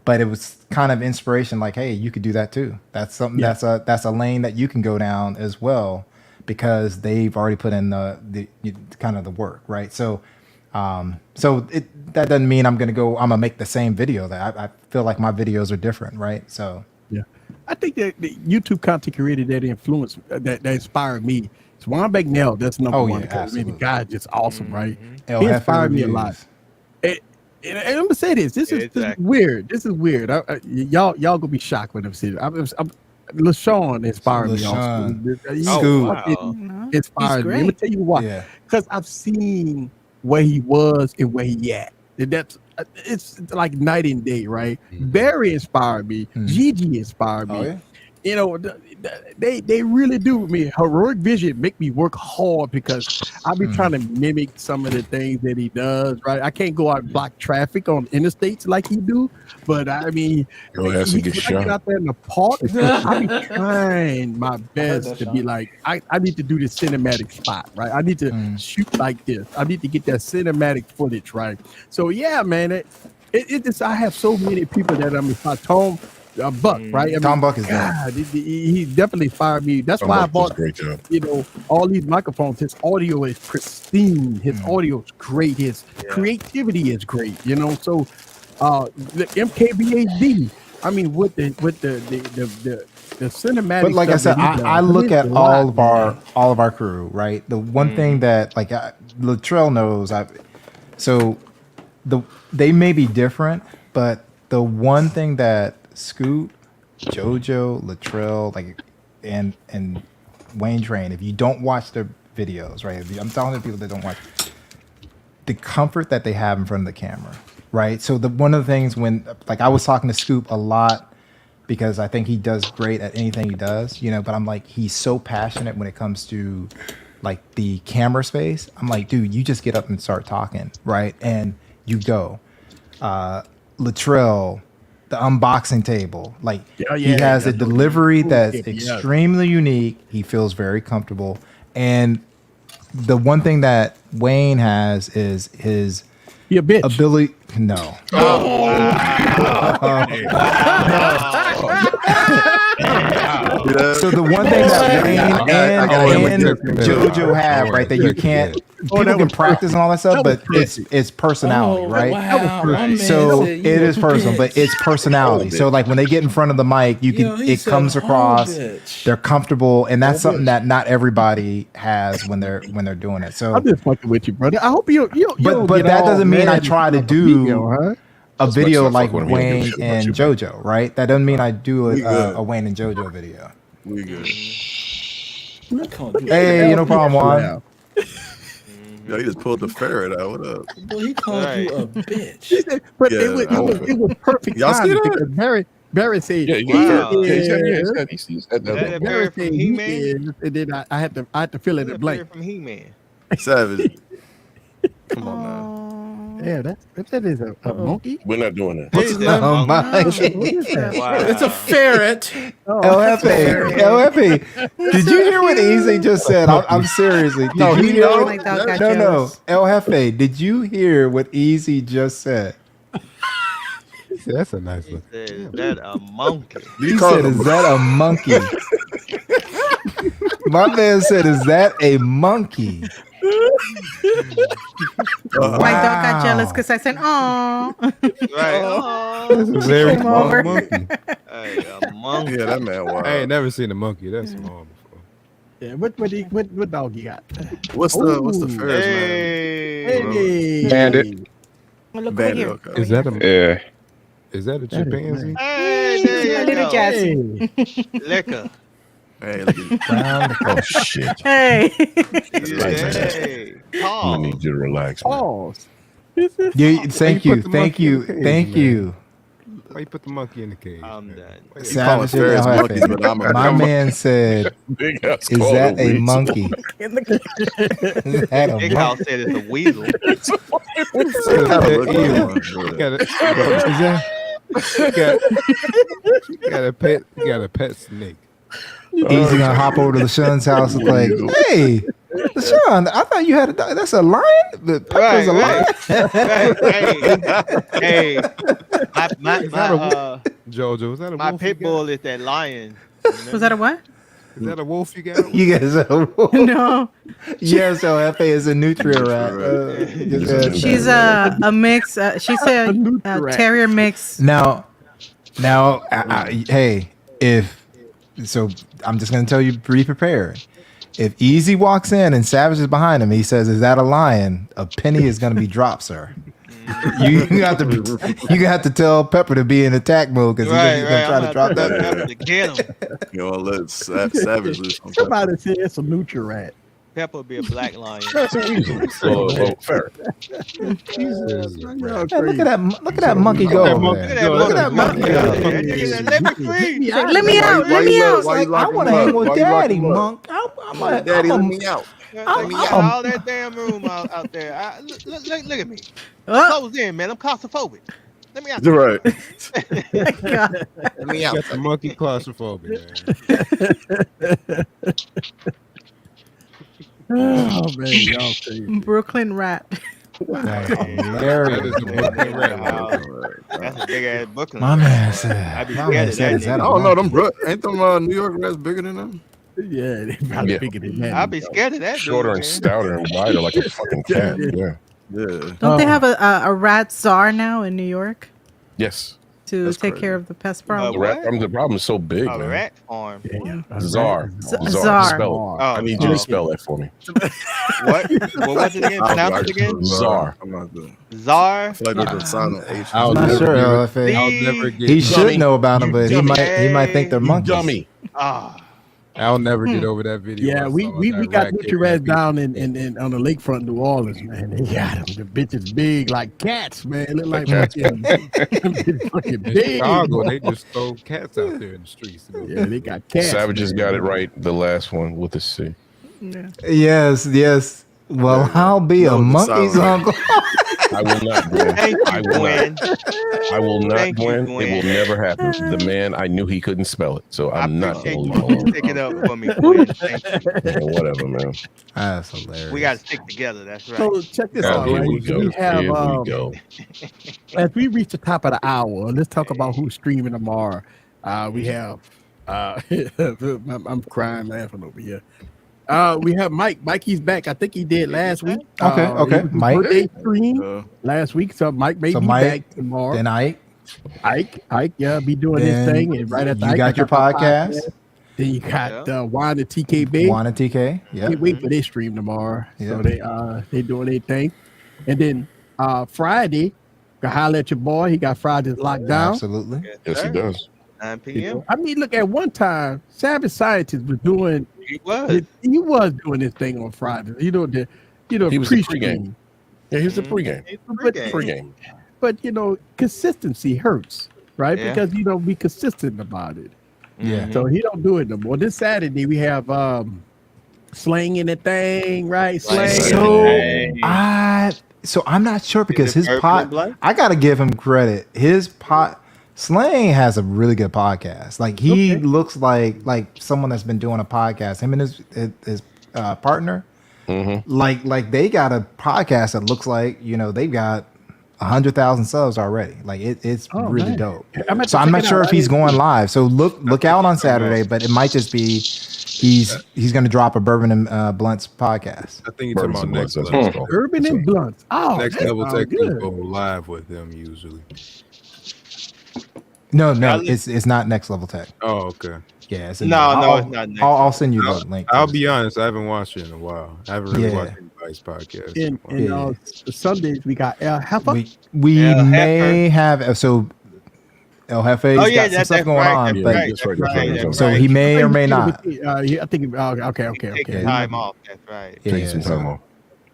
but it was kind of inspiration. Like, hey, you could do that too. That's something. That's a lane that you can go down as well, because they've already put in the kind of the work, right? So, that doesn't mean I'm gonna make the same video. That I feel like my videos are different, right? So yeah, I think that the YouTube content creator that influenced that inspired me. It's Juan Bagnell. That's number one. Because the guy is just awesome, right? He inspired me a lot. And I'm gonna say this. This is weird. This is weird. Y'all gonna be shocked when I'm saying it. LaShawn inspired me also. Inspired me. Let me tell you why. Because I've seen where he was and where he at. It's like night and day, right? Barry inspired me. Gigi inspired me. They really do. Heroic Vision make me work hard because I be trying to mimic some of the things that he does, right? I can't go out and block traffic on interstates like he do, but your ass will get shot. Out there in the park, I be trying my best to be like, I need to do this cinematic spot, right? I need to shoot like this. I need to get that cinematic footage, right? So yeah, man, it just, I have so many people that Tom Buck, right? Tom Buck is God, he definitely fired me. That's why I bought, all these microphones. His audio is pristine. His audio is great. His creativity is great. So the MKBHD. I mean, with the cinematic. But like I said, I look at all of our crew, right? The one thing that Latrell knows, they may be different, but the one thing that Scoot, JoJo, Latrell, and Wayne Train, if you don't watch their videos, right? I'm talking to people that don't watch, the comfort that they have in front of the camera, right? So one of the things when, like, I was talking to Scoop a lot because I think he does great at anything he does, you know, but I'm like, he's so passionate when it comes to like the camera space. I'm like, dude, you just get up and start talking, right? And you go. Latrell, the unboxing table, like he has a delivery that's extremely unique. He feels very comfortable. And the one thing that Wayne has is his ability. No. So the one thing that Wayne and JoJo have, right, that you can't, people can practice and all that stuff, but it's personality, right? Wow. So it is personal, but it's personality. So like when they get in front of the mic, you can it comes across, they're comfortable, and that's something that not everybody has when they're doing it. So I'm just fucking with you, brother. I hope you. But that doesn't mean I try to do a video like Wayne and JoJo, right? That doesn't mean I do a Wayne and JoJo video. We good. Hey, no problem, Juan. Yo, he just pulled the ferret out. What up? Well, he called you a bitch. But it was perfect. Y'all see that? Because Barry said, He said that. Barry said He-Man, and then I had to fill in the blank. From He-Man. Savage. Come on, man. Yeah, that is a monkey. We're not doing that. What's his name? It's a ferret. LFA. Did you hear what Easy just said? I'm seriously. Did you hear? No. LFA. Did you hear what Easy just said? That's a nice look. Is that a monkey? He said, "Is that a monkey?" My man said, "Is that a monkey?" My dog got jealous because I said, "Oh." Right. That's a very Came small over. monkey. Hey, a monkey. Yeah, that man wild. I ain't never seen a monkey that small before. Yeah, what dog you got? What's the ferret's name? Hey. Bandit. Well, look over Bandit. here. Okay. Is that a Yeah. chimpanzee? Hey, there you Little go. Jazzy. Liquor. Hey, look at Oh shit! Hey. Hey. I Paul. need you to relax, man. Pause. Thank you. Why you put the monkey in the cage? I'm man? done. Why you- Savage ferrets LFA. monkeys, but I'm a- My man said, Big ass "Is called that a weasel. monkey?" Is that a Big monkey? House said it's a weasel. You got a pet snake. Easy gonna hop over to the Shun's house and like, "Hey, Sean, I thought you had a dog. That's a lion. The Pepper's a lion." Hey, my Jojo, is that a my wolf? pit you got? bull is that lion. Was that a what? Is that a wolf you got? You guys are No. yes, so FA is a nutria rat. She's a mix. She's a terrier mix. Now, hey, so I'm just gonna tell you, be prepared. If Easy walks in and Savage is behind him, he says, "Is that a lion?" A penny is gonna be dropped, sir. You have to tell Pepper to be in attack mode because he's gonna try to drop that. Pepper to get him. Yo, let Savage loose. Somebody said it's a nutria rat. Pepper would be a black lion. That's a weasel. So, fair. Jesus. Hey, look at that monkey go over there. Look at that monkey go. Let me free. Let me out. Let me out. Like, I want to hang with Daddy, monk. Daddy, let me out. You got all that damn room out there. Look at me. Close in, man. I'm claustrophobic. Let me out. You're right. God. Let me You out. got the monkey claustrophobia, man. Oh man, y'all crazy. Brooklyn rat. That is a Brooklyn rat. That's a big ass Brooklyn. My man said, I'd be scared of that. "Is that I a don't know. monkey?" Ain't them New York rats bigger than them? Yeah, they probably bigger than that. I'd be scared of that. Shorter dude, and man. stouter and wider like a fucking cat. Yeah. Yeah. Don't they have a rat czar now in New York Yes. to That's take crazy. care of the pest The problem? rat problem. The problem is so big, A man. rat farm. Czar. Czar. Spell it. I need you to spell that for me. What? What was it again? Pronounce it again. Czar. I'm not doing. Czar. I feel like there's a silent H. I'll I'm not never sure, get- LFA. I'll never get. He should Dummy. know about them, but he dummy. might think they're You monkeys. dummy. Ah. I'll never get over that video. Yeah, I we saw of we, that we got rat Butcher kicking Rats people. down in on the lakefront New Orleans, man. They got them. The bitches big like cats, man. Look like cats. fucking In big. Chicago, boy. they just throw cats out there in the streets. Yeah, they got cats. Savages man. got it right. The last one with the C. Yeah. Yes. Well, I'll be a monkey's uncle. I will not, Gwen. Thank you, I will Gwen. not. I will not, Thank you, Gwen. It Gwen. will never happen. The man, I knew he couldn't spell it, so I I'm not appreciate going to you leave him alone. pick it up for me, Gwen. Thank you. Yeah, whatever, man. That's hilarious. We got to stick together. That's right. So check this Oh, out, here right? we go. We have Here we go. as we reach the top of the hour, let's talk about who's streaming tomorrow. We have I'm crying laughing over here. We have Mike. Mikey's back. I think he did last week. Okay. Mike. Birthday stream last week. So Mike may be Mike, back tomorrow. Then Ike, yeah, be doing Then his thing. And right after you Ike, got your podcast. Then you got Juan and TK Big. Juan and TK. Yeah. Can't wait for their stream tomorrow. So they doing their thing. And then Friday, go holler at your boy. He got Fridays locked down. Absolutely. Yes, he does. 9 p.m. I mean, look, at one time, Savage Scientist was doing. He was doing his thing on Friday. You know He was the pre-stream. pregame. Yeah, he was the pregame. Pregame. But consistency hurts, right? Yeah. Because be consistent about it. Yeah. So he don't do it no more. This Saturday we have slanging the thing, right? So I'm not sure because his Purple pot. and Black? I gotta give him credit. His pot. Slang has a really good podcast. Like he looks like someone that's been doing a podcast. Him and his partner, like they got a podcast that looks like they've got 100,000 subs already. Like it's really dope. So I'm not sure if he's going live. So look out on Saturday, but it might just be he's going to drop a Bourbon and Blunts podcast. I think you're talking about next Blunts, level. Urban and Blunts. Oh, Next that level sounds tech good. go live with them usually. No, it's not Next Level Tech. Oh, okay. Yeah, it's it's not next. I'll send you the link. I'll be honest, I haven't watched it in a while. I haven't really watched anybody's podcast. And Sundays we got El Jefe. We El may have El Jefe's got some stuff going on, but so he may or may not. I think okay. Take time off. That's right. Yeah, Some time off.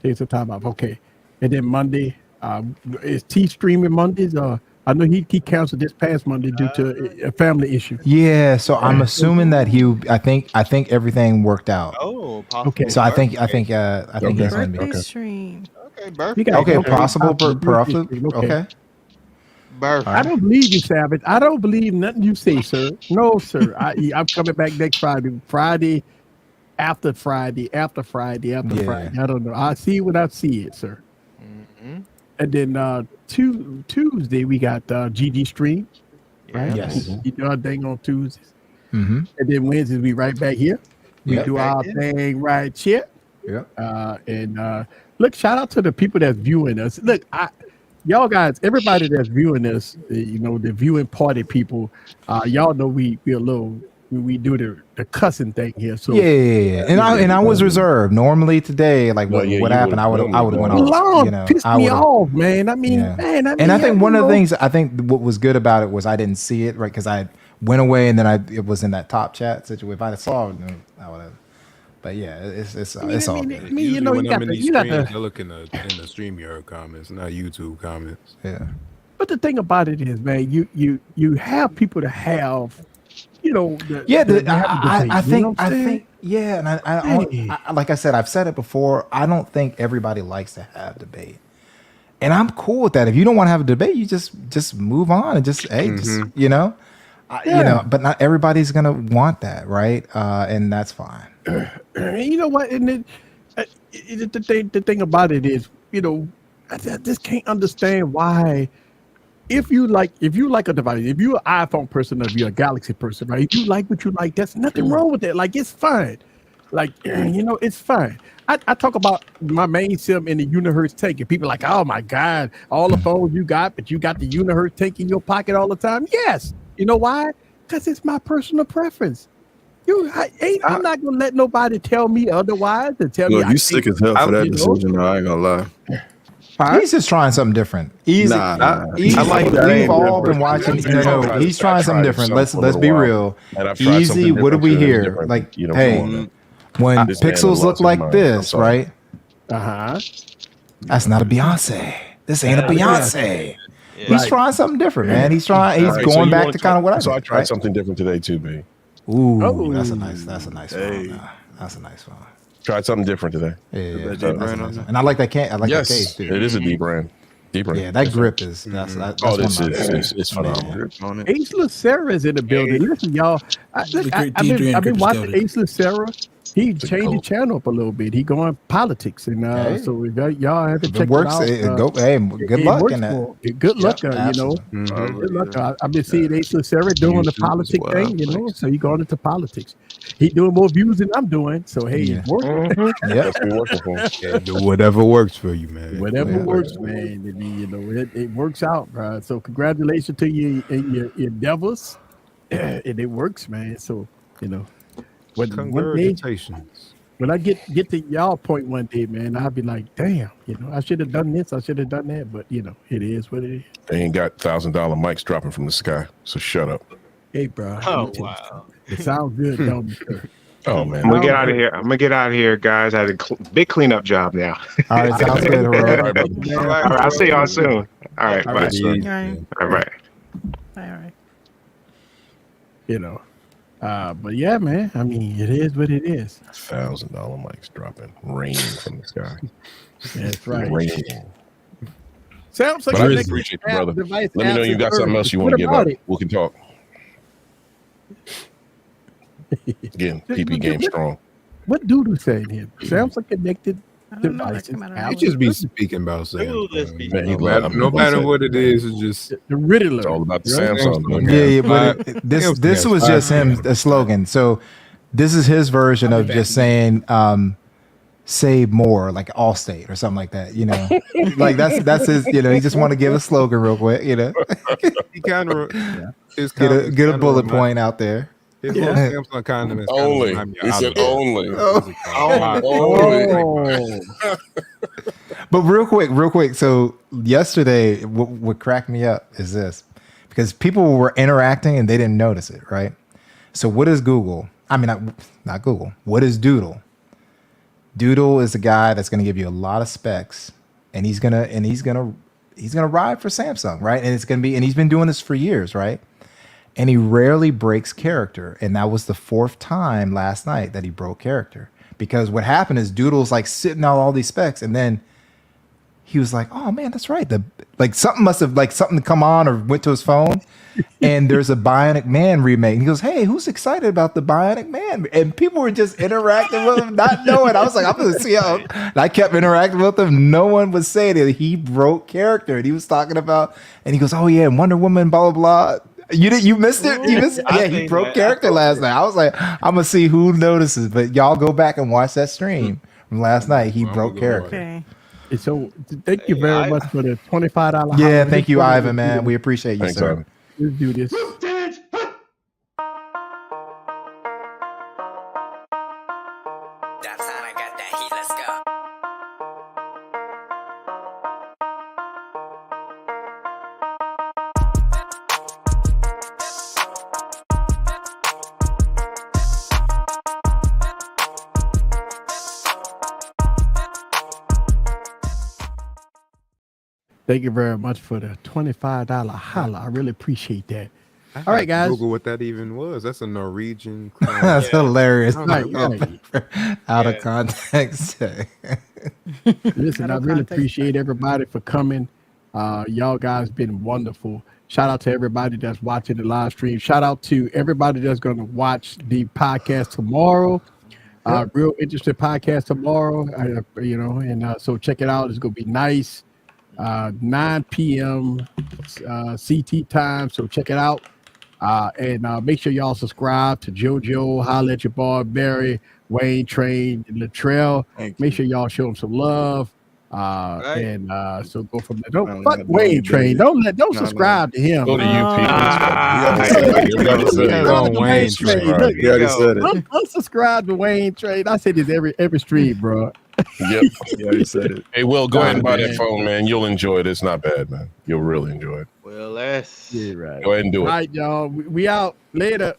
Take some time off. Okay, and then Monday is T streaming Mondays. I know he canceled this past Monday due to a family issue. Yeah, so I'm assuming that I think everything worked out. Oh, possible. Okay. So I think he's gonna be Birthday stream. Okay, birthday. okay. Possible profit. Okay. Birthday. I don't believe you, Savage. I don't believe nothing you say, sir. No, sir. I'm coming back next Friday. Friday after Friday. I don't know. I see when I see it, sir. And then Tuesday we got GG stream, right? Yes. You do our thing on Tuesdays, Mm-hmm. and then Wednesdays we right back here. We do our thing right here. Yeah. And look, shout out to the people that's viewing us. Look, y'all guys, everybody that's viewing us, the viewing party people, y'all know we a little. We do the cussing thing here, so Yeah. And I was reserved. Normally today, like what happened, I would have went off. Long pissed me off, man. I mean, man. And I think one of the things what was good about it was I didn't see it, right? Because I went away and then it was in that top chat situation. If I saw it, I would have. But yeah, it's all good. Usually when I'm in these streams, I look in the StreamYard comments, not YouTube comments. Yeah. But the thing about it is, man, you have people to have. I think, yeah, and I like I said, I've said it before. I don't think everybody likes to have debate, and I'm cool with that. If you don't want to have a debate, you just move on and just but not everybody's gonna want that, right? And that's fine. You know what? And the thing about it is, I just can't understand why. If you like a device, if you're an iPhone person or if you're a Galaxy person, right? If you like what you like, there's nothing wrong with that. Like, it's fine. Like, it's fine. I talk about my main sim in the Unihertz tank, and people are like, oh my God, all the phones you got, but you got the Unihertz tank in your pocket all the time. Yes. You know why? Because it's my personal preference. I'm not gonna let nobody tell me otherwise. To tell me you sick as hell for that decision. I ain't gonna lie. He's just trying something different. Easy. Easy. I like that. We've all been watching. No, he's trying something different. Let's be real. Easy. What do we hear? Like, hey, when pixels look like this, right? That's not a Beyonce. This ain't a Beyonce. He's trying something different, man. He's going back to kind of what I. So I tried something different today too, B. Ooh, that's a nice one. That's a nice one. Tried something different today. Yeah. That's nice. And I like that can. I like that case too. It is a D brand. Yeah, that grip is. That's it's phenomenal. Ace Lucera is in the building. Listen, y'all. I've been watching Ace Lucera. He changed the channel up a little bit. He going politics, and so y'all have to check it out. Good luck in that. Good luck, Good luck. I've been seeing Ace Lucera doing the politic thing, So he going into politics. He doing more views than I'm doing. So hey, he's working. Do whatever works for you, man. Whatever works, man. I mean, it works out, bro. So congratulations to you and your endeavors, and it works, man. So Congratulations. When I get to y'all point one day, man, I'll be like, damn, I should have done this, I should have done that, but it is what it is. They ain't got $1,000 mics dropping from the sky, so shut up. Hey, bro. Oh wow. It sounds good, don't it? Oh man. I'm gonna get out of here, guys. I had a big cleanup job now. All right, sounds good. All right, all right, I'll see y'all soon. All right, bye. All right. But yeah, man. I mean, it is what it is. $1,000 mics dropping, rain from the sky. That's right. Raining. Sounds like but I really appreciate you, brother. Let me know you got something else you want to give up. We can talk. Again, PP game strong. What Doodoo saying here? Samsung connected devices. He just be speaking about Samsung. Man, no matter what it is, it's just the Riddler. It's all about the Samsung. Yeah, but this was just him, a slogan. So this is his version of just saying save more, like Allstate or something like that, like that's his, he just want to give a slogan real quick, he kind of get a bullet point out there. His Samsung condiments only. He said only. But real quick. So yesterday, what cracked me up is this, because people were interacting and they didn't notice it, right? So what is Google? I mean, not Google. What is Doodle? Doodle is a guy that's going to give you a lot of specs, and he's gonna ride for Samsung, right? And he's been doing this for years, right? And he rarely breaks character. And that was the 4th time last night that he broke character. Because what happened is Doodle's like sitting out all these specs, and then he was like, oh man, that's right. Something must have something come on or went to his phone. And there's a Bionic Man remake. And he goes, hey, who's excited about the Bionic Man? And people were just interacting with him, not knowing. I was like, I'm gonna see how. And I kept interacting with him. No one was saying it. He broke character. And he was talking about, and he goes, oh yeah, Wonder Woman, blah, blah, blah. You missed it. You missed it. Yeah, he broke character last night. I was like, I'm gonna see who notices. But y'all go back and watch that stream from last night. He broke character. Okay. So thank you very much for the $25. Yeah, thank you, Ivan, man. We appreciate you, sir. Let's do this. Thank you very much for the $25 holla. I really appreciate that. All right, guys. Google what that even was. That's a Norwegian. That's hilarious. Right. Out of context. Listen, I really appreciate everybody for coming. Y'all guys been wonderful. Shout out to everybody that's watching the live stream. Shout out to everybody that's going to watch the podcast tomorrow. Real interesting podcast tomorrow. So check it out. It's going to be nice. 9 p.m. CT time, so check it out. And make sure y'all subscribe to JoJo, Holla at Your Boy, Barry, Wayne Train, Latrell. Make sure y'all show them some love. And so go from there. Don't fuck Wayne Train. Don't subscribe to him. Go to Don't subscribe to Wayne Train. I say this every stream, bro. Yep. You already said it. Hey, Will, go ahead and buy man. that phone, man. You'll enjoy it. It's not bad, man. You'll really enjoy it. Well, that's Yeah, right. Go ahead and do All it. right, y'all. We out later.